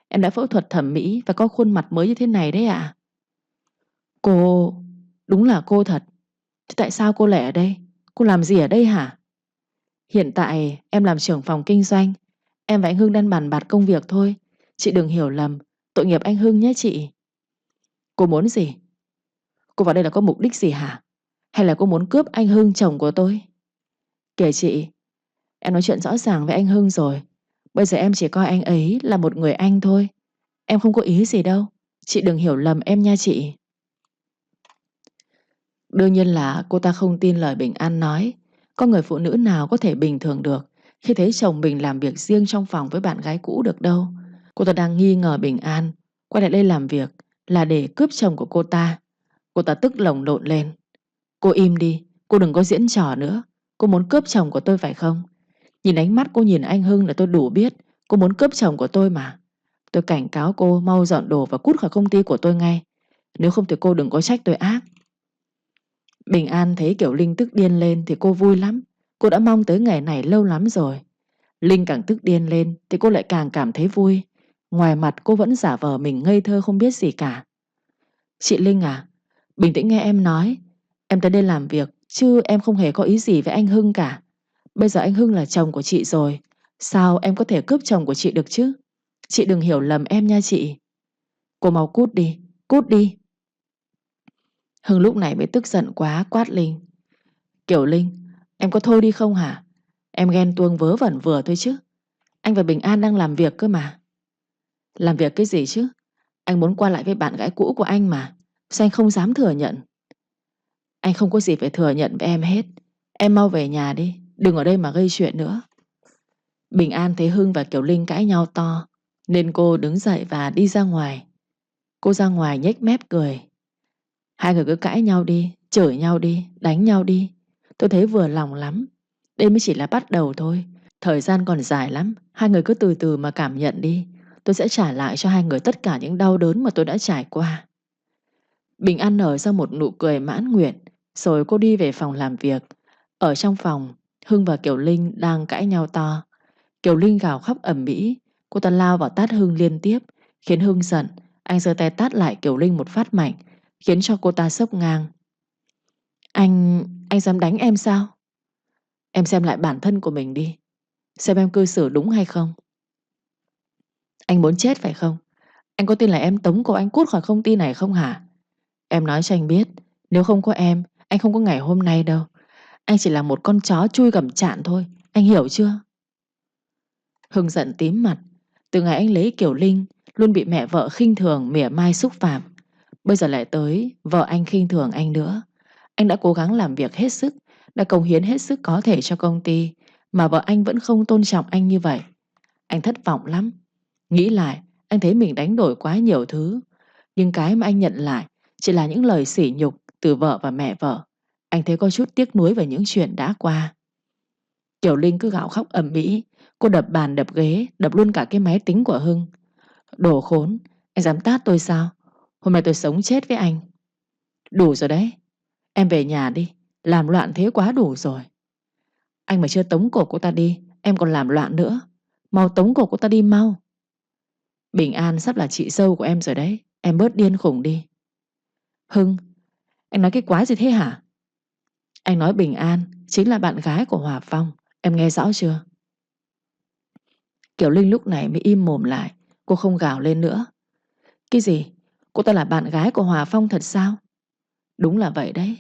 Em đã phẫu thuật thẩm mỹ và có khuôn mặt mới như thế này đấy ạ. Cô... Đúng là cô thật. Thế tại sao cô lại ở đây? Cô làm gì ở đây hả? Hiện tại em làm trưởng phòng kinh doanh. Em và anh Hưng đang bàn bạc công việc thôi. Chị đừng hiểu lầm, tội nghiệp anh Hưng nhé chị. Cô muốn gì? Cô vào đây là có mục đích gì hả? Hay là cô muốn cướp anh Hưng chồng của tôi? Kìa chị, em nói chuyện rõ ràng với anh Hưng rồi. Bây giờ em chỉ coi anh ấy là một người anh thôi. Em không có ý gì đâu. Chị đừng hiểu lầm em nha chị. Đương nhiên là cô ta không tin lời Bình An nói. Có người phụ nữ nào có thể bình thường được khi thấy chồng mình làm việc riêng trong phòng với bạn gái cũ được đâu. Cô ta đang nghi ngờ Bình An quay lại đây làm việc là để cướp chồng của cô ta. Cô ta tức lồng lộn lên. Cô im đi, cô đừng có diễn trò nữa. Cô muốn cướp chồng của tôi phải không? Nhìn ánh mắt cô nhìn anh Hưng là tôi đủ biết cô muốn cướp chồng của tôi mà. Tôi cảnh cáo cô mau dọn đồ và cút khỏi công ty của tôi ngay. Nếu không thì cô đừng có trách tôi ác. Bình An thấy Kiều Linh tức điên lên thì cô vui lắm. Cô đã mong tới ngày này lâu lắm rồi. Linh càng tức điên lên thì cô lại càng cảm thấy vui. Ngoài mặt cô vẫn giả vờ mình ngây thơ không biết gì cả. Chị Linh à, bình tĩnh nghe em nói. Em tới đây làm việc chứ em không hề có ý gì với anh Hưng cả. Bây giờ anh Hưng là chồng của chị rồi. Sao em có thể cướp chồng của chị được chứ? Chị đừng hiểu lầm em nha chị. Cô mau cút đi, cút đi. Hưng lúc này mới tức giận quá quát Linh. Kiều Linh, em có thôi đi không hả? Em ghen tuông vớ vẩn vừa thôi chứ. Anh và Bình An đang làm việc cơ mà. Làm việc cái gì chứ? Anh muốn qua lại với bạn gái cũ của anh mà. Sao anh không dám thừa nhận? Anh không có gì phải thừa nhận với em hết. Em mau về nhà đi, đừng ở đây mà gây chuyện nữa. Bình An thấy Hưng và Kiều Linh cãi nhau to nên cô đứng dậy và đi ra ngoài. Cô ra ngoài nhếch mép cười. Hai người cứ cãi nhau đi, chửi nhau đi, đánh nhau đi. Tôi thấy vừa lòng lắm. Đây mới chỉ là bắt đầu thôi. Thời gian còn dài lắm. Hai người cứ từ từ mà cảm nhận đi. Tôi sẽ trả lại cho hai người tất cả những đau đớn mà tôi đã trải qua. Bình An nở ra một nụ cười mãn nguyện. Rồi cô đi về phòng làm việc. Ở trong phòng, Hưng và Kiều Linh đang cãi nhau to. Kiều Linh gào khóc ầm ĩ. Cô ta lao vào tát Hưng liên tiếp, khiến Hưng giận. Anh giơ tay tát lại Kiều Linh một phát mạnh, khiến cho cô ta sốc ngang. Anh dám đánh em sao? Em xem lại bản thân của mình đi, xem em cư xử đúng hay không. Anh muốn chết phải không? Anh có tin là em tống cổ anh cút khỏi công ty này không hả? Em nói cho anh biết, nếu không có em, anh không có ngày hôm nay đâu. Anh chỉ là một con chó chui gầm chạn thôi, anh hiểu chưa? Hưng giận tím mặt. Từ ngày anh lấy Kiều Linh, luôn bị mẹ vợ khinh thường mỉa mai xúc phạm. Bây giờ lại tới vợ anh khinh thường anh nữa. Anh đã cố gắng làm việc hết sức, đã cống hiến hết sức có thể cho công ty, mà vợ anh vẫn không tôn trọng anh như vậy. Anh thất vọng lắm. Nghĩ lại, anh thấy mình đánh đổi quá nhiều thứ. Nhưng cái mà anh nhận lại chỉ là những lời sỉ nhục từ vợ và mẹ vợ. Anh thấy có chút tiếc nuối về những chuyện đã qua. Kiều Linh cứ gào khóc ầm ĩ. Cô đập bàn đập ghế, đập luôn cả cái máy tính của Hưng. Đồ khốn, anh dám tát tôi sao? Hôm nay tôi sống chết với anh. Đủ rồi đấy. Em về nhà đi. Làm loạn thế quá đủ rồi. Anh mà chưa tống cổ cô ta đi, em còn làm loạn nữa. Mau tống cổ cô ta đi mau. Bình An sắp là chị dâu của em rồi đấy. Em bớt điên khủng đi. Hưng, anh nói cái quái gì thế hả? Anh nói Bình An chính là bạn gái của Hòa Phong. Em nghe rõ chưa? Kiều Linh lúc này mới im mồm lại. Cô không gào lên nữa. Cái gì? Cô ta là bạn gái của Hòa Phong thật sao? Đúng là vậy đấy.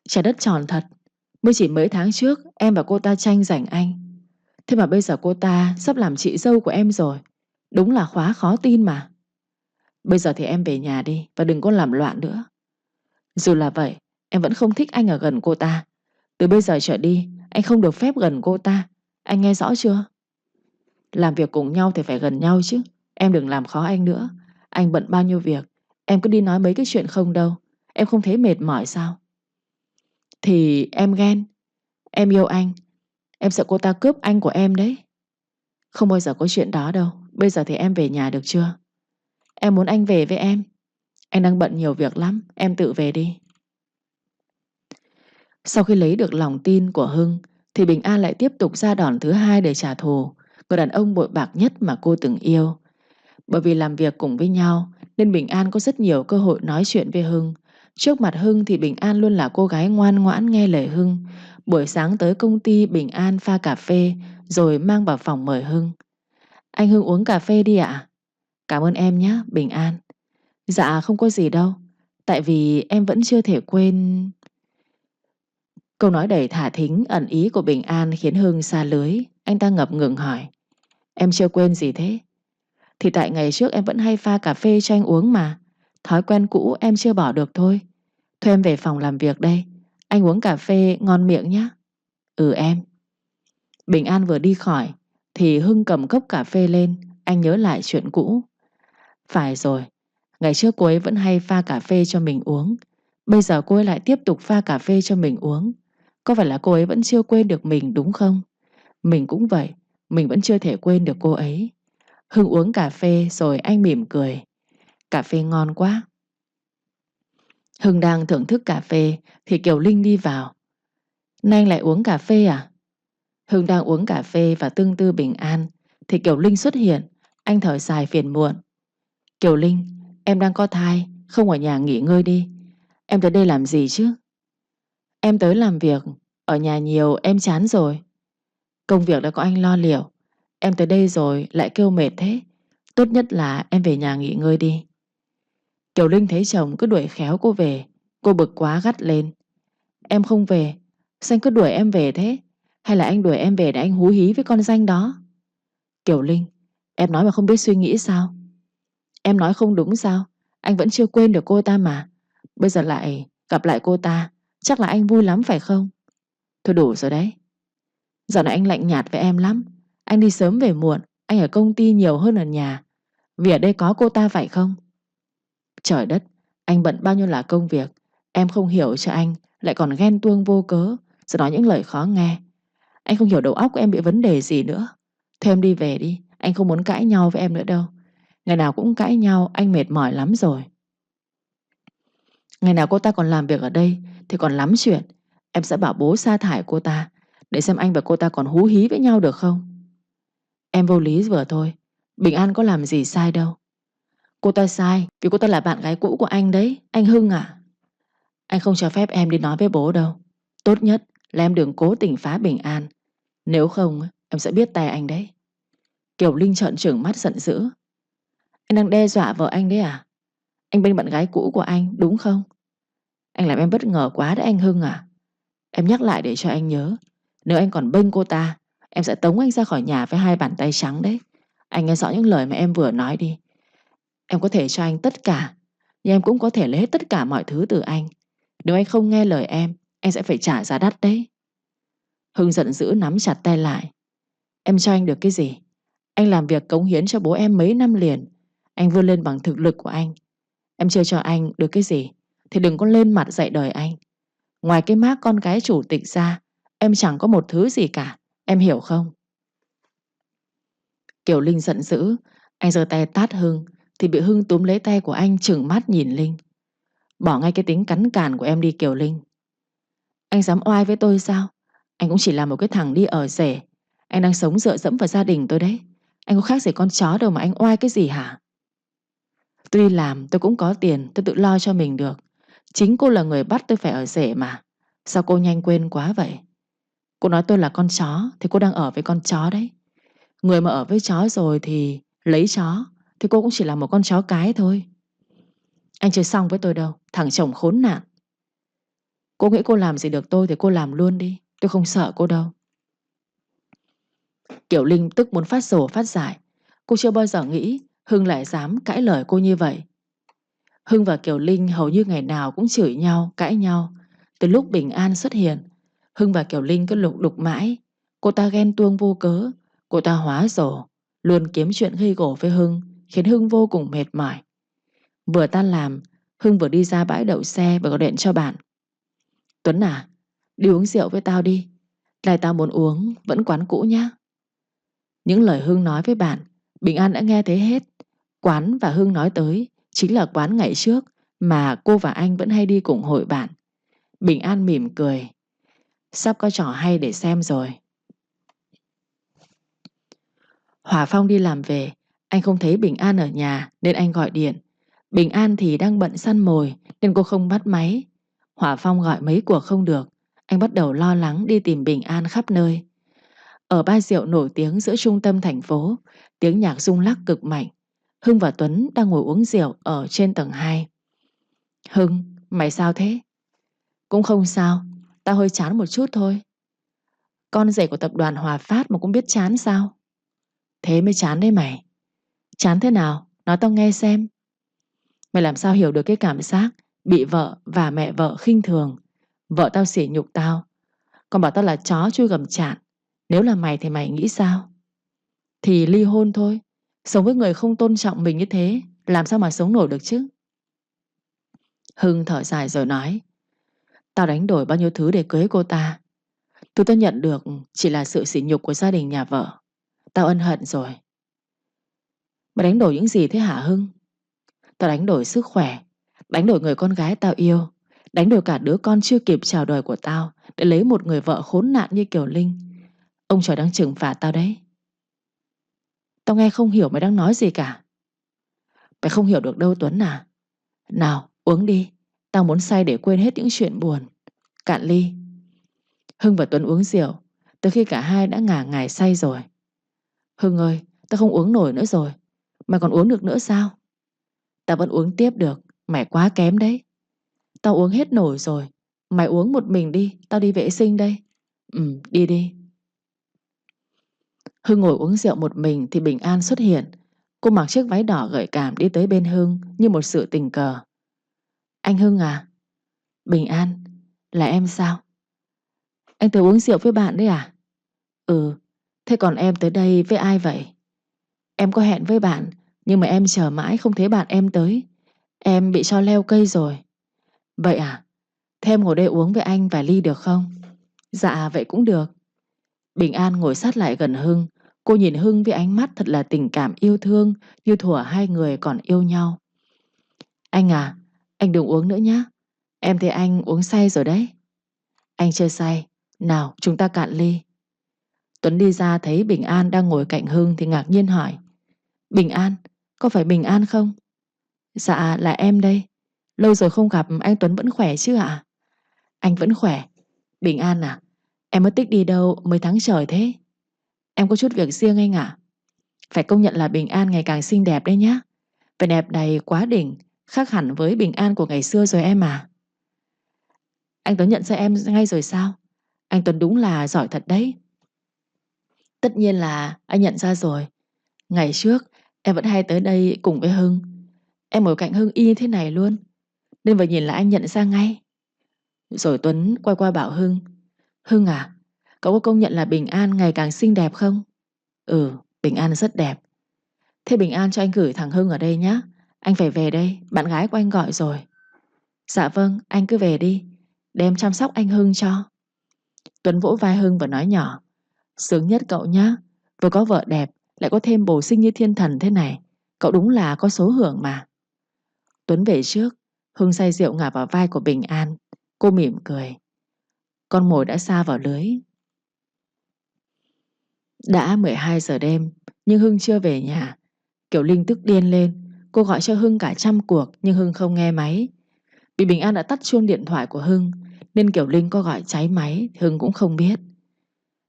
Trái đất tròn thật. Mới chỉ mấy tháng trước em và cô ta tranh giành anh. Thế mà bây giờ cô ta sắp làm chị dâu của em rồi. Đúng là khóa khó tin mà. Bây giờ thì em về nhà đi và đừng có làm loạn nữa. Dù là vậy, em vẫn không thích anh ở gần cô ta. Từ bây giờ trở đi, anh không được phép gần cô ta. Anh nghe rõ chưa? Làm việc cùng nhau thì phải gần nhau chứ. Em đừng làm khó anh nữa. Anh bận bao nhiêu việc, em cứ đi nói mấy cái chuyện không đâu. Em không thấy mệt mỏi sao? Thì em ghen. Em yêu anh. Em sợ cô ta cướp anh của em đấy. Không bao giờ có chuyện đó đâu. Bây giờ thì em về nhà được chưa? Em muốn anh về với em. Anh đang bận nhiều việc lắm. Em tự về đi. Sau khi lấy được lòng tin của Hưng thì Bình An lại tiếp tục ra đòn thứ hai để trả thù người đàn ông bội bạc nhất mà cô từng yêu. Bởi vì làm việc cùng với nhau nên Bình An có rất nhiều cơ hội nói chuyện với Hưng. Trước mặt Hưng thì Bình An luôn là cô gái ngoan ngoãn nghe lời Hưng. Buổi sáng tới công ty Bình An pha cà phê rồi mang vào phòng mời Hưng. Anh Hưng uống cà phê đi ạ. Cảm ơn em nhé, Bình An. Dạ không có gì đâu. Tại vì em vẫn chưa thể quên. Câu nói đầy thả thính ẩn ý của Bình An khiến Hưng xa lưới. Anh ta ngập ngừng hỏi. Em chưa quên gì thế? Thì tại ngày trước em vẫn hay pha cà phê cho anh uống mà. Thói quen cũ em chưa bỏ được thôi. Thôi em về phòng làm việc đây. Anh uống cà phê ngon miệng nhé. Ừ em. Bình An vừa đi khỏi thì Hưng cầm cốc cà phê lên. Anh nhớ lại chuyện cũ. Phải rồi. Ngày trước cô ấy vẫn hay pha cà phê cho mình uống. Bây giờ cô ấy lại tiếp tục pha cà phê cho mình uống. Có phải là cô ấy vẫn chưa quên được mình đúng không? Mình cũng vậy. Mình vẫn chưa thể quên được cô ấy. Hưng uống cà phê rồi anh mỉm cười. Cà phê ngon quá. Hưng đang thưởng thức cà phê thì Kiều Linh đi vào. Nay anh lại uống cà phê à? Hưng đang uống cà phê và tương tư bình an thì Kiều Linh xuất hiện. Anh thở dài phiền muộn. Kiều Linh, em đang có thai, không ở nhà nghỉ ngơi đi. Em tới đây làm gì chứ? Em tới làm việc, ở nhà nhiều em chán rồi. Công việc đã có anh lo liệu. Em tới đây rồi lại kêu mệt thế. Tốt nhất là em về nhà nghỉ ngơi đi. Kiều Linh thấy chồng cứ đuổi khéo cô về. Cô bực quá gắt lên. Em không về, sao anh cứ đuổi em về thế? Hay là anh đuổi em về để anh hú hí với con danh đó? Kiều Linh, em nói mà không biết suy nghĩ sao? Em nói không đúng sao? Anh vẫn chưa quên được cô ta mà. Bây giờ lại gặp lại cô ta, chắc là anh vui lắm phải không? Thôi đủ rồi đấy. Dạo này anh lạnh nhạt với em lắm. Anh đi sớm về muộn, anh ở công ty nhiều hơn ở nhà. Vì ở đây có cô ta phải không? Trời đất, anh bận bao nhiêu là công việc. Em không hiểu cho anh, lại còn ghen tuông vô cớ, rồi nói những lời khó nghe. Anh không hiểu đầu óc của em bị vấn đề gì nữa. Thôi em đi về đi, anh không muốn cãi nhau với em nữa đâu. Ngày nào cũng cãi nhau, anh mệt mỏi lắm rồi. Ngày nào cô ta còn làm việc ở đây thì còn lắm chuyện. Em sẽ bảo bố sa thải cô ta, để xem anh và cô ta còn hú hí với nhau được không. Em vô lý vừa thôi. Bình An có làm gì sai đâu. Cô ta sai vì cô ta là bạn gái cũ của anh đấy, anh Hưng à. Anh không cho phép em đi nói với bố đâu. Tốt nhất là em đừng cố tình phá Bình An. Nếu không em sẽ biết tay anh đấy. Kiều Linh trợn trừng mắt giận dữ. Anh đang đe dọa vợ anh đấy à? Anh bên bạn gái cũ của anh đúng không? Anh làm em bất ngờ quá đấy anh Hưng à. Em nhắc lại để cho anh nhớ. Nếu anh còn bênh cô ta, em sẽ tống anh ra khỏi nhà với hai bàn tay trắng đấy. Anh nghe rõ những lời mà em vừa nói đi. Em có thể cho anh tất cả, nhưng em cũng có thể lấy hết tất cả mọi thứ từ anh. Nếu anh không nghe lời em, anh sẽ phải trả giá đắt đấy. Hưng giận dữ nắm chặt tay lại. Em cho anh được cái gì? Anh làm việc cống hiến cho bố em mấy năm liền. Anh vươn lên bằng thực lực của anh. Em chưa cho anh được cái gì thì đừng có lên mặt dạy đời anh. Ngoài cái mác con gái chủ tịch ra, em chẳng có một thứ gì cả. Em hiểu không? Kiều Linh giận dữ. Anh giơ tay tát Hưng thì bị Hưng túm lấy tay của anh trừng mắt nhìn Linh. Bỏ ngay cái tính cắn càn của em đi Kiều Linh. Anh dám oai với tôi sao? Anh cũng chỉ là một cái thằng đi ở rể. Anh đang sống dựa dẫm vào gia đình tôi đấy. Anh có khác gì con chó đâu mà anh oai cái gì hả? Tôi đi làm tôi cũng có tiền, tôi tự lo cho mình được. Chính cô là người bắt tôi phải ở rể mà. Sao cô nhanh quên quá vậy? Cô nói tôi là con chó thì cô đang ở với con chó đấy. Người mà ở với chó rồi thì lấy chó, thì cô cũng chỉ là một con chó cái thôi. Anh chưa xong với tôi đâu, thằng chồng khốn nạn. Cô nghĩ cô làm gì được tôi thì cô làm luôn đi. Tôi không sợ cô đâu. Kiều Linh tức muốn phát rồ phát dại. Cô chưa bao giờ nghĩ Hưng lại dám cãi lời cô như vậy. Hưng và Kiều Linh hầu như ngày nào cũng chửi nhau, cãi nhau. Từ lúc Bình An xuất hiện, Hưng và Kiều Linh cứ lục đục mãi. Cô ta ghen tuông vô cớ, cô ta hóa rồ, luôn kiếm chuyện gây gổ với Hưng, khiến Hưng vô cùng mệt mỏi. Vừa tan làm, Hưng vừa đi ra bãi đậu xe và gọi điện cho bạn. Tuấn à, đi uống rượu với tao đi. Lại tao muốn uống, vẫn quán cũ nhá. Những lời Hưng nói với bạn, Bình An đã nghe thấy hết. Quán và Hưng nói tới chính là quán ngày trước mà cô và anh vẫn hay đi cùng hội bạn. Bình An mỉm cười. Sắp có trò hay để xem rồi. Hòa Phong đi làm về, anh không thấy Bình An ở nhà nên anh gọi điện. Bình An thì đang bận săn mồi nên cô không bắt máy. Hòa Phong gọi mấy cuộc không được, anh bắt đầu lo lắng đi tìm Bình An khắp nơi. Ở bar rượu nổi tiếng giữa trung tâm thành phố, tiếng nhạc rung lắc cực mạnh. Hưng và Tuấn đang ngồi uống rượu ở trên tầng 2. Hưng, mày sao thế? Cũng không sao, tao hơi chán một chút thôi. Con rể của tập đoàn Hòa Phát mà cũng biết chán sao? Thế mới chán đấy mày. Chán thế nào? Nói tao nghe xem. Mày làm sao hiểu được cái cảm giác bị vợ và mẹ vợ khinh thường. Vợ tao sỉ nhục tao, còn bảo tao là chó chui gầm chạn. Nếu là mày thì mày nghĩ sao? Thì ly hôn thôi. Sống với người không tôn trọng mình như thế, làm sao mà sống nổi được chứ? Hưng thở dài rồi nói. Tao đánh đổi bao nhiêu thứ để cưới cô ta. Thứ tao nhận được chỉ là sự sỉ nhục của gia đình nhà vợ. Tao ân hận rồi. Mày đánh đổi những gì thế hả Hưng? Tao đánh đổi sức khỏe, đánh đổi người con gái tao yêu, đánh đổi cả đứa con chưa kịp chào đời của tao để lấy một người vợ khốn nạn như Kiều Linh. Ông trời đang trừng phạt tao đấy. Tao nghe không hiểu mày đang nói gì cả. Mày không hiểu được đâu Tuấn à. Nào uống đi, tao muốn say để quên hết những chuyện buồn. Cạn ly. Hưng và Tuấn uống rượu tới khi cả hai đã ngả ngải say rồi. Hưng ơi, tao không uống nổi nữa rồi. Mày còn uống được nữa sao? Tao vẫn uống tiếp được. Mày quá kém đấy. Tao uống hết nổi rồi. Mày uống một mình đi, tao đi vệ sinh đây. Ừ, đi đi. Hưng ngồi uống rượu một mình thì Bình An xuất hiện. Cô mặc chiếc váy đỏ gợi cảm đi tới bên Hưng như một sự tình cờ. Anh Hưng à? Bình An, là em sao? Anh tới uống rượu với bạn đấy à? Ừ, thế còn em tới đây với ai vậy? Em có hẹn với bạn, nhưng mà em chờ mãi không thấy bạn em tới. Em bị cho leo cây rồi. Vậy à? Thế em ngồi đây uống với anh vài ly được không? Dạ vậy cũng được. Bình An ngồi sát lại gần Hưng. Cô nhìn Hưng với ánh mắt thật là tình cảm yêu thương, như thuở hai người còn yêu nhau. Anh à, anh đừng uống nữa nhé. Em thấy anh uống say rồi đấy. Anh chưa say. Nào chúng ta cạn ly. Tuấn đi ra thấy Bình An đang ngồi cạnh Hưng thì ngạc nhiên hỏi. Bình An, có phải Bình An không? Dạ là em đây. Lâu rồi không gặp, anh Tuấn vẫn khỏe chứ ạ? Anh vẫn khỏe. Bình An à, em mất tích đi đâu mấy tháng trời thế? Em có chút việc riêng anh ạ. Phải công nhận là Bình An ngày càng xinh đẹp đấy nhá. Vẻ đẹp này quá đỉnh, khác hẳn với Bình An của ngày xưa rồi em à. Anh Tuấn nhận ra em ngay rồi sao? Anh Tuấn đúng là giỏi thật đấy. Tất nhiên là anh nhận ra rồi. Ngày trước em vẫn hay tới đây cùng với Hưng. Em ngồi cạnh Hưng y như thế này luôn, nên vừa nhìn là anh nhận ra ngay. Rồi Tuấn quay qua bảo Hưng. Hưng à, cậu có công nhận là Bình An ngày càng xinh đẹp không? Ừ, Bình An rất đẹp. Thế Bình An cho anh gửi thằng Hưng ở đây nhé. Anh phải về đây, bạn gái của anh gọi rồi. Dạ vâng, anh cứ về đi, để em chăm sóc anh Hưng cho. Tuấn vỗ vai Hưng và nói nhỏ. Sướng nhất cậu nhá. Vừa có vợ đẹp, lại có thêm bồ xinh như thiên thần thế này. Cậu đúng là có số hưởng mà. Tuấn về trước. Hưng say rượu ngả vào vai của Bình An. Cô mỉm cười. Con mồi đã sa vào lưới. Đã 12 giờ đêm, nhưng Hưng chưa về nhà. Kiều Linh tức điên lên. Cô gọi cho Hưng cả trăm cuộc, nhưng Hưng không nghe máy. Vì Bình An đã tắt chuông điện thoại của Hưng, nên Kiều Linh có gọi cháy máy Hưng cũng không biết.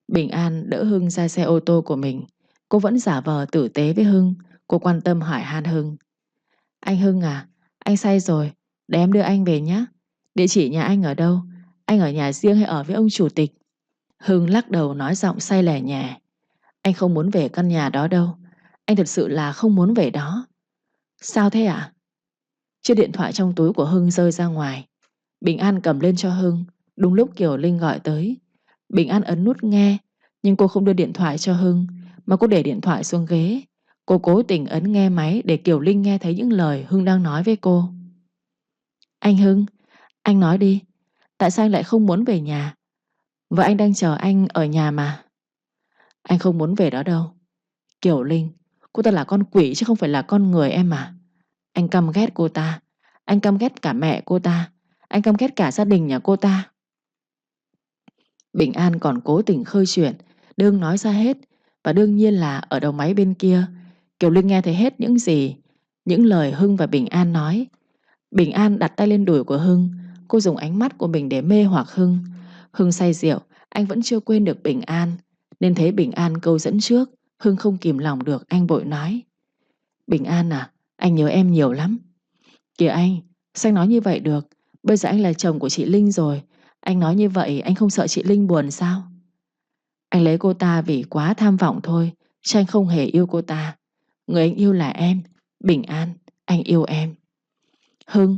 Bình An đỡ Hưng ra xe ô tô của mình. Cô vẫn giả vờ tử tế với Hưng. Cô quan tâm hỏi han Hưng. Anh Hưng à, anh say rồi, để em đưa anh về nhé. Địa chỉ nhà anh ở đâu? Anh ở nhà riêng hay ở với ông chủ tịch? Hưng lắc đầu nói giọng say lẻ nhẹ. Anh không muốn về căn nhà đó đâu. Anh thật sự là không muốn về đó. Sao thế ạ? Chiếc điện thoại trong túi của Hưng rơi ra ngoài. Bình An cầm lên cho Hưng. Đúng lúc Kiều Linh gọi tới. Bình An ấn nút nghe, nhưng cô không đưa điện thoại cho Hưng, mà cô để điện thoại xuống ghế. Cô cố tình ấn nghe máy để Kiều Linh nghe thấy những lời Hưng đang nói với cô. Anh Hưng, anh nói đi. Tại sao anh lại không muốn về nhà? Vợ anh đang chờ anh ở nhà mà. Anh không muốn về đó đâu. Kiều Linh, cô ta là con quỷ chứ không phải là con người em mà. Anh căm ghét cô ta. Anh căm ghét cả mẹ cô ta. Anh căm ghét cả gia đình nhà cô ta. Bình An còn cố tình khơi chuyện, đương nói ra hết. Và đương nhiên là ở đầu máy bên kia, Kiều Linh nghe thấy hết những lời Hưng và Bình An nói. Bình An đặt tay lên đùi của Hưng. Cô dùng ánh mắt của mình để mê hoặc Hưng. Hưng say rượu, anh vẫn chưa quên được Bình An. Nên thấy Bình An câu dẫn trước, Hưng không kìm lòng được, anh vội nói. Bình An à, anh nhớ em nhiều lắm. Kìa anh, sao anh nói như vậy được? Bây giờ anh là chồng của chị Linh rồi. Anh nói như vậy anh không sợ chị Linh buồn sao? Anh lấy cô ta vì quá tham vọng thôi, chứ anh không hề yêu cô ta. Người anh yêu là em. Bình An, anh yêu em. Hưng,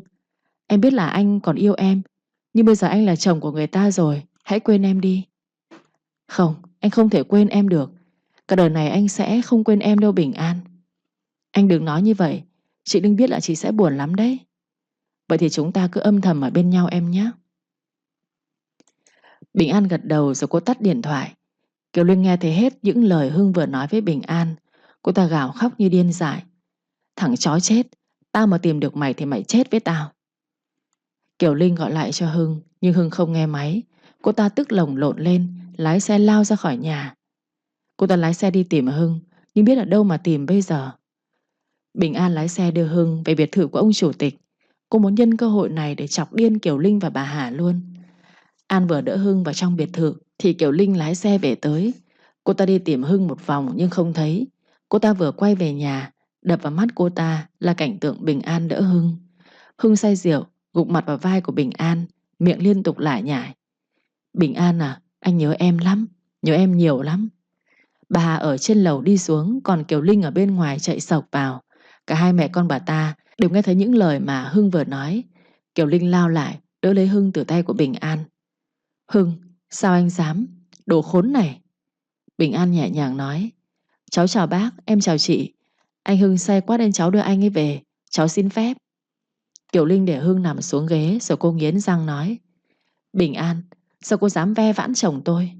em biết là anh còn yêu em, nhưng bây giờ anh là chồng của người ta rồi. Hãy quên em đi. Không, anh không thể quên em được. Cả đời này anh sẽ không quên em đâu Bình An. Anh đừng nói như vậy. Chị Linh biết là chị sẽ buồn lắm đấy. Vậy thì chúng ta cứ âm thầm ở bên nhau em nhé. Bình An gật đầu rồi cô tắt điện thoại. Kiều Linh nghe thấy hết những lời Hưng vừa nói với Bình An. Cô ta gào khóc như điên dại. Thằng chó chết, tao mà tìm được mày thì mày chết với tao. Kiều Linh gọi lại cho Hưng, nhưng Hưng không nghe máy. Cô ta tức lồng lộn lên, lái xe lao ra khỏi nhà. Cô ta lái xe đi tìm Hưng, nhưng biết ở đâu mà tìm bây giờ. Bình An lái xe đưa Hưng về biệt thự của ông chủ tịch. Cô muốn nhân cơ hội này để chọc điên Kiều Linh và bà Hà luôn. An vừa đỡ Hưng vào trong biệt thự thì Kiều Linh lái xe về tới. Cô ta đi tìm Hưng một vòng nhưng không thấy. Cô ta vừa quay về nhà, đập vào mắt cô ta là cảnh tượng Bình An đỡ Hưng. Hưng say rượu, gục mặt vào vai của Bình An, miệng liên tục lải nhải. Bình An à, anh nhớ em lắm, nhớ em nhiều lắm. Bà Hà ở trên lầu đi xuống, còn Kiều Linh ở bên ngoài chạy sộc vào. Cả hai mẹ con bà ta đều nghe thấy những lời mà Hưng vừa nói. Kiều Linh lao lại, đỡ lấy Hưng từ tay của Bình An. Hưng, sao anh dám? Đồ khốn này. Bình An nhẹ nhàng nói. Cháu chào bác, em chào chị. Anh Hưng say quá nên cháu đưa anh ấy về. Cháu xin phép. Kiều Linh để Hưng nằm xuống ghế rồi cô nghiến răng nói. Bình An, sao cô dám ve vãn chồng tôi?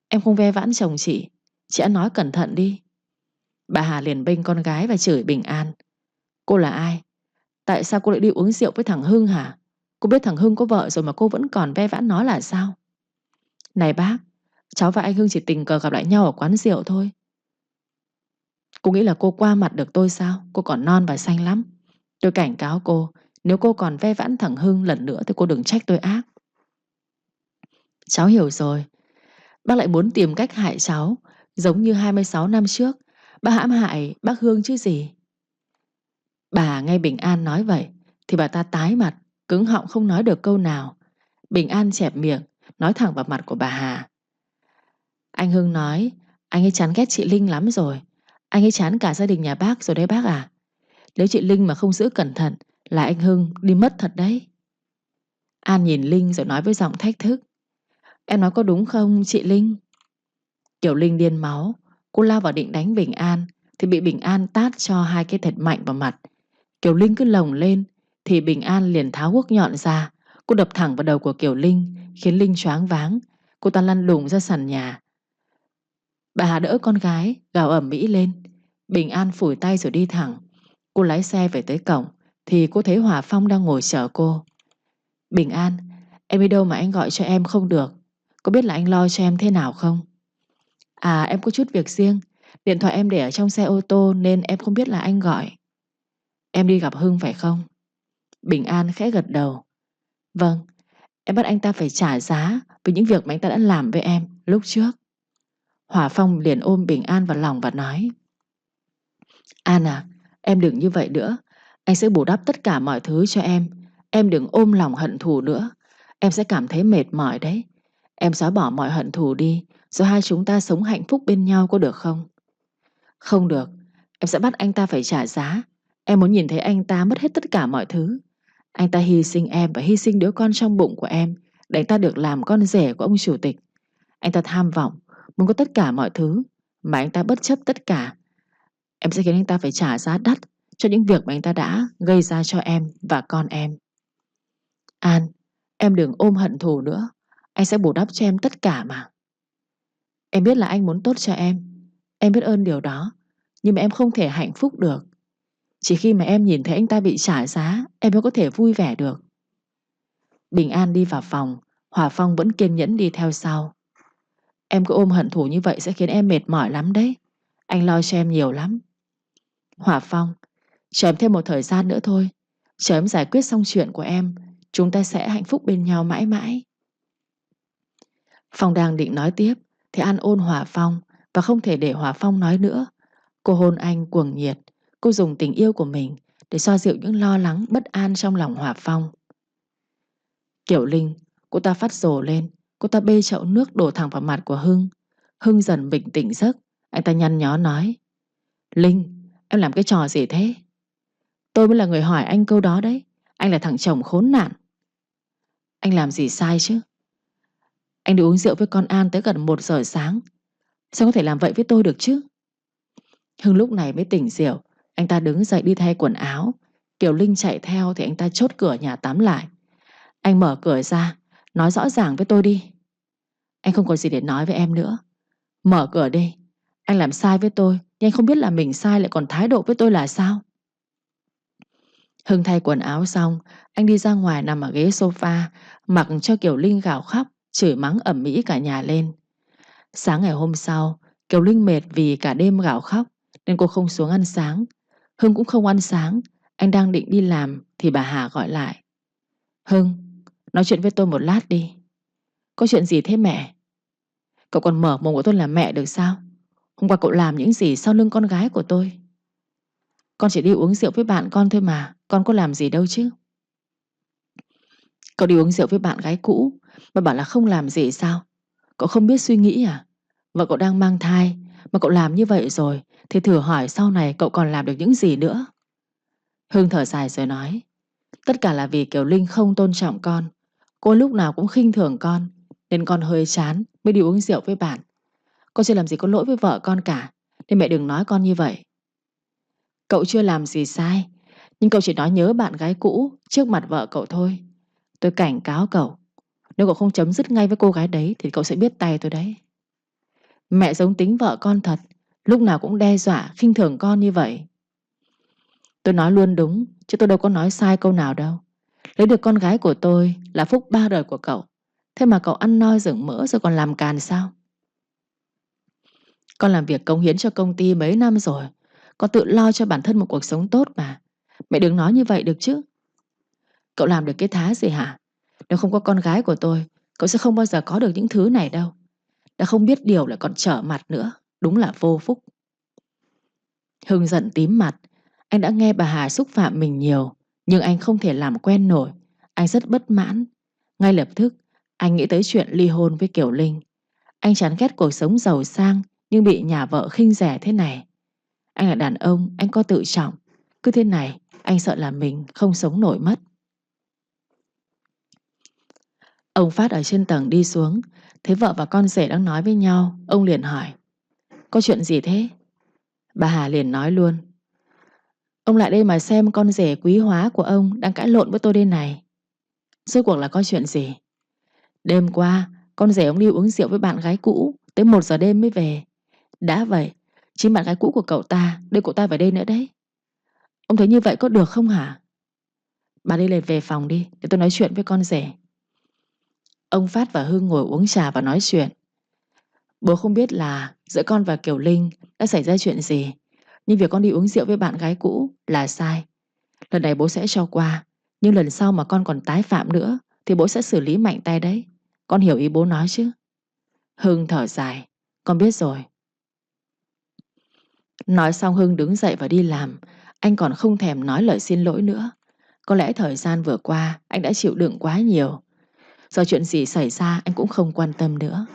Em không ve vãn chồng chị. Chị ăn nói cẩn thận đi. Bà Hà liền bênh con gái và chửi Bình An. Cô là ai? Tại sao cô lại đi uống rượu với thằng Hưng hả? Cô biết thằng Hưng có vợ rồi mà cô vẫn còn ve vãn nó là sao? Này bác, cháu và anh Hưng chỉ tình cờ gặp lại nhau ở quán rượu thôi. Cô nghĩ là cô qua mặt được tôi sao? Cô còn non và xanh lắm. Tôi cảnh cáo cô, nếu cô còn ve vãn thằng Hưng lần nữa thì cô đừng trách tôi ác. Cháu hiểu rồi. Bác lại muốn tìm cách hại cháu, giống như 26 năm trước bác hãm hại bác Hương chứ gì. Bà nghe Bình An nói vậy thì bà ta tái mặt, cứng họng không nói được câu nào. Bình An chẹp miệng, nói thẳng vào mặt của bà Hà. Anh Hưng nói anh ấy chán ghét chị Linh lắm rồi. Anh ấy chán cả gia đình nhà bác rồi đấy bác à. Nếu chị Linh mà không giữ cẩn thận là anh Hưng đi mất thật đấy. An nhìn Linh rồi nói với giọng thách thức. Em nói có đúng không chị Linh? Kiều Linh điên máu. Cô lao vào định đánh Bình An thì bị Bình An tát cho hai cái thật mạnh vào mặt. Kiều Linh cứ lồng lên thì Bình An liền tháo guốc nhọn ra. Cô đập thẳng vào đầu của Kiều Linh, khiến Linh choáng váng. Cô ta lăn đùng ra sàn nhà. Bà Hà đỡ con gái, gào ầm ĩ lên. Bình An phủi tay rồi đi thẳng. Cô lái xe về tới cổng thì cô thấy Hòa Phong đang ngồi chờ cô. Bình An, em đi đâu mà anh gọi cho em không được? Có biết là anh lo cho em thế nào không? À, em có chút việc riêng. Điện thoại em để ở trong xe ô tô nên em không biết là anh gọi. Em đi gặp Hưng phải không? Bình An khẽ gật đầu. Vâng, em bắt anh ta phải trả giá vì những việc mà anh ta đã làm với em lúc trước. Hòa Phong liền ôm Bình An vào lòng và nói. An à, em đừng như vậy nữa. Anh sẽ bù đắp tất cả mọi thứ cho em. Em đừng ôm lòng hận thù nữa. Em sẽ cảm thấy mệt mỏi đấy. Em xóa bỏ mọi hận thù đi, rồi hai chúng ta sống hạnh phúc bên nhau có được không? Không được, em sẽ bắt anh ta phải trả giá. Em muốn nhìn thấy anh ta mất hết tất cả mọi thứ. Anh ta hy sinh em và hy sinh đứa con trong bụng của em để anh ta được làm con rể của ông chủ tịch. Anh ta tham vọng, muốn có tất cả mọi thứ mà anh ta bất chấp tất cả. Em sẽ khiến anh ta phải trả giá đắt cho những việc mà anh ta đã gây ra cho em và con em. An, em đừng ôm hận thù nữa. Anh sẽ bù đắp cho em tất cả mà. Em biết là anh muốn tốt cho em. Em biết ơn điều đó. Nhưng mà em không thể hạnh phúc được. Chỉ khi mà em nhìn thấy anh ta bị trả giá, em mới có thể vui vẻ được. Bình An đi vào phòng, Hòa Phong vẫn kiên nhẫn đi theo sau. Em cứ ôm hận thù như vậy sẽ khiến em mệt mỏi lắm đấy. Anh lo cho em nhiều lắm. Hòa Phong, chờ em thêm một thời gian nữa thôi. Chờ em giải quyết xong chuyện của em, chúng ta sẽ hạnh phúc bên nhau mãi mãi. Phong đang định nói tiếp thì An ôn Hòa Phong và không thể để Hòa Phong nói nữa. Cô hôn anh cuồng nhiệt. Cô dùng tình yêu của mình để xoa dịu những lo lắng bất an trong lòng Hòa Phong. Kiểu Linh, cô ta phát rồ lên. Cô ta bê chậu nước đổ thẳng vào mặt của Hưng. Hưng dần bình tỉnh giấc. Anh ta nhăn nhó nói: Linh, em làm cái trò gì thế? Tôi mới là người hỏi anh câu đó đấy. Anh là thằng chồng khốn nạn. Anh làm gì sai chứ? Anh đi uống rượu với con An tới gần 1 giờ sáng. Sao có thể làm vậy với tôi được chứ? Hưng lúc này mới tỉnh rượu. Anh ta đứng dậy đi thay quần áo. Kiều Linh chạy theo thì anh ta chốt cửa nhà tắm lại. Anh mở cửa ra, nói rõ ràng với tôi đi. Anh không có gì để nói với em nữa. Mở cửa đi. Anh làm sai với tôi, nhưng anh không biết là mình sai lại còn thái độ với tôi là sao? Hưng thay quần áo xong, anh đi ra ngoài nằm ở ghế sofa, mặc cho Kiều Linh gào khóc, chửi mắng ầm ĩ cả nhà lên. Sáng ngày hôm sau, Kiều Linh mệt vì cả đêm gào khóc nên cô không xuống ăn sáng. Hưng cũng không ăn sáng. Anh đang định đi làm thì bà Hà gọi lại. Hưng, nói chuyện với tôi một lát đi. Có chuyện gì thế mẹ? Cậu còn mở mồm của tôi là mẹ được sao? Hôm qua cậu làm những gì sau lưng con gái của tôi? Con chỉ đi uống rượu với bạn con thôi mà. Con có làm gì đâu chứ. Cậu đi uống rượu với bạn gái cũ mà bảo là không làm gì sao? Cậu không biết suy nghĩ à? Vợ cậu đang mang thai mà cậu làm như vậy rồi thì thử hỏi sau này cậu còn làm được những gì nữa. Hưng thở dài rồi nói: Tất cả là vì Kiều Linh không tôn trọng con. Cô lúc nào cũng khinh thường con, nên con hơi chán mới đi uống rượu với bạn. Con chưa làm gì có lỗi với vợ con cả, nên mẹ đừng nói con như vậy. Cậu chưa làm gì sai, nhưng cậu chỉ nói nhớ bạn gái cũ trước mặt vợ cậu thôi. Tôi cảnh cáo cậu, nếu cậu không chấm dứt ngay với cô gái đấy thì cậu sẽ biết tay tôi đấy. Mẹ giống tính vợ con thật, lúc nào cũng đe dọa khinh thường con như vậy. Tôi nói luôn đúng, chứ tôi đâu có nói sai câu nào đâu. Lấy được con gái của tôi là phúc 3 đời của cậu. Thế mà cậu ăn no rừng mỡ rồi còn làm càn sao? Con làm việc cống hiến cho công ty mấy năm rồi. Con tự lo cho bản thân một cuộc sống tốt mà. Mẹ đừng nói như vậy được chứ. Cậu làm được cái thá gì hả? Nếu không có con gái của tôi, cậu sẽ không bao giờ có được những thứ này đâu. Đã không biết điều lại còn trở mặt nữa. Đúng là vô phúc. Hưng giận tím mặt. Anh đã nghe bà Hà xúc phạm mình nhiều, nhưng anh không thể làm quen nổi. Anh rất bất mãn. Ngay lập tức anh nghĩ tới chuyện ly hôn với Kiều Linh. Anh chán ghét cuộc sống giàu sang nhưng bị nhà vợ khinh rẻ thế này. Anh là đàn ông, anh có tự trọng. Cứ thế này anh sợ là mình không sống nổi mất. Ông Phát ở trên tầng đi xuống, thấy vợ và con rể đang nói với nhau. Ông liền hỏi: Có chuyện gì thế? Bà Hà liền nói luôn: Ông lại đây mà xem con rể quý hóa của ông đang cãi lộn với tôi đây này. Rốt cuộc là có chuyện gì? Đêm qua con rể ông đi uống rượu với bạn gái cũ tới 1 giờ đêm mới về. Đã vậy, chính bạn gái cũ của cậu ta đưa cậu ta về đây nữa đấy. Ông thấy như vậy có được không hả? Bà đi lên về phòng đi để tôi nói chuyện với con rể. Ông Phát và Hưng ngồi uống trà và nói chuyện. Bố không biết là giữa con và Kiều Linh đã xảy ra chuyện gì, nhưng việc con đi uống rượu với bạn gái cũ là sai. Lần này bố sẽ cho qua, nhưng lần sau mà con còn tái phạm nữa thì bố sẽ xử lý mạnh tay đấy. Con hiểu ý bố nói chứ? Hưng thở dài: Con biết rồi. Nói xong Hưng đứng dậy và đi làm. Anh còn không thèm nói lời xin lỗi nữa. Có lẽ thời gian vừa qua anh đã chịu đựng quá nhiều. Giờ chuyện gì xảy ra anh cũng không quan tâm nữa.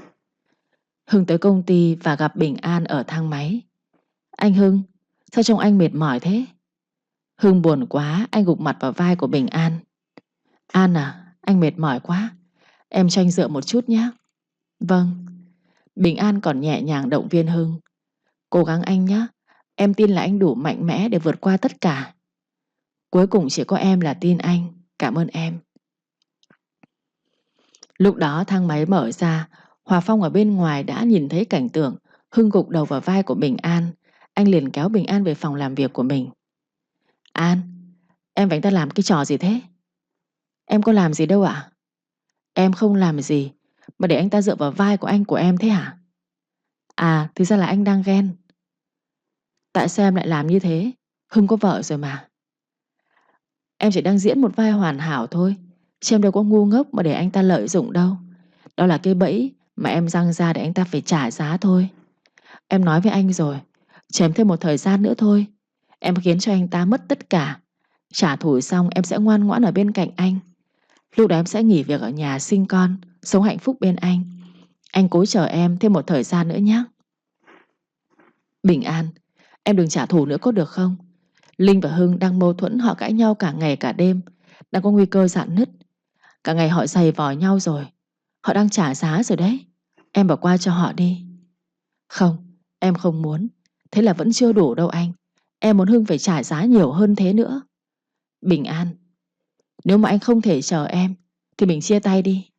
Hưng tới công ty và gặp Bình An ở thang máy. Anh Hưng, sao trông anh mệt mỏi thế? Hưng buồn quá, anh gục mặt vào vai của Bình An. An à, anh mệt mỏi quá, em cho anh dựa một chút nhé. Vâng. Bình An còn nhẹ nhàng động viên Hưng. Cố gắng anh nhé, em tin là anh đủ mạnh mẽ để vượt qua tất cả. Cuối cùng chỉ có em là tin anh. Cảm ơn em. Lúc đó thang máy mở ra, Hòa Phong ở bên ngoài đã nhìn thấy cảnh tượng Hưng gục đầu vào vai của Bình An. Anh liền kéo Bình An về phòng làm việc của mình. An, em và anh ta làm cái trò gì thế? Em có làm gì đâu ạ? Em không làm gì, mà để anh ta dựa vào vai của anh của em thế hả? À, thực ra là anh đang ghen. Tại sao em lại làm như thế? Hưng có vợ rồi mà. Em chỉ đang diễn một vai hoàn hảo thôi, chứ em đâu có ngu ngốc mà để anh ta lợi dụng đâu. Đó là cái bẫy mà em răng ra để anh ta phải trả giá thôi. Em nói với anh rồi, chờ em thêm một thời gian nữa thôi. Em khiến cho anh ta mất tất cả. Trả thù xong em sẽ ngoan ngoãn ở bên cạnh anh. Lúc đó em sẽ nghỉ việc ở nhà sinh con, sống hạnh phúc bên anh. Anh cố chờ em thêm một thời gian nữa nhé. Bình An, em đừng trả thù nữa có được không? Linh và Hưng đang mâu thuẫn, họ cãi nhau cả ngày cả đêm, đang có nguy cơ rạn nứt. Cả ngày họ giày vò nhau rồi. Họ đang trả giá rồi đấy. Em bỏ qua cho họ đi. Không, em không muốn. Thế là vẫn chưa đủ đâu anh. Em muốn Hưng phải trả giá nhiều hơn thế nữa. Bình An, nếu mà anh không thể chờ em thì mình chia tay đi.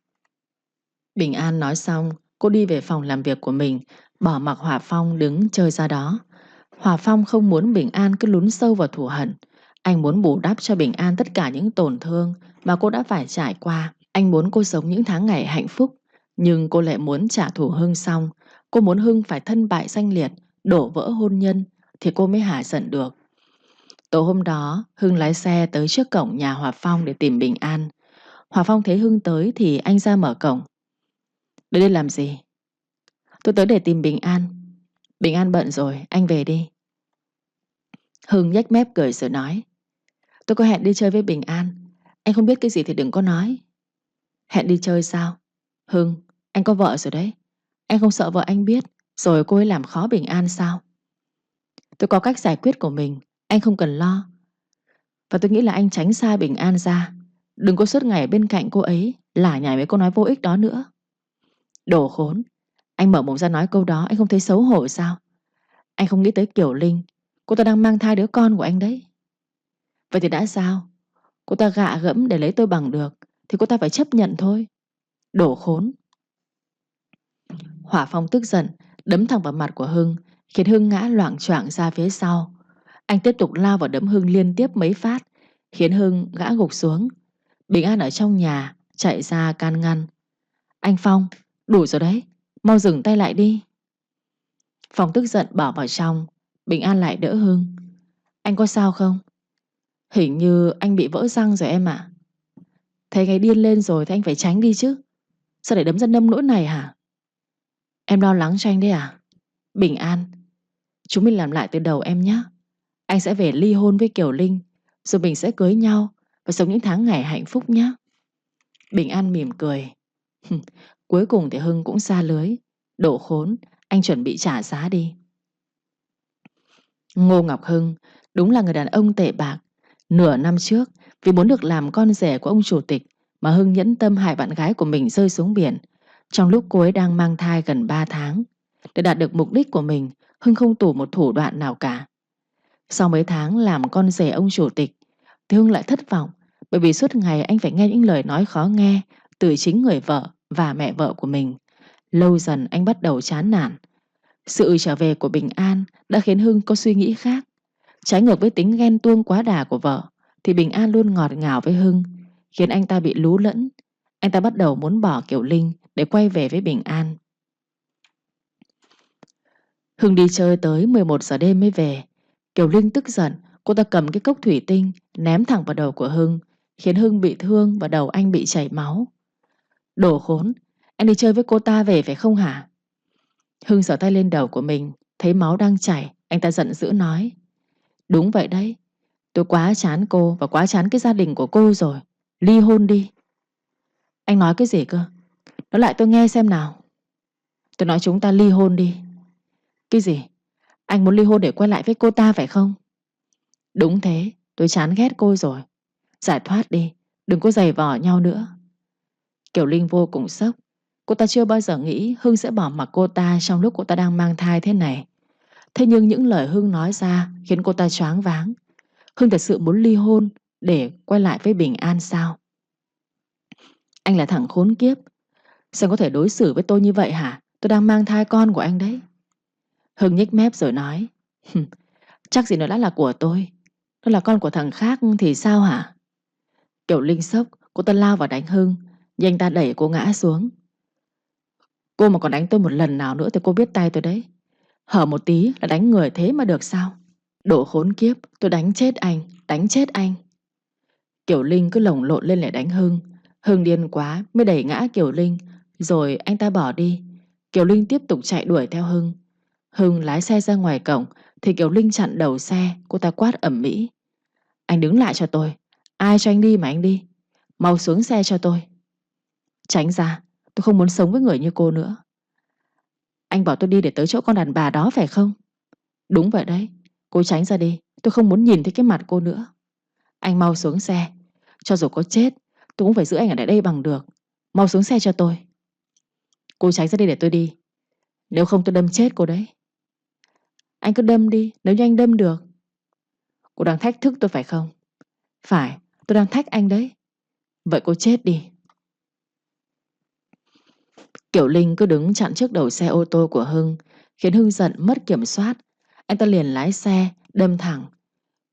Bình An nói xong, cô đi về phòng làm việc của mình, bỏ mặc Hòa Phong đứng chơi ra đó. Hòa Phong không muốn Bình An cứ lún sâu vào thù hận. Anh muốn bù đắp cho Bình An tất cả những tổn thương mà cô đã phải trải qua. Anh muốn cô sống những tháng ngày hạnh phúc, nhưng cô lại muốn trả thù Hưng xong. Cô muốn Hưng phải thân bại danh liệt, đổ vỡ hôn nhân thì cô mới hả giận được. Tối hôm đó, Hưng lái xe tới trước cổng nhà Hòa Phong để tìm Bình An. Hòa Phong thấy Hưng tới thì anh ra mở cổng. Đến đây làm gì? Tôi tới để tìm Bình An. Bình An bận rồi, anh về đi. Hưng nhếch mép cười rồi nói. Tôi có hẹn đi chơi với Bình An. Anh không biết cái gì thì đừng có nói. Hẹn đi chơi sao? Hưng, anh có vợ rồi đấy. Anh không sợ vợ anh biết rồi cô ấy làm khó Bình An sao? Tôi có cách giải quyết của mình, anh không cần lo. Và tôi nghĩ là anh tránh xa Bình An ra. Đừng có suốt ngày bên cạnh cô ấy lả nhải mấy câu nói vô ích đó nữa. Đồ khốn. Anh mở mồm ra nói câu đó anh không thấy xấu hổ sao? Anh không nghĩ tới Kiều Linh. Cô ta đang mang thai đứa con của anh đấy. Vậy thì đã sao? Cô ta gạ gẫm để lấy tôi bằng được thì cô ta phải chấp nhận thôi. Đồ khốn. Hỏa Phong tức giận đấm thẳng vào mặt của Hưng, khiến Hưng ngã loạng choạng ra phía sau. Anh tiếp tục lao vào đấm Hưng liên tiếp mấy phát, khiến Hưng ngã gục xuống. Bình An ở trong nhà chạy ra can ngăn. Anh Phong, đủ rồi đấy, mau dừng tay lại đi. Phong tức giận bỏ vào trong. Bình An lại đỡ Hưng. Anh có sao không? Hình như anh bị vỡ răng rồi em ạ. Thấy ngày điên lên rồi thì anh phải tránh đi chứ. Sao để đấm ra nông nỗi này hả? Em lo lắng cho anh đấy à? Bình An, chúng mình làm lại từ đầu em nhé. Anh sẽ về ly hôn với Kiều Linh, rồi mình sẽ cưới nhau và sống những tháng ngày hạnh phúc nhé. Bình An mỉm cười. Cuối cùng thì Hưng cũng xa lưới. Đồ khốn, anh chuẩn bị trả giá đi. Ngô Ngọc Hưng đúng là người đàn ông tệ bạc. Nửa năm trước, vì muốn được làm con rể của ông chủ tịch mà Hưng nhẫn tâm hại bạn gái của mình rơi xuống biển trong lúc cô ấy đang mang thai gần 3 tháng. Để đạt được mục đích của mình, Hưng không tủ một thủ đoạn nào cả. Sau mấy tháng làm con rể ông chủ tịch thì Hưng lại thất vọng, bởi vì suốt ngày anh phải nghe những lời nói khó nghe từ chính người vợ và mẹ vợ của mình. Lâu dần anh bắt đầu chán nản. Sự trở về của Bình An đã khiến Hưng có suy nghĩ khác. Trái ngược với tính ghen tuông quá đà của vợ thì Bình An luôn ngọt ngào với Hưng, khiến anh ta bị lú lẫn. Anh ta bắt đầu muốn bỏ Kiều Linh để quay về với Bình An. Hưng đi chơi tới 11 giờ đêm mới về. Kiều Linh tức giận, cô ta cầm cái cốc thủy tinh ném thẳng vào đầu của Hưng, khiến Hưng bị thương và đầu anh bị chảy máu. Đồ khốn, anh đi chơi với cô ta về phải không hả? Hưng giở tay lên đầu của mình, thấy máu đang chảy, anh ta giận dữ nói. Đúng vậy đấy, tôi quá chán cô và quá chán cái gia đình của cô rồi. Ly hôn đi. Anh nói cái gì cơ? Nói lại tôi nghe xem nào. Tôi nói chúng ta ly hôn đi. Cái gì? Anh muốn ly hôn để quay lại với cô ta phải không? Đúng thế, Tôi chán ghét cô rồi. Giải thoát đi, đừng có giày vò nhau nữa. Kiều Linh vô cùng sốc. Cô ta chưa bao giờ nghĩ Hưng sẽ bỏ mặc cô ta trong lúc cô ta đang mang thai thế này. Thế nhưng những lời Hưng nói ra khiến cô ta choáng váng. Hưng thật sự muốn ly hôn để quay lại với Bình An sao? Anh là thằng khốn kiếp. Sao có thể đối xử với tôi như vậy hả? Tôi đang mang thai con của anh đấy. Hưng nhếch mép rồi nói: Chắc gì nó đã là của tôi. Nó là con của thằng khác thì sao hả? Kiều Linh sốc. Cô ta lao vào đánh Hưng, nhưng anh ta đẩy cô ngã xuống. Cô mà còn đánh tôi một lần nào nữa thì cô biết tay tôi đấy. Hở một tí là đánh người thế mà được sao? Đồ khốn kiếp, tôi đánh chết anh, đánh chết anh. Kiều Linh cứ lồng lộn lên để đánh Hưng. Hưng điên quá mới đẩy ngã Kiều Linh, rồi anh ta bỏ đi. Kiều Linh tiếp tục chạy đuổi theo Hưng. Hưng lái xe ra ngoài cổng thì Kiều Linh chặn đầu xe. Cô ta quát ầm ĩ: Anh đứng lại cho tôi. Ai cho anh đi mà anh đi? Mau xuống xe cho tôi. Tránh ra, tôi không muốn sống với người như cô nữa. Anh bảo tôi đi để tới chỗ con đàn bà đó phải không? Đúng vậy đấy. Cô tránh ra đi, tôi không muốn nhìn thấy cái mặt cô nữa. Anh mau xuống xe. Cho dù có chết, tôi cũng phải giữ anh ở đây bằng được. Mau xuống xe cho tôi. Cô tránh ra đi để tôi đi. Nếu không tôi đâm chết cô đấy. Anh cứ đâm đi, nếu như anh đâm được. Cô đang thách thức tôi phải không? Phải, tôi đang thách anh đấy. Vậy cô chết đi. Kiều Linh cứ đứng chặn trước đầu xe ô tô của Hưng, khiến Hưng giận mất kiểm soát. Anh ta liền lái xe đâm thẳng.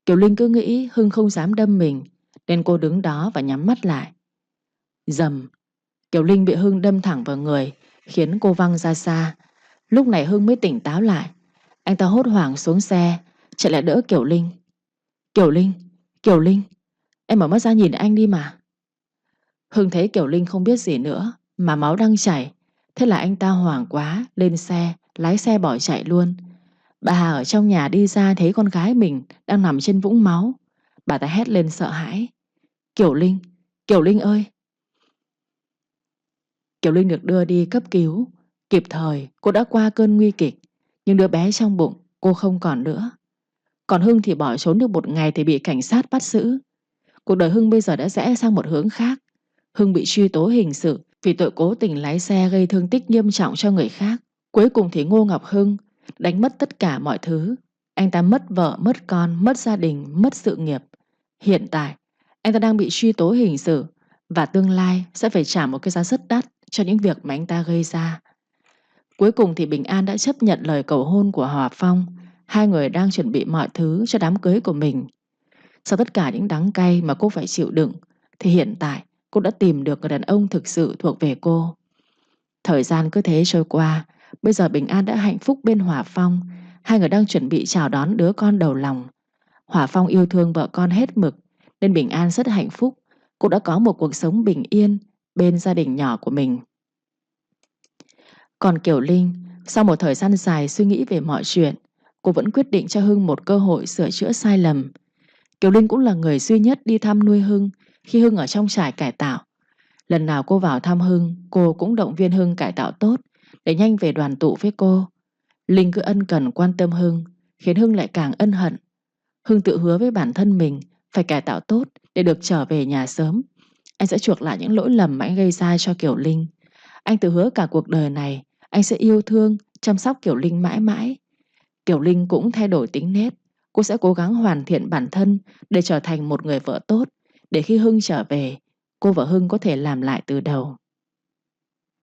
Kiều Linh cứ nghĩ Hưng không dám đâm mình, nên cô đứng đó và nhắm mắt lại. Rầm, Kiều Linh bị Hưng đâm thẳng vào người, khiến cô văng ra xa. Lúc này Hưng mới tỉnh táo lại. Anh ta hốt hoảng xuống xe, chạy lại đỡ Kiều Linh. Kiều Linh, Kiều Linh, em mở mắt ra nhìn anh đi mà. Hưng thấy Kiều Linh không biết gì nữa mà máu đang chảy. Thế là anh ta hoảng quá, lên xe, lái xe bỏ chạy luôn. Bà Hà ở trong nhà đi ra thấy con gái mình đang nằm trên vũng máu. Bà ta hét lên sợ hãi: Kiều Linh, Kiều Linh ơi! Kiều Linh được đưa đi cấp cứu. Kịp thời cô đã qua cơn nguy kịch, nhưng đứa bé trong bụng cô không còn nữa. Còn Hưng thì bỏ trốn được một ngày thì bị cảnh sát bắt giữ. Cuộc đời Hưng bây giờ đã rẽ sang một hướng khác. Hưng bị truy tố hình sự vì tội cố tình lái xe gây thương tích nghiêm trọng cho người khác. Cuối cùng thì Ngô Ngọc Hưng đánh mất tất cả mọi thứ. Anh ta mất vợ, mất con, mất gia đình, mất sự nghiệp. Hiện tại anh ta đang bị truy tố hình sự, và tương lai sẽ phải trả một cái giá rất đắt cho những việc mà anh ta gây ra. Cuối cùng thì Bình An đã chấp nhận lời cầu hôn của Hòa Phong. Hai người đang chuẩn bị mọi thứ cho đám cưới của mình. Sau tất cả những đắng cay mà cô phải chịu đựng, thì hiện tại cô đã tìm được người đàn ông thực sự thuộc về cô. Thời gian cứ thế trôi qua. Bây giờ Bình An đã hạnh phúc bên Hòa Phong. Hai người đang chuẩn bị chào đón đứa con đầu lòng. Hòa Phong yêu thương vợ con hết mực, nên Bình An rất hạnh phúc. Cô đã có một cuộc sống bình yên bên gia đình nhỏ của mình. Còn Kiều Linh, sau một thời gian dài suy nghĩ về mọi chuyện, cô vẫn quyết định cho Hưng một cơ hội sửa chữa sai lầm. Kiều Linh cũng là người duy nhất đi thăm nuôi Hưng khi Hưng ở trong trại cải tạo. Lần nào cô vào thăm Hưng, cô cũng động viên Hưng cải tạo tốt để nhanh về đoàn tụ với cô. Linh cứ ân cần quan tâm Hưng, khiến Hưng lại càng ân hận. Hưng tự hứa với bản thân mình phải cải tạo tốt để được trở về nhà sớm. Anh sẽ chuộc lại những lỗi lầm mà anh gây ra cho Kiều Linh. Anh tự hứa cả cuộc đời này anh sẽ yêu thương, chăm sóc Kiều Linh mãi mãi. Kiều Linh cũng thay đổi tính nết. Cô sẽ cố gắng hoàn thiện bản thân để trở thành một người vợ tốt, để khi Hưng trở về, cô và Hưng có thể làm lại từ đầu.